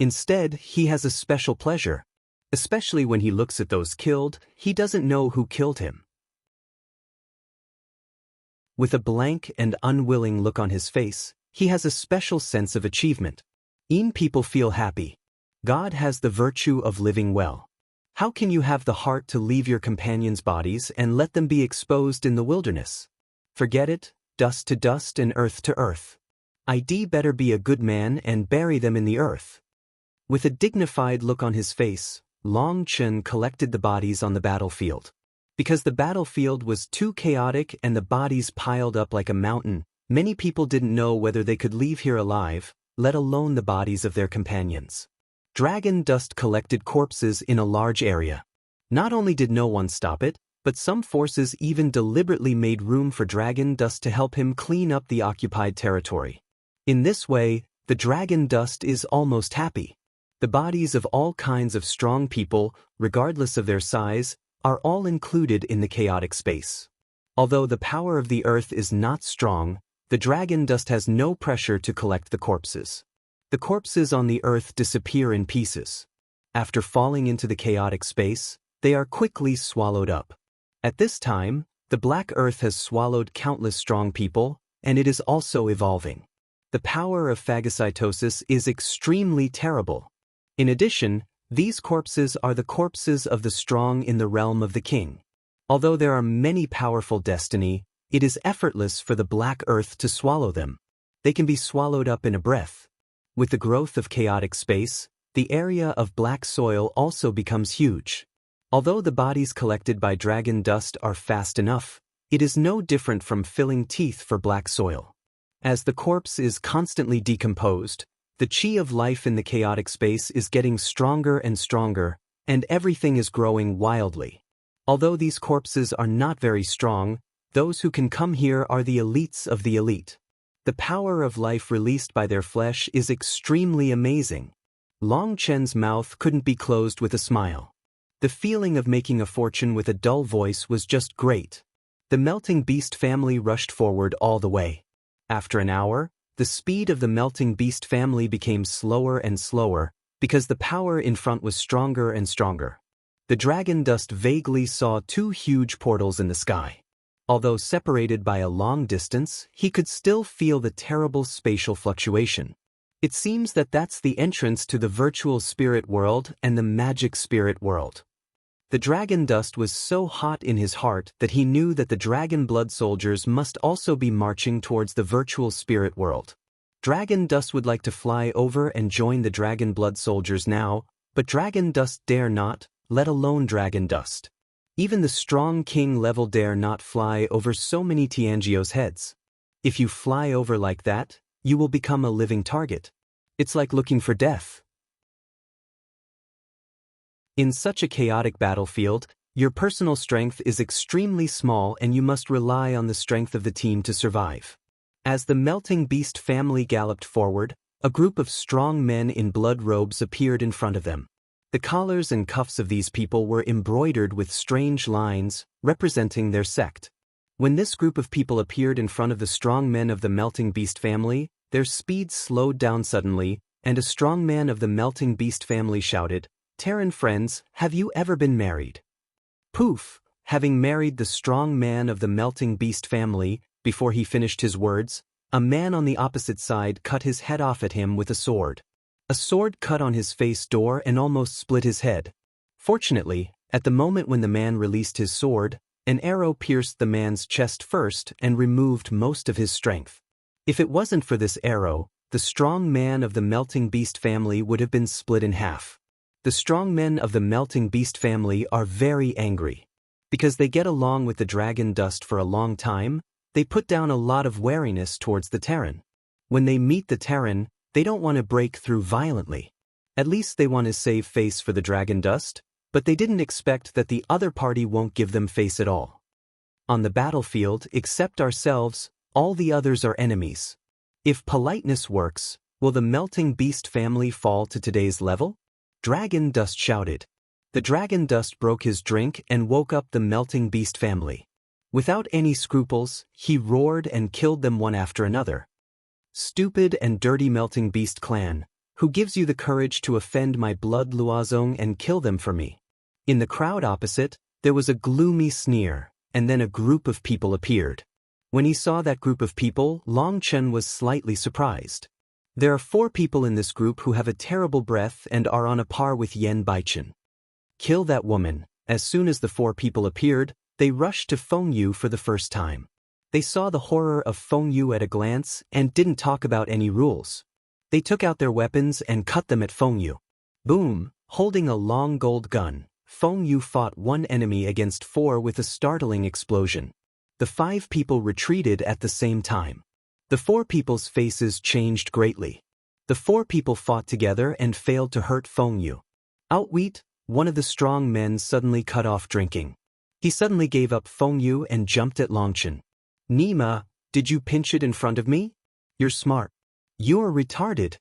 Instead, he has a special pleasure. Especially when he looks at those killed, he doesn't know who killed him. With a blank and unwilling look on his face, he has a special sense of achievement. People feel happy. God has the virtue of living well. How can you have the heart to leave your companions' bodies and let them be exposed in the wilderness? Forget it, dust to dust and earth to earth. I'd better be a good man and bury them in the earth. With a dignified look on his face, Long Chen collected the bodies on the battlefield. Because the battlefield was too chaotic and the bodies piled up like a mountain, many people didn't know whether they could leave here alive, let alone the bodies of their companions. Dragon dust collected corpses in a large area. Not only did no one stop it, but some forces even deliberately made room for dragon dust to help him clean up the occupied territory. In this way, the dragon dust is almost happy. The bodies of all kinds of strong people, regardless of their size, are all included in the chaotic space. Although the power of the earth is not strong, the dragon dust has no pressure to collect the corpses. The corpses on the earth disappear in pieces. After falling into the chaotic space, they are quickly swallowed up. At this time, the black earth has swallowed countless strong people, and it is also evolving. The power of phagocytosis is extremely terrible. In addition, these corpses are the corpses of the strong in the realm of the king. Although there are many powerful destiny, it is effortless for the black earth to swallow them. They can be swallowed up in a breath. With the growth of chaotic space, the area of black soil also becomes huge. Although the bodies collected by dragon dust are fast enough, it is no different from filling teeth for black soil. As the corpse is constantly decomposed, the chi of life in the chaotic space is getting stronger and stronger, and everything is growing wildly. Although these corpses are not very strong, those who can come here are the elites of the elite. The power of life released by their flesh is extremely amazing. Long Chen's mouth couldn't be closed with a smile. The feeling of making a fortune with a dull voice was just great. The melting beast family rushed forward all the way. After an hour, the speed of the melting beast family became slower and slower, because the power in front was stronger and stronger. The dragon dust vaguely saw two huge portals in the sky. Although separated by a long distance, he could still feel the terrible spatial fluctuation. It seems that that's the entrance to the virtual spirit world and the magic spirit world. The dragon dust was so hot in his heart that he knew that the dragon blood soldiers must also be marching towards the virtual spirit world. Dragon dust would like to fly over and join the dragon blood soldiers now, but dragon dust dare not, let alone dragon dust. Even the strong king level dare not fly over so many Tianjio's heads. If you fly over like that, you will become a living target. It's like looking for death. In such a chaotic battlefield, your personal strength is extremely small and you must rely on the strength of the team to survive. As the melting beast family galloped forward, a group of strong men in blood robes appeared in front of them. The collars and cuffs of these people were embroidered with strange lines, representing their sect. When this group of people appeared in front of the strong men of the melting beast family, their speed slowed down suddenly, and a strong man of the melting beast family shouted, "Terran friends, have you ever been married?" Poof! having married the strong man of the melting beast family, before he finished his words, a man on the opposite side cut his head off at him with a sword. A sword cut on his face door and almost split his head. Fortunately, at the moment when the man released his sword, an arrow pierced the man's chest first and removed most of his strength. If it wasn't for this arrow, the strong man of the melting beast family would have been split in half. The strong men of the melting beast family are very angry. Because they get along with the dragon dust for a long time, they put down a lot of wariness towards the Terran. When they meet the Terran, they don't want to break through violently. At least they want to save face for the dragon dust, but they didn't expect that the other party won't give them face at all. On the battlefield, except ourselves, all the others are enemies. If politeness works, will the melting beast family fall to today's level? Dragon Dust shouted. The dragon dust broke his drink and woke up the melting beast family. Without any scruples, he roared and killed them one after another. Stupid and dirty melting beast clan, who gives you the courage to offend my blood Luozong and kill them for me? In the crowd opposite, there was a gloomy sneer, and then a group of people appeared. When he saw that group of people, Long Chen was slightly surprised. There are 4 people in this group who have a terrible breath and are on a par with Yen Baichen. Kill that woman. As soon as the 4 people appeared, they rushed to Feng Yu for the first time. They saw the horror of Feng Yu at a glance and didn't talk about any rules. They took out their weapons and cut them at Feng Yu. Boom! Holding a long gold gun, Feng Yu fought one enemy against 4 with a startling explosion. The 5 people retreated at the same time. The 4 people's faces changed greatly. The 4 people fought together and failed to hurt Feng Yu. Outwit, one of the strong men suddenly cut off drinking. He suddenly gave up Feng Yu and jumped at Longchen. Nima, did you pinch it in front of me? You're smart. You're retarded.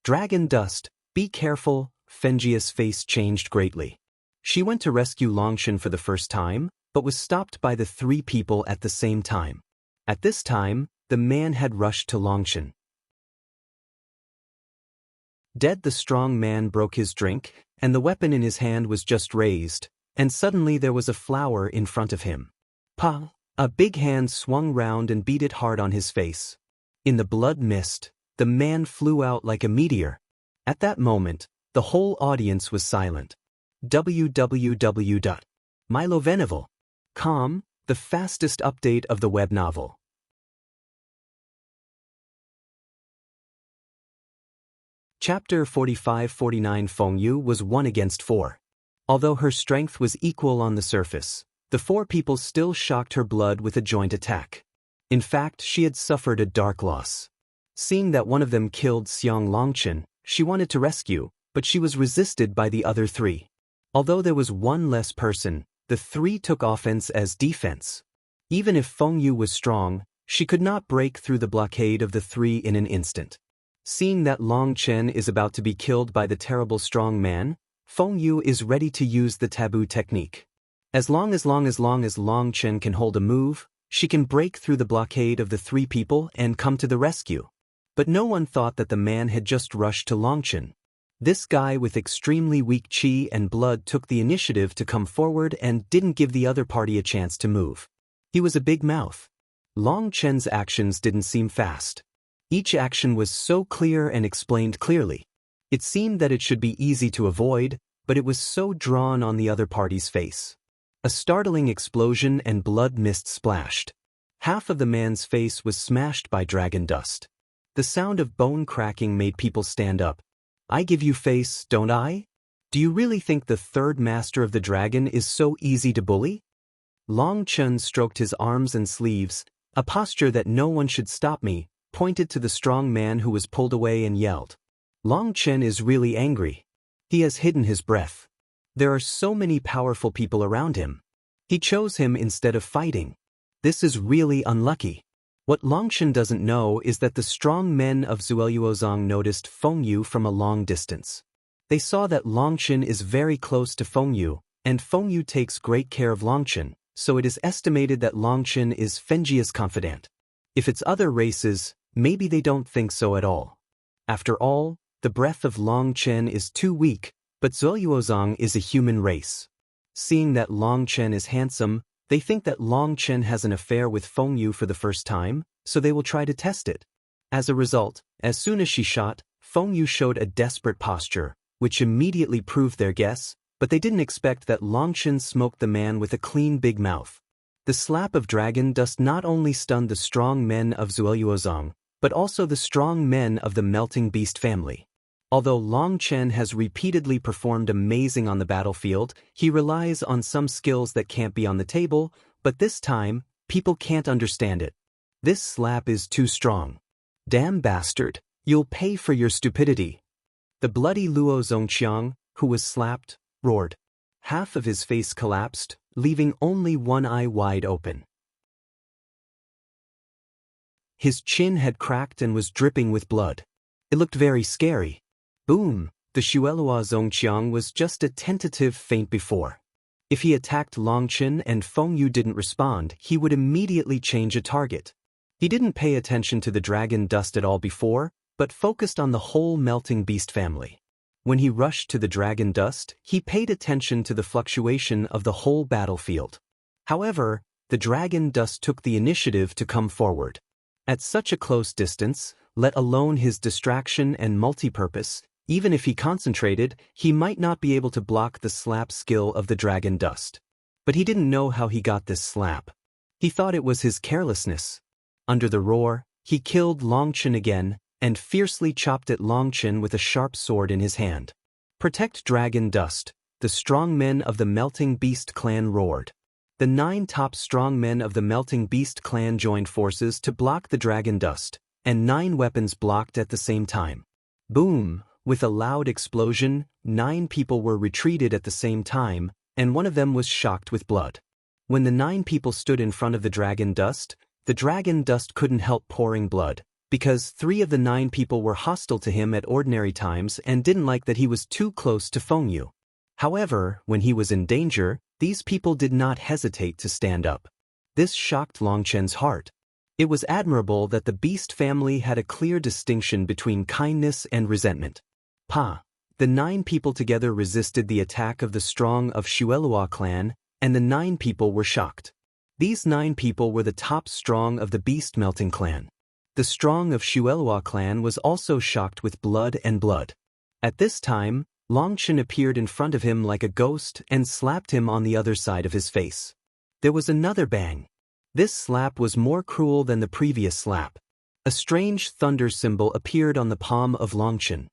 Dragon Dust, be careful. Fenjia's face changed greatly. She went to rescue Longchen for the first time, but was stopped by the 3 people at the same time. At this time, the man had rushed to Longchen. Dead, the strong man broke his drink, and the weapon in his hand was just raised, and suddenly there was a flower in front of him. Pa! A big hand swung round and beat it hard on his face. In the blood mist, the man flew out like a meteor. At that moment, the whole audience was silent. www.milovenovel.com, the fastest update of the web novel. Chapter 45-49. Feng Yu was 1 against 4. Although her strength was equal on the surface, the 4 people still shocked her blood with a joint attack. In fact, she had suffered a dark loss. Seeing that one of them killed Xiang Longchen, she wanted to rescue, but she was resisted by the other 3. Although there was 1 less person, the 3 took offense as defense. Even if Feng Yu was strong, she could not break through the blockade of the 3 in an instant. Seeing that Long Chen is about to be killed by the terrible strong man, Feng Yu is ready to use the taboo technique. As long as Long Chen can hold a move, she can break through the blockade of the 3 people and come to the rescue. But no one thought that the man had just rushed to Long Chen. This guy with extremely weak chi and blood took the initiative to come forward and didn't give the other party a chance to move. He was a big mouth. Long Chen's actions didn't seem fast. Each action was so clear and explained clearly. It seemed that it should be easy to avoid, but it was so drawn on the other party's face. A startling explosion and blood mist splashed. Half of the man's face was smashed by dragon dust. The sound of bone cracking made people stand up. I give you face, don't I? Do you really think the 3rd master of the dragon is so easy to bully? Long Chen stroked his arms and sleeves, a posture that no one should stop me, pointed to the strong man who was pulled away and yelled. Long Chen is really angry. He has hidden his breath. There are so many powerful people around him. He chose him instead of fighting. This is really unlucky. What Longchen doesn't know is that the strong men of Zueluozong noticed Feng Yu from a long distance. They saw that Longchen is very close to Feng Yu, and Feng Yu takes great care of Longchen, so it is estimated that Longchen is Fenjia's confidant. If it's other races, maybe they don't think so at all. After all, the breath of Longchen is too weak, but Zueluozong is a human race. Seeing that Long Chen is handsome, they think that Long Chen has an affair with Feng Yu for the first time, so they will try to test it. As a result, as soon as she shot, Feng Yu showed a desperate posture, which immediately proved their guess, but they didn't expect that Long Chen smoked the man with a clean big mouth. The slap of dragon dust not only stunned the strong men of Zueluozong, but also the strong men of the melting beast family. Although Long Chen has repeatedly performed amazing on the battlefield, he relies on some skills that can't be on the table, but this time, people can't understand it. This slap is too strong. Damn bastard, you'll pay for your stupidity. The bloody Luo Zongqiang, who was slapped, roared. Half of his face collapsed, leaving only one eye wide open. His chin had cracked and was dripping with blood. It looked very scary. Boom! The Xuelua Zongqiang was just a tentative feint before. If he attacked Long Chen and Feng Yu didn't respond, he would immediately change a target. He didn't pay attention to the dragon dust at all before, but focused on the whole melting beast family. When he rushed to the dragon dust, he paid attention to the fluctuation of the whole battlefield. However, the dragon dust took the initiative to come forward. At such a close distance, let alone his distraction and multipurpose, even if he concentrated, he might not be able to block the slap skill of the dragon dust. But he didn't know how he got this slap. He thought it was his carelessness. Under the roar, he killed Long Chen again, and fiercely chopped at Long Chen with a sharp sword in his hand. Protect dragon dust, the strong men of the Melting Beast clan roared. The 9 top strong men of the Melting Beast clan joined forces to block the dragon dust, and 9 weapons blocked at the same time. Boom! With a loud explosion, 9 people were retreated at the same time, and one of them was shocked with blood. When the 9 people stood in front of the dragon dust couldn't help pouring blood, because 3 of the 9 people were hostile to him at ordinary times and didn't like that he was too close to Feng Yu. However, when he was in danger, these people did not hesitate to stand up. This shocked Long Chen's heart. It was admirable that the beast family had a clear distinction between kindness and resentment. The 9 people together resisted the attack of the strong of Xuelua clan, and the 9 people were shocked. These 9 people were the top strong of the beast melting clan. The strong of Xuelua clan was also shocked with blood and blood. At this time, Long Chen appeared in front of him like a ghost and slapped him on the other side of his face. There was another bang. This slap was more cruel than the previous slap. A strange thunder symbol appeared on the palm of Long Chen.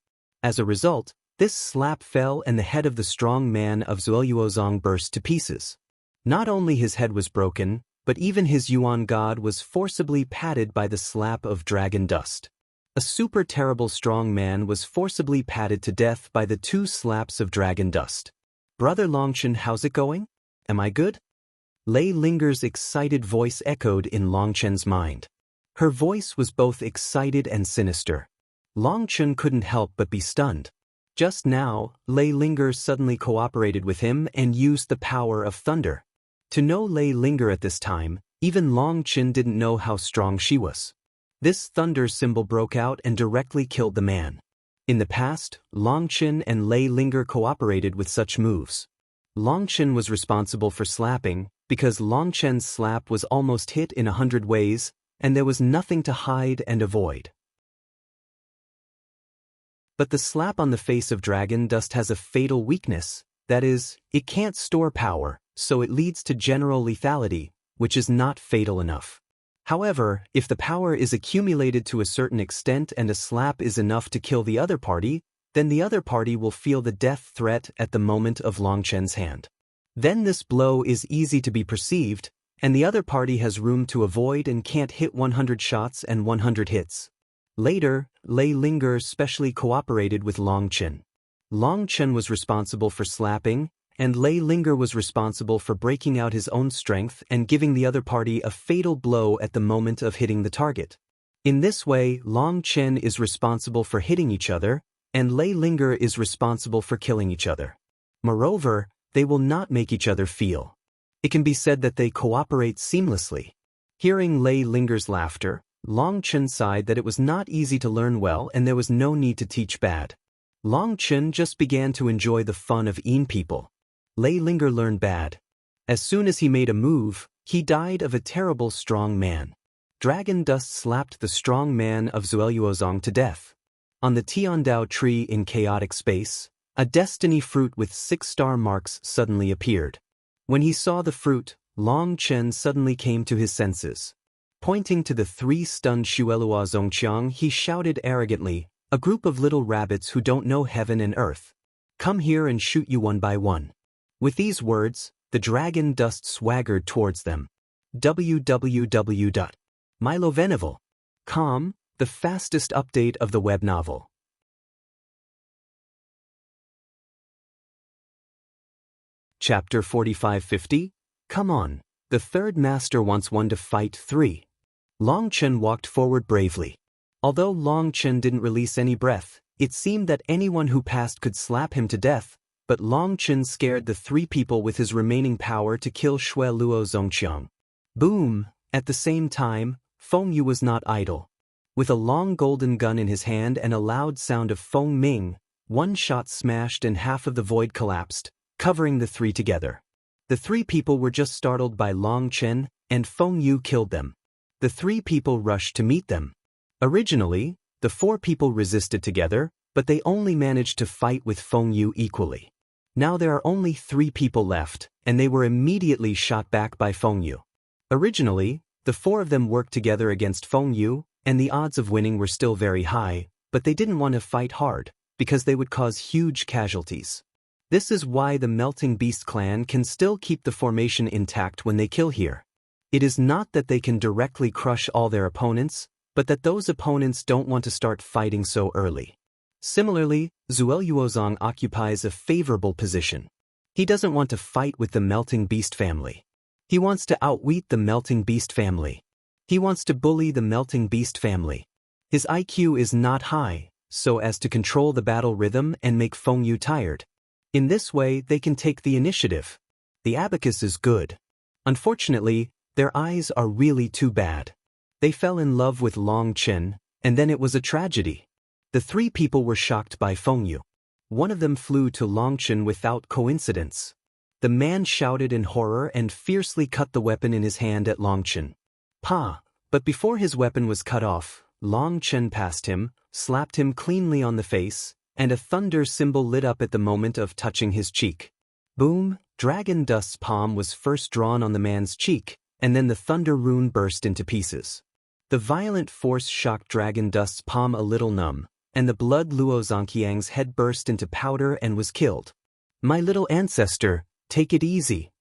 As a result, this slap fell and the head of the strong man of Zueluozong burst to pieces. Not only his head was broken, but even his Yuan god was forcibly patted by the slap of dragon dust. A super terrible strong man was forcibly patted to death by the 2 slaps of dragon dust. Brother Long Chen, how's it going? Am I good? Lei Linger's excited voice echoed in Long Chen's mind. Her voice was both excited and sinister. Long Chen couldn't help but be stunned. Just now, Lei Linger suddenly cooperated with him and used the power of thunder. To know Lei Linger at this time, even Long Chen didn't know how strong she was. This thunder symbol broke out and directly killed the man. In the past, Long Chen and Lei Linger cooperated with such moves. Long Chen was responsible for slapping, because Long Chen's slap was almost hit in 100 ways, and there was nothing to hide and avoid. But the slap on the face of dragon dust has a fatal weakness, that is, it can't store power, so it leads to general lethality, which is not fatal enough. However, if the power is accumulated to a certain extent and a slap is enough to kill the other party, then the other party will feel the death threat at the moment of Long Chen's hand. Then this blow is easy to be perceived, and the other party has room to avoid and can't hit 100 shots and 100 hits. Later, Lei Linger specially cooperated with Long Chen. Long Chen was responsible for slapping, and Lei Linger was responsible for breaking out his own strength and giving the other party a fatal blow at the moment of hitting the target. In this way, Long Chen is responsible for hitting each other, and Lei Linger is responsible for killing each other. Moreover, they will not make each other feel. It can be said that they cooperate seamlessly. Hearing Lei Linger's laughter, Long Chen sighed that it was not easy to learn well and there was no need to teach bad. Long Chen just began to enjoy the fun of eating people. Lei Linger learned bad. As soon as he made a move, he died of a terrible strong man. Dragon dust slapped the strong man of Zueluozong to death. On the Tiandao tree in chaotic space, a destiny fruit with 6-star marks suddenly appeared. When he saw the fruit, Long Chen suddenly came to his senses. Pointing to the 3 stunned Xueluozongqiang, he shouted arrogantly, "A group of little rabbits who don't know heaven and earth. Come here and shoot you one by one." With these words, the dragon dust swaggered towards them. www.milovenival.com, the fastest update of the web novel. Chapter 4550, Come on, the third master wants one to fight 3. Long Chen walked forward bravely. Although Long Chen didn't release any breath, it seemed that anyone who passed could slap him to death, but Long Chen scared the 3 people with his remaining power to kill Xueluozongqiang. Boom! At the same time, Feng Yu was not idle. With a long golden gun in his hand and a loud sound of Feng Ming, one shot smashed and half of the void collapsed, covering the 3 together. The 3 people were just startled by Long Chen, and Feng Yu killed them. The 3 people rushed to meet them. Originally, the 4 people resisted together, but they only managed to fight with Feng Yu equally. Now there are only 3 people left, and they were immediately shot back by Feng Yu. Originally, the 4 of them worked together against Feng Yu, and the odds of winning were still very high, but they didn't want to fight hard, because they would cause huge casualties. This is why the Melting Beast clan can still keep the formation intact when they kill here. It is not that they can directly crush all their opponents, but that those opponents don't want to start fighting so early. Similarly, Zueluozong occupies a favorable position. He doesn't want to fight with the Melting Beast family. He wants to outwit the Melting Beast family. He wants to bully the Melting Beast family. His IQ is not high, so as to control the battle rhythm and make Feng Yu tired. In this way, they can take the initiative. The abacus is good. Unfortunately, their eyes are really too bad. They fell in love with Long Chen, and then it was a tragedy. The 3 people were shocked by Feng Yu. One of them flew to Long Chen without coincidence. The man shouted in horror and fiercely cut the weapon in his hand at Long Chen. Pa! But before his weapon was cut off, Long Chen passed him, slapped him cleanly on the face, and a thunder symbol lit up at the moment of touching his cheek. Boom! Dragon Dust's palm was first drawn on the man's cheek, and then the thunder rune burst into pieces. The violent force shocked Dragon Dust's palm a little numb, and the blood Luozongqiang's head burst into powder and was killed. My little ancestor, take it easy.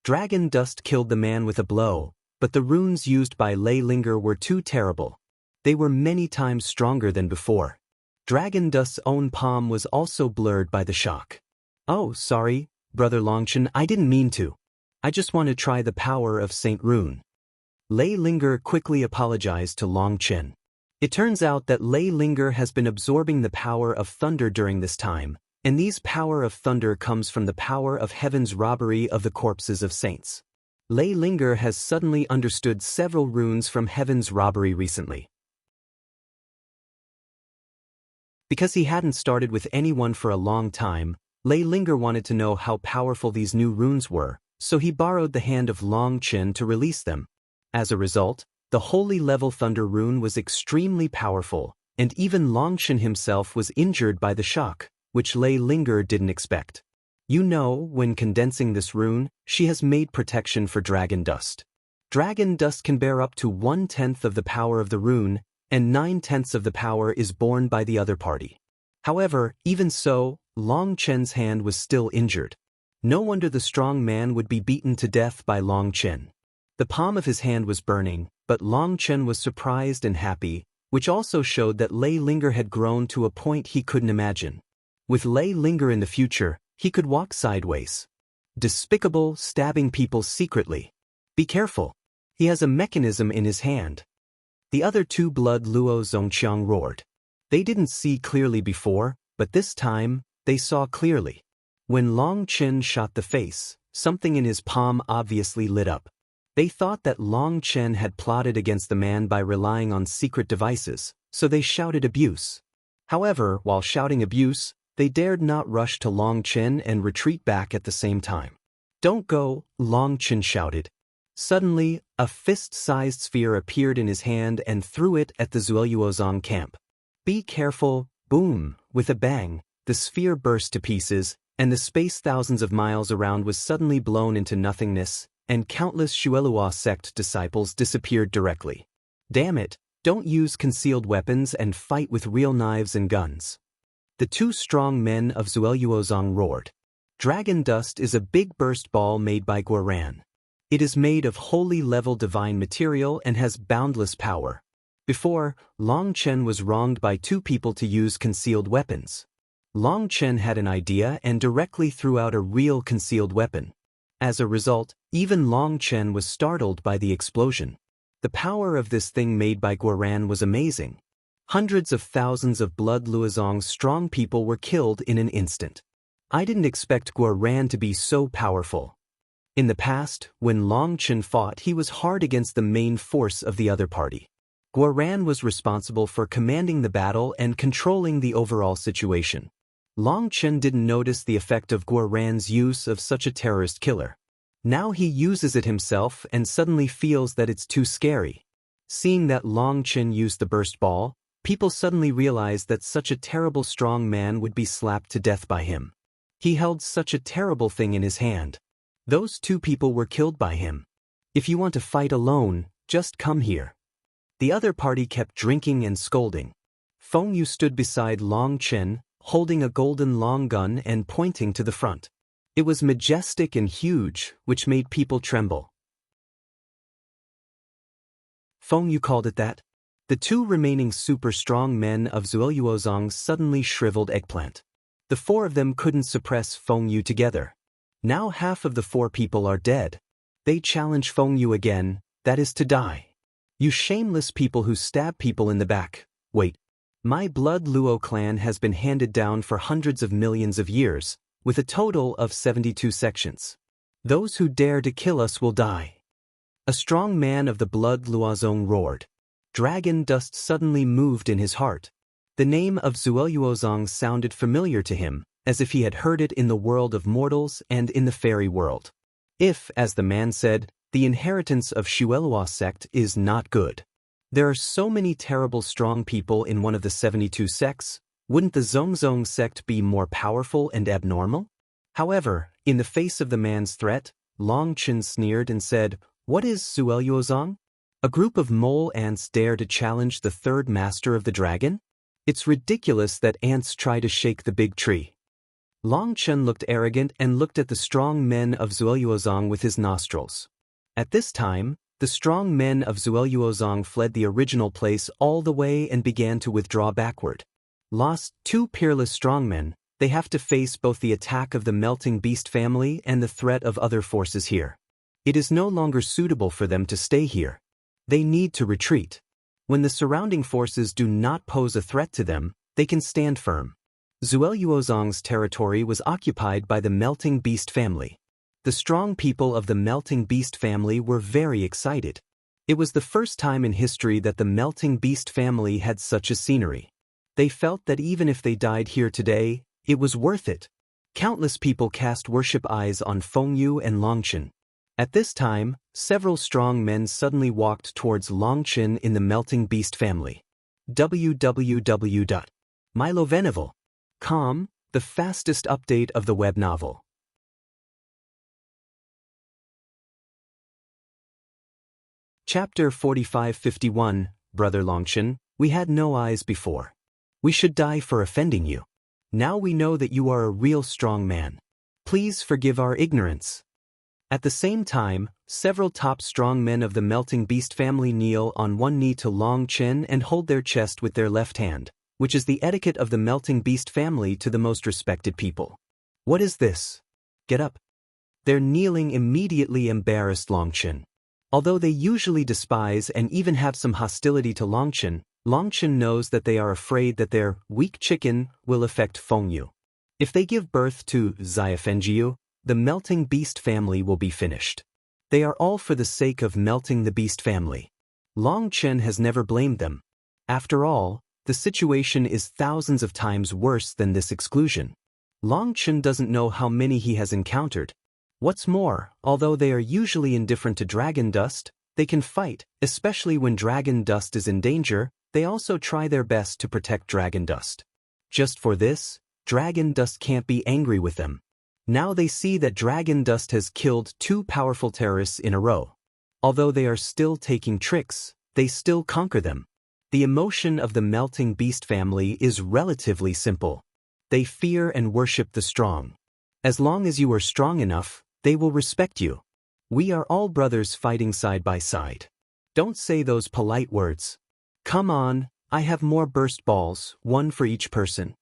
Dragon Dust killed the man with a blow, but the runes used by Lei Linger were too terrible. They were many times stronger than before. Dragon Dust's own palm was also blurred by the shock. Oh, sorry, Brother Longchen, I didn't mean to. I just want to try the power of Saint Rune. Lei Linger quickly apologized to Long Chen. It turns out that Lei Linger has been absorbing the power of thunder during this time, and this power of thunder comes from the power of heaven's robbery of the corpses of saints. Lei Linger has suddenly understood several runes from heaven's robbery recently. Because he hadn't started with anyone for a long time, Lei Linger wanted to know how powerful these new runes were, so he borrowed the hand of Long Chen to release them. As a result, the holy level thunder rune was extremely powerful, and even Long Chen himself was injured by the shock, which Lei Linger didn't expect. You know, when condensing this rune, she has made protection for Dragon Dust. Dragon Dust can bear up to 1/10 of the power of the rune, and 9/10 of the power is borne by the other party. However, even so, Long Chen's hand was still injured. No wonder the strong man would be beaten to death by Long Chen. The palm of his hand was burning, but Long Chen was surprised and happy, which also showed that Lei Linger had grown to a point he couldn't imagine. With Lei Linger in the future, he could walk sideways. Despicable, stabbing people secretly. Be careful. He has a mechanism in his hand. The other 2 blood Luozongqiang roared. They didn't see clearly before, but this time, they saw clearly. When Long Chen shot the face, something in his palm obviously lit up. They thought that Long Chen had plotted against the man by relying on secret devices, so they shouted abuse. However, while shouting abuse, They dared not rush to Long Chen and retreat back at the same time. "Don't go," Long Chen shouted. Suddenly, a fist-sized sphere appeared in his hand and threw it at the Zuoyuozong camp. "Be careful," boom, with a bang, the sphere burst to pieces, and the space thousands of miles around was suddenly blown into nothingness, and countless Shuelua sect disciples disappeared directly. "Damn it, don't use concealed weapons and fight with real knives and guns." The two strong men of Zuoyuozong roared. Dragon dust is a big burst ball made by Guoran. It is made of holy level divine material and has boundless power. Before, Long Chen was wronged by two people to use concealed weapons. Long Chen had an idea and directly threw out a real concealed weapon. As a result, even Long Chen was startled by the explosion. The power of this thing made by Guoran was amazing. Hundreds of thousands of Blood Luozong's strong people were killed in an instant. I didn't expect Guoran to be so powerful. In the past, when Long Chen fought, he was hard against the main force of the other party. Guoran was responsible for commanding the battle and controlling the overall situation. Long Chen didn't notice the effect of Guoran's use of such a terrorist killer. Now he uses it himself and suddenly feels that it's too scary. Seeing that Long Chen used the burst ball, people suddenly realized that such a terrible strong man would be slapped to death by him. He held such a terrible thing in his hand. Those two people were killed by him. "If you want to fight alone, just come here." The other party kept drinking and scolding. Feng Yu stood beside Long Chen, holding a golden long gun and pointing to the front. It was majestic and huge, which made people tremble. Feng Yu called it that. The two remaining super strong men of Zuoyuozong's suddenly shriveled eggplant. The four of them couldn't suppress Feng Yu together. Now half of the four people are dead. They challenge Feng Yu again, that is to die. "You shameless people who stab people in the back. Wait. My Blood Luo clan has been handed down for hundreds of millions of years, with a total of 72 sections. Those who dare to kill us will die." A strong man of the Blood Luozong roared. Dragon dust suddenly moved in his heart. The name of Zuoyuozong sounded familiar to him, as if he had heard it in the world of mortals and in the fairy world. If, as the man said, the inheritance of Shuelua sect is not good. There are so many terrible strong people in one of the 72 sects, wouldn't the Zongzong sect be more powerful and abnormal? However, in the face of the man's threat, Long Chen sneered and said, "What is Zuoyuozong? A group of mole ants dare to challenge the third master of the dragon? It's ridiculous that ants try to shake the big tree." Long Chen looked arrogant and looked at the strong men of Zuoyuozong with his nostrils. At this time, the strong men of Zuoyuozong fled the original place all the way and began to withdraw backward. Lost two peerless strongmen, they have to face both the attack of the melting beast family and the threat of other forces here. It is no longer suitable for them to stay here. They need to retreat. When the surrounding forces do not pose a threat to them, they can stand firm. Zuoyuozong's territory was occupied by the melting beast family. The strong people of the melting beast family were very excited. It was the first time in history that the melting beast family had such a scenery. They felt that even if they died here today, it was worth it. Countless people cast worship eyes on Feng Yu and Long Chen. At this time, several strong men suddenly walked towards Long Chen in the melting beast family. www.milovenival.com, the fastest update of the web novel. Chapter 4551, Brother Long Chen, we had no eyes before. We should die for offending you. Now we know that you are a real strong man. Please forgive our ignorance. At the same time, several top strong men of the melting beast family kneel on one knee to Long Chen and hold their chest with their left hand, which is the etiquette of the melting beast family to the most respected people. What is this? Get up. Their kneeling immediately embarrassed Long Chen. Although they usually despise and even have some hostility to Long Chen knows that they are afraid that their weak chicken will affect Feng Yu. If they give birth to Xiafenjiu, the melting beast family will be finished. They are all for the sake of melting the beast family. Long Chen has never blamed them. After all, the situation is thousands of times worse than this exclusion. Long Chen doesn't know how many he has encountered. What's more, although they are usually indifferent to dragon dust, they can fight, especially when dragon dust is in danger. They also try their best to protect dragon dust. Just for this, dragon dust can't be angry with them. Now they see that dragon dust has killed 2 powerful terrorists in a row. Although they are still taking tricks, they still conquer them. The emotion of the melting beast family is relatively simple. They fear and worship the strong. As long as you are strong enough, they will respect you. We are all brothers fighting side by side. Don't say those polite words. Come on, I have more burst balls, 1 for each person.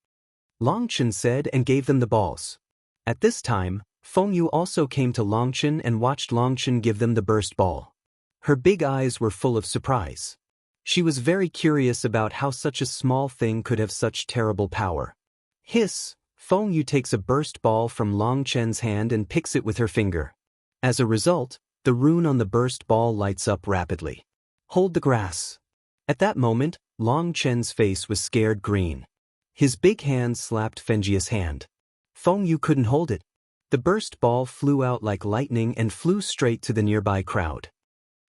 Long Chen said and gave them the balls. At this time, Feng Yu also came to Long Chen and watched Long Chen give them the burst ball. Her big eyes were full of surprise. She was very curious about how such a small thing could have such terrible power. Hiss! Feng Yu takes a burst ball from Long Chen's hand and picks it with her finger. As a result, the rune on the burst ball lights up rapidly. Hold the grass. At that moment, Long Chen's face was scared green. His big hand slapped Fenjia's hand. Feng Yu couldn't hold it. The burst ball flew out like lightning and flew straight to the nearby crowd.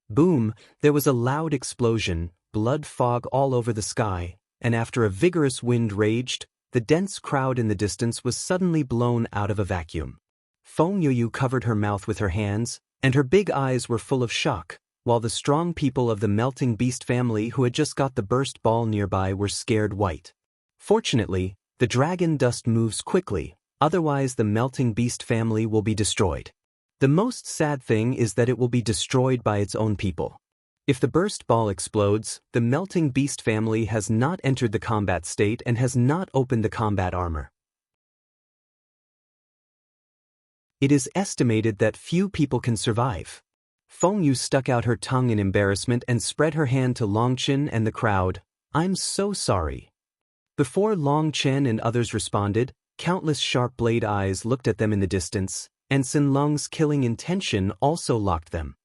Boom! There was a loud explosion, blood fog all over the sky, and after a vigorous wind raged, the dense crowd in the distance was suddenly blown out of a vacuum. Feng Yu covered her mouth with her hands, and her big eyes were full of shock, while the strong people of the melting beast family who had just got the burst ball nearby were scared white. Fortunately, the dragon dust moves quickly, otherwise the melting beast family will be destroyed. The most sad thing is that it will be destroyed by its own people. If the burst ball explodes, the melting beast family has not entered the combat state and has not opened the combat armor. It is estimated that few people can survive. Feng Yu stuck out her tongue in embarrassment and spread her hand to Long Chen and the crowd. I'm so sorry. Before Long Chen and others responded, countless sharp blade eyes looked at them in the distance, and Sin Lung's killing intention also locked them.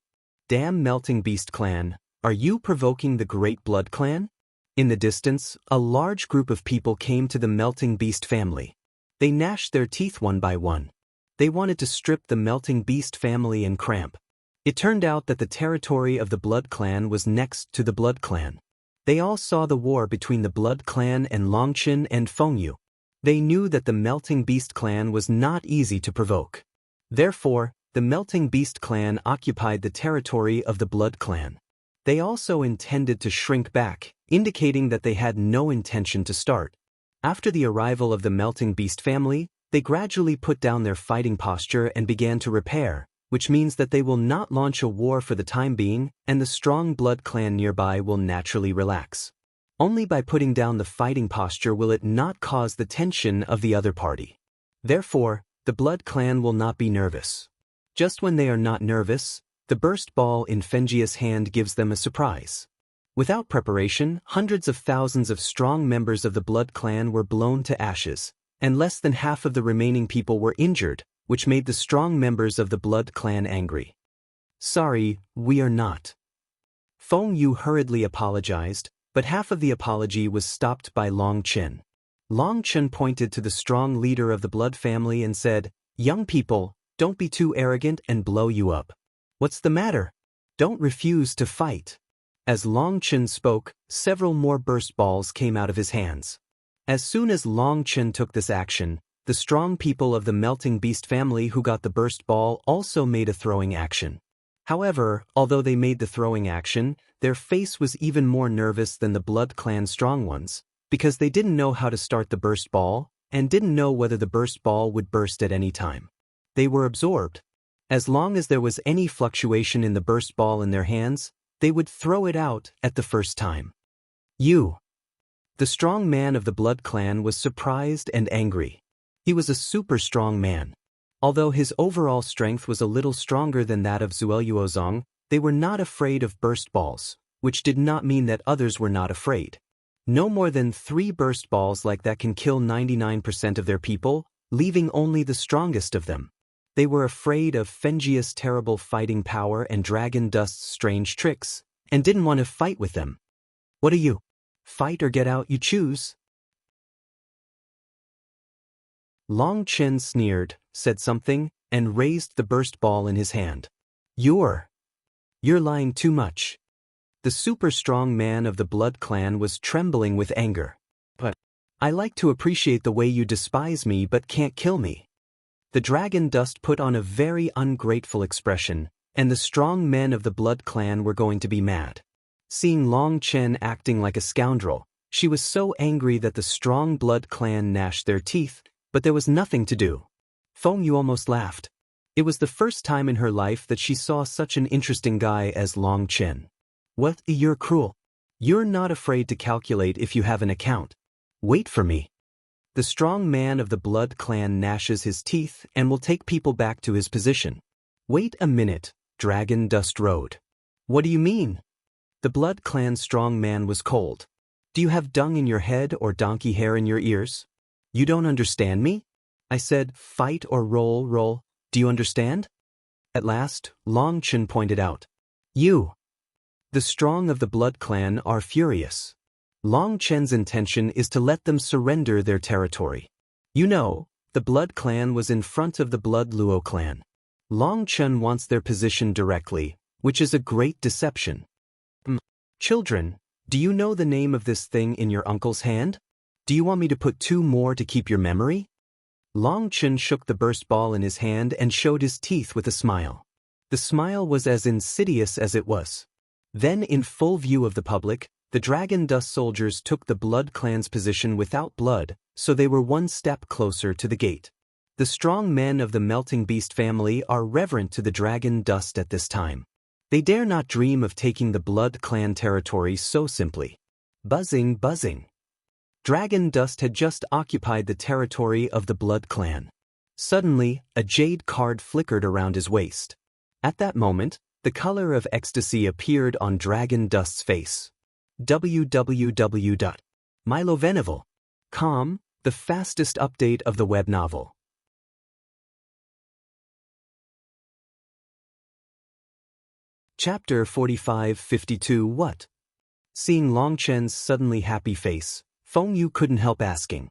Damn Melting Beast Clan, are you provoking the Great Blood Clan? In the distance, a large group of people came to the Melting Beast family. They gnashed their teeth one by one. They wanted to strip the Melting Beast family and cramp. It turned out that the territory of the Blood Clan was next to the Blood Clan. They all saw the war between the Blood Clan and Long Chen and Feng Yu. They knew that the Melting Beast Clan was not easy to provoke. Therefore, the Melting Beast Clan occupied the territory of the Blood Clan. They also intended to shrink back, indicating that they had no intention to start. After the arrival of the Melting Beast family, they gradually put down their fighting posture and began to repair, which means that they will not launch a war for the time being, and the strong Blood Clan nearby will naturally relax. Only by putting down the fighting posture will it not cause the tension of the other party. Therefore, the Blood Clan will not be nervous. Just when they are not nervous, the burst ball in Fenjia's hand gives them a surprise. Without preparation, hundreds of thousands of strong members of the Blood Clan were blown to ashes, and less than half of the remaining people were injured, which made the strong members of the Blood Clan angry. Sorry, we are not. Feng Yu hurriedly apologized, but half of the apology was stopped by Long Chen. Long Chen pointed to the strong leader of the Blood family and said, "Young people, don't be too arrogant and blow you up. What's the matter? Don't refuse to fight." As Long Chen spoke, several more burst balls came out of his hands. As soon as Long Chen took this action, the strong people of the Melting Beast family who got the burst ball also made a throwing action. However, although they made the throwing action, their face was even more nervous than the Blood Clan strong ones, because they didn't know how to start the burst ball, and didn't know whether the burst ball would burst at any time. They were absorbed. As long as there was any fluctuation in the burst ball in their hands, they would throw it out at the first time. You. The strong man of the Blood Clan was surprised and angry. He was a super strong man. Although his overall strength was a little stronger than that of Zueluozong, they were not afraid of burst balls, which did not mean that others were not afraid. No more than 3 burst balls like that can kill 99% of their people, leaving only the strongest of them. They were afraid of Fenjia's terrible fighting power and Dragon Dust's strange tricks, and didn't want to fight with them. What are you? Fight or get out, you choose. Long Chen sneered, said something, and raised the burst ball in his hand. You're lying too much. The super strong man of the Blood Clan was trembling with anger. But I like to appreciate the way you despise me but can't kill me. The dragon dust put on a very ungrateful expression, and the strong men of the Blood Clan were going to be mad. Seeing Long Chen acting like a scoundrel, she was so angry that the strong Blood Clan gnashed their teeth, but there was nothing to do. Feng Yu almost laughed. It was the first time in her life that she saw such an interesting guy as Long Chen. What? You're cruel. You're not afraid to calculate if you have an account. Wait for me. The strong man of the Blood Clan gnashes his teeth and will take people back to his position. Wait a minute, Dragon Dust Road. What do you mean? The Blood Clan strong man was cold. Do you have dung in your head or donkey hair in your ears? You don't understand me? I said, fight or roll. Do you understand? At last, Long Chen pointed out. You. The strong of the Blood Clan are furious. Long Chen's intention is to let them surrender their territory. You know, the Blood Clan was in front of the Blood Luo clan. Long Chen wants their position directly, which is a great deception. Children, do you know the name of this thing in your uncle's hand? Do you want me to put 2 more to keep your memory? Long Chen shook the burst ball in his hand and showed his teeth with a smile. The smile was as insidious as it was. Then, in full view of the public, the Dragon Dust soldiers took the Blood Clan's position without blood, so they were 1 step closer to the gate. The strong men of the Melting Beast family are reverent to the Dragon Dust at this time. They dare not dream of taking the Blood Clan territory so simply. Buzzing. Dragon Dust had just occupied the territory of the Blood Clan. Suddenly, a jade card flickered around his waist. At that moment, the color of ecstasy appeared on Dragon Dust's face. www.milovenovel.com, the fastest update of the web novel. Chapter 45-52 What? Seeing Long Chen's suddenly happy face, Feng Yu couldn't help asking.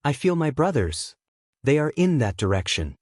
I feel my brothers. They are in that direction.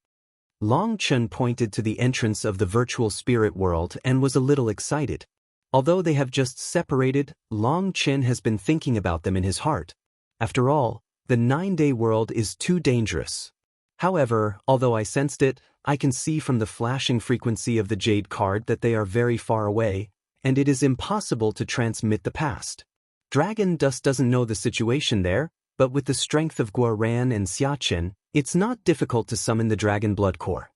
Long Chen pointed to the entrance of the virtual spirit world and was a little excited. Although they have just separated, Long Chen has been thinking about them in his heart. After all, the 9-day world is too dangerous. However, although I sensed it, I can see from the flashing frequency of the jade card that they are very far away, and it is impossible to transmit the past. Dragon Dust doesn't know the situation there, but with the strength of Guoran and Xiachen, it's not difficult to summon the Dragon Blood Core.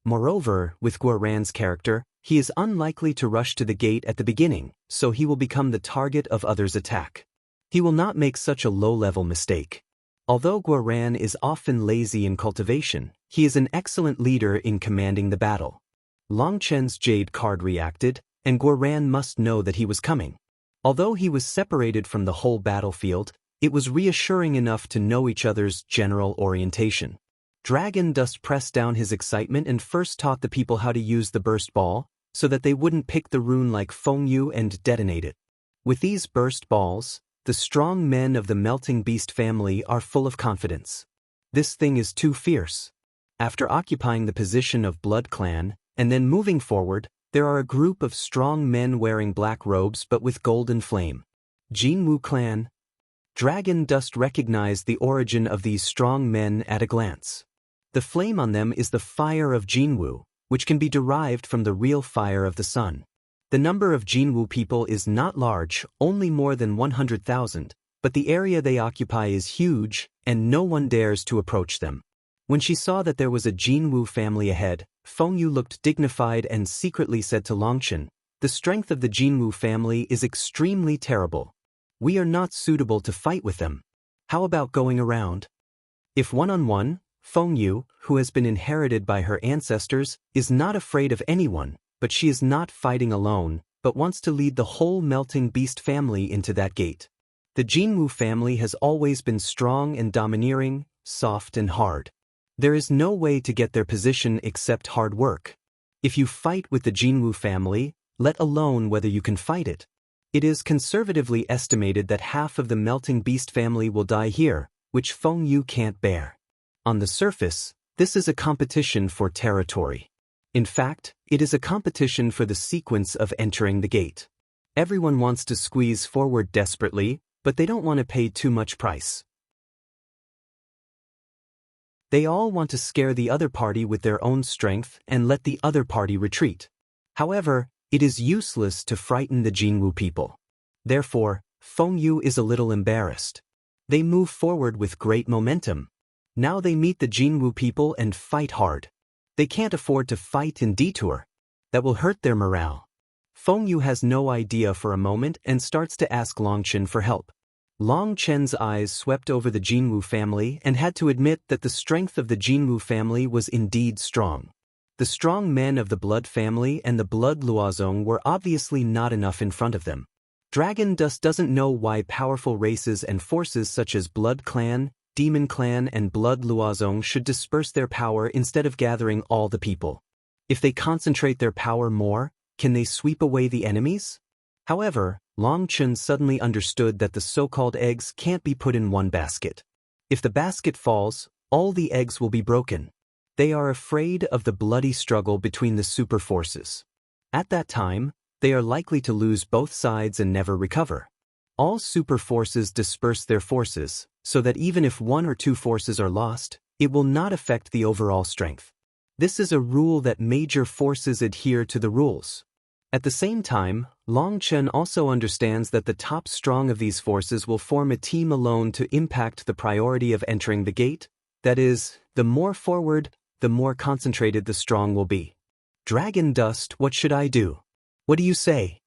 Moreover, with Guoran's character, he is unlikely to rush to the gate at the beginning, so he will become the target of others' attack. He will not make such a low-level mistake. Although Guoran is often lazy in cultivation, he is an excellent leader in commanding the battle. Long Chen's jade card reacted, and Guoran must know that he was coming. Although he was separated from the whole battlefield, it was reassuring enough to know each other's general orientation. Dragon Dust pressed down his excitement and first taught the people how to use the burst ball, so that they wouldn't pick the rune like Feng Yu and detonate it. With these burst balls, the strong men of the Melting Beast family are full of confidence. This thing is too fierce. After occupying the position of Blood Clan, and then moving forward, there are a group of strong men wearing black robes but with golden flame. Jinwu Clan. Dragon Dust recognized the origin of these strong men at a glance. The flame on them is the fire of Jinwu, which can be derived from the real fire of the sun. The number of Jinwu people is not large, only more than 100,000, but the area they occupy is huge, and no one dares to approach them. When she saw that there was a Jinwu family ahead, Feng Yu looked dignified and secretly said to Long Chen, "The strength of the Jinwu family is extremely terrible. We are not suitable to fight with them. How about going around?" If one-on-one, Feng Yu, who has been inherited by her ancestors, is not afraid of anyone, but she is not fighting alone, but wants to lead the whole Melting Beast family into that gate. The Jinwu family has always been strong and domineering, soft and hard. There is no way to get their position except hard work. If you fight with the Jinwu family, let alone whether you can fight it. It is conservatively estimated that half of the melting beast family will die here, which Feng Yu can't bear. On the surface, this is a competition for territory. In fact, it is a competition for the sequence of entering the gate. Everyone wants to squeeze forward desperately, but they don't want to pay too much price. They all want to scare the other party with their own strength and let the other party retreat. However, it is useless to frighten the Jinwu people. Therefore, Feng Yu is a little embarrassed. They move forward with great momentum. Now they meet the Jinwu people and fight hard. They can't afford to fight and detour. That will hurt their morale. Feng Yu has no idea for a moment and starts to ask Long Chen for help. Long Chen's eyes swept over the Jinwu family and had to admit that the strength of the Jinwu family was indeed strong. The strong men of the Blood family and the Blood Luozong were obviously not enough in front of them. Dragon Dust doesn't know why powerful races and forces such as Blood Clan, Demon Clan and Blood Luozong should disperse their power instead of gathering all the people. If they concentrate their power more, can they sweep away the enemies? However, Long Chen suddenly understood that the so-called eggs can't be put in one basket. If the basket falls, all the eggs will be broken. They are afraid of the bloody struggle between the super forces. At that time, they are likely to lose both sides and never recover. All super forces disperse their forces, so that even if one or two forces are lost, it will not affect the overall strength. This is a rule that major forces adhere to the rules. At the same time, Long Chen also understands that the top strong of these forces will form a team alone to impact the priority of entering the gate. That is, the more forward, the more concentrated the strong will be. Dragon Dust, what should I do? What do you say?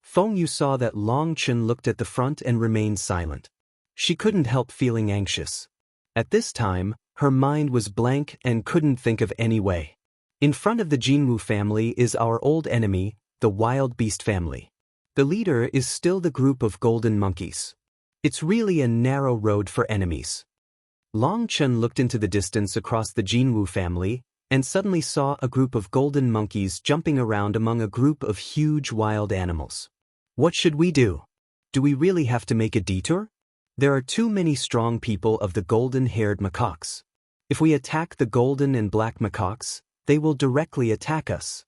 Feng Yu saw that Long Chen looked at the front and remained silent. She couldn't help feeling anxious. At this time, her mind was blank and couldn't think of any way. In front of the Jinwu family is our old enemy, the Wild Beast family. The leader is still the group of golden monkeys. It's really a narrow road for enemies. Long Chen looked into the distance across the Jinwu family and suddenly saw a group of golden monkeys jumping around among a group of huge wild animals. What should we do? Do we really have to make a detour? There are too many strong people of the golden-haired macaques. If we attack the golden and black macaques, they will directly attack us.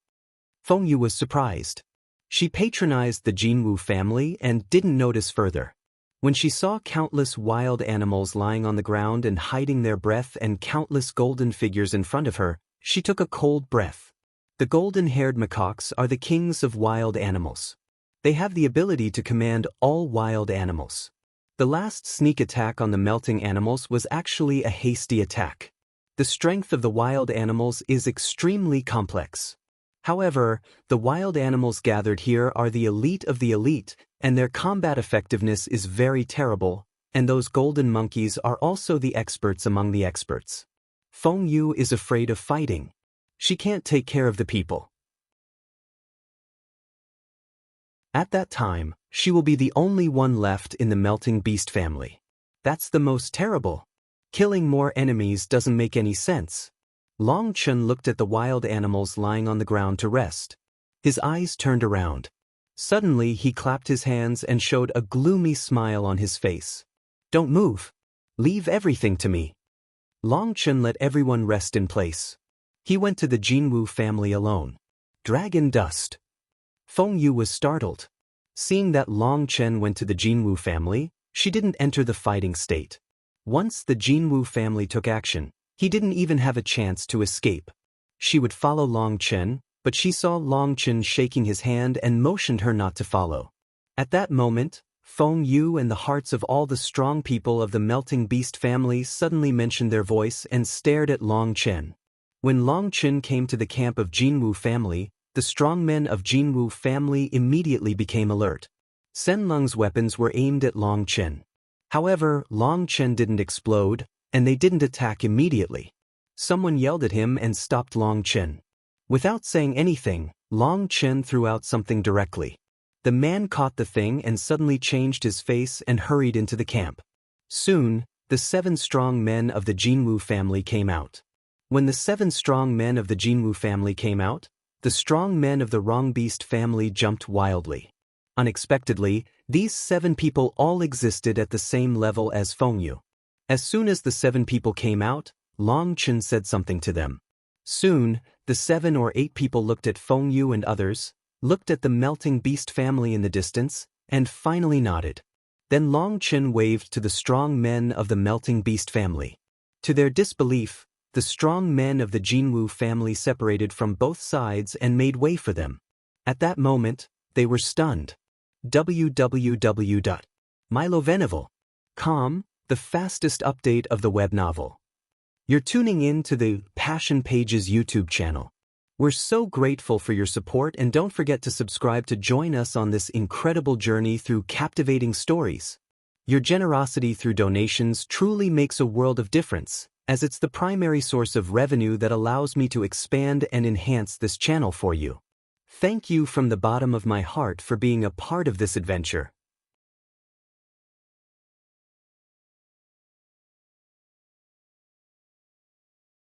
Feng Yu was surprised. She patronized the Jinwu family and didn't notice further. When she saw countless wild animals lying on the ground and hiding their breath and countless golden figures in front of her, she took a cold breath. The golden-haired macaques are the kings of wild animals. They have the ability to command all wild animals. The last sneak attack on the melting animals was actually a hasty attack. The strength of the wild animals is extremely complex. However, the wild animals gathered here are the elite of the elite, and their combat effectiveness is very terrible, and those golden monkeys are also the experts among the experts. Feng Yu is afraid of fighting. She can't take care of the people. At that time, she will be the only one left in the melting beast family. That's the most terrible. Killing more enemies doesn't make any sense. Long Chen looked at the wild animals lying on the ground to rest. His eyes turned around. Suddenly he clapped his hands and showed a gloomy smile on his face. Don't move. Leave everything to me. Long Chen let everyone rest in place. He went to the Jinwu family alone. Dragon Dust. Feng Yu was startled. Seeing that Long Chen went to the Jinwu family, she didn't enter the fighting state. Once the Jinwu family took action, he didn't even have a chance to escape. She would follow Long Chen, but she saw Long Chen shaking his hand and motioned her not to follow. At that moment, Feng Yu and the hearts of all the strong people of the Melting Beast family suddenly mentioned their voice and stared at Long Chen. When Long Chen came to the camp of Jinwu family, the strong men of Jinwu family immediately became alert. Senlung's weapons were aimed at Long Chen. However, Long Chen didn't explode, and they didn't attack immediately. Someone yelled at him and stopped Long Chen. Without saying anything, Long Chen threw out something directly. The man caught the thing and suddenly changed his face and hurried into the camp. Soon, the 7 strong men of the Jinwu family came out. When the 7 strong men of the Jinwu family came out, the strong men of the Wrong Beast family jumped wildly. Unexpectedly, these 7 people all existed at the same level as Fengyu. As soon as the 7 people came out, Long Chen said something to them. Soon, the 7 or 8 people looked at Fengyu and others, looked at the melting beast family in the distance, and finally nodded. Then Long Chen waved to the strong men of the melting beast family. To their disbelief, the strong men of the Jinwu family separated from both sides and made way for them. At that moment, they were stunned. www.milovenival.com, the fastest update of the web novel. You're tuning in to the Passion Pages YouTube channel. We're so grateful for your support, and don't forget to subscribe to join us on this incredible journey through captivating stories. Your generosity through donations truly makes a world of difference, as it's the primary source of revenue that allows me to expand and enhance this channel for you. Thank you from the bottom of my heart for being a part of this adventure.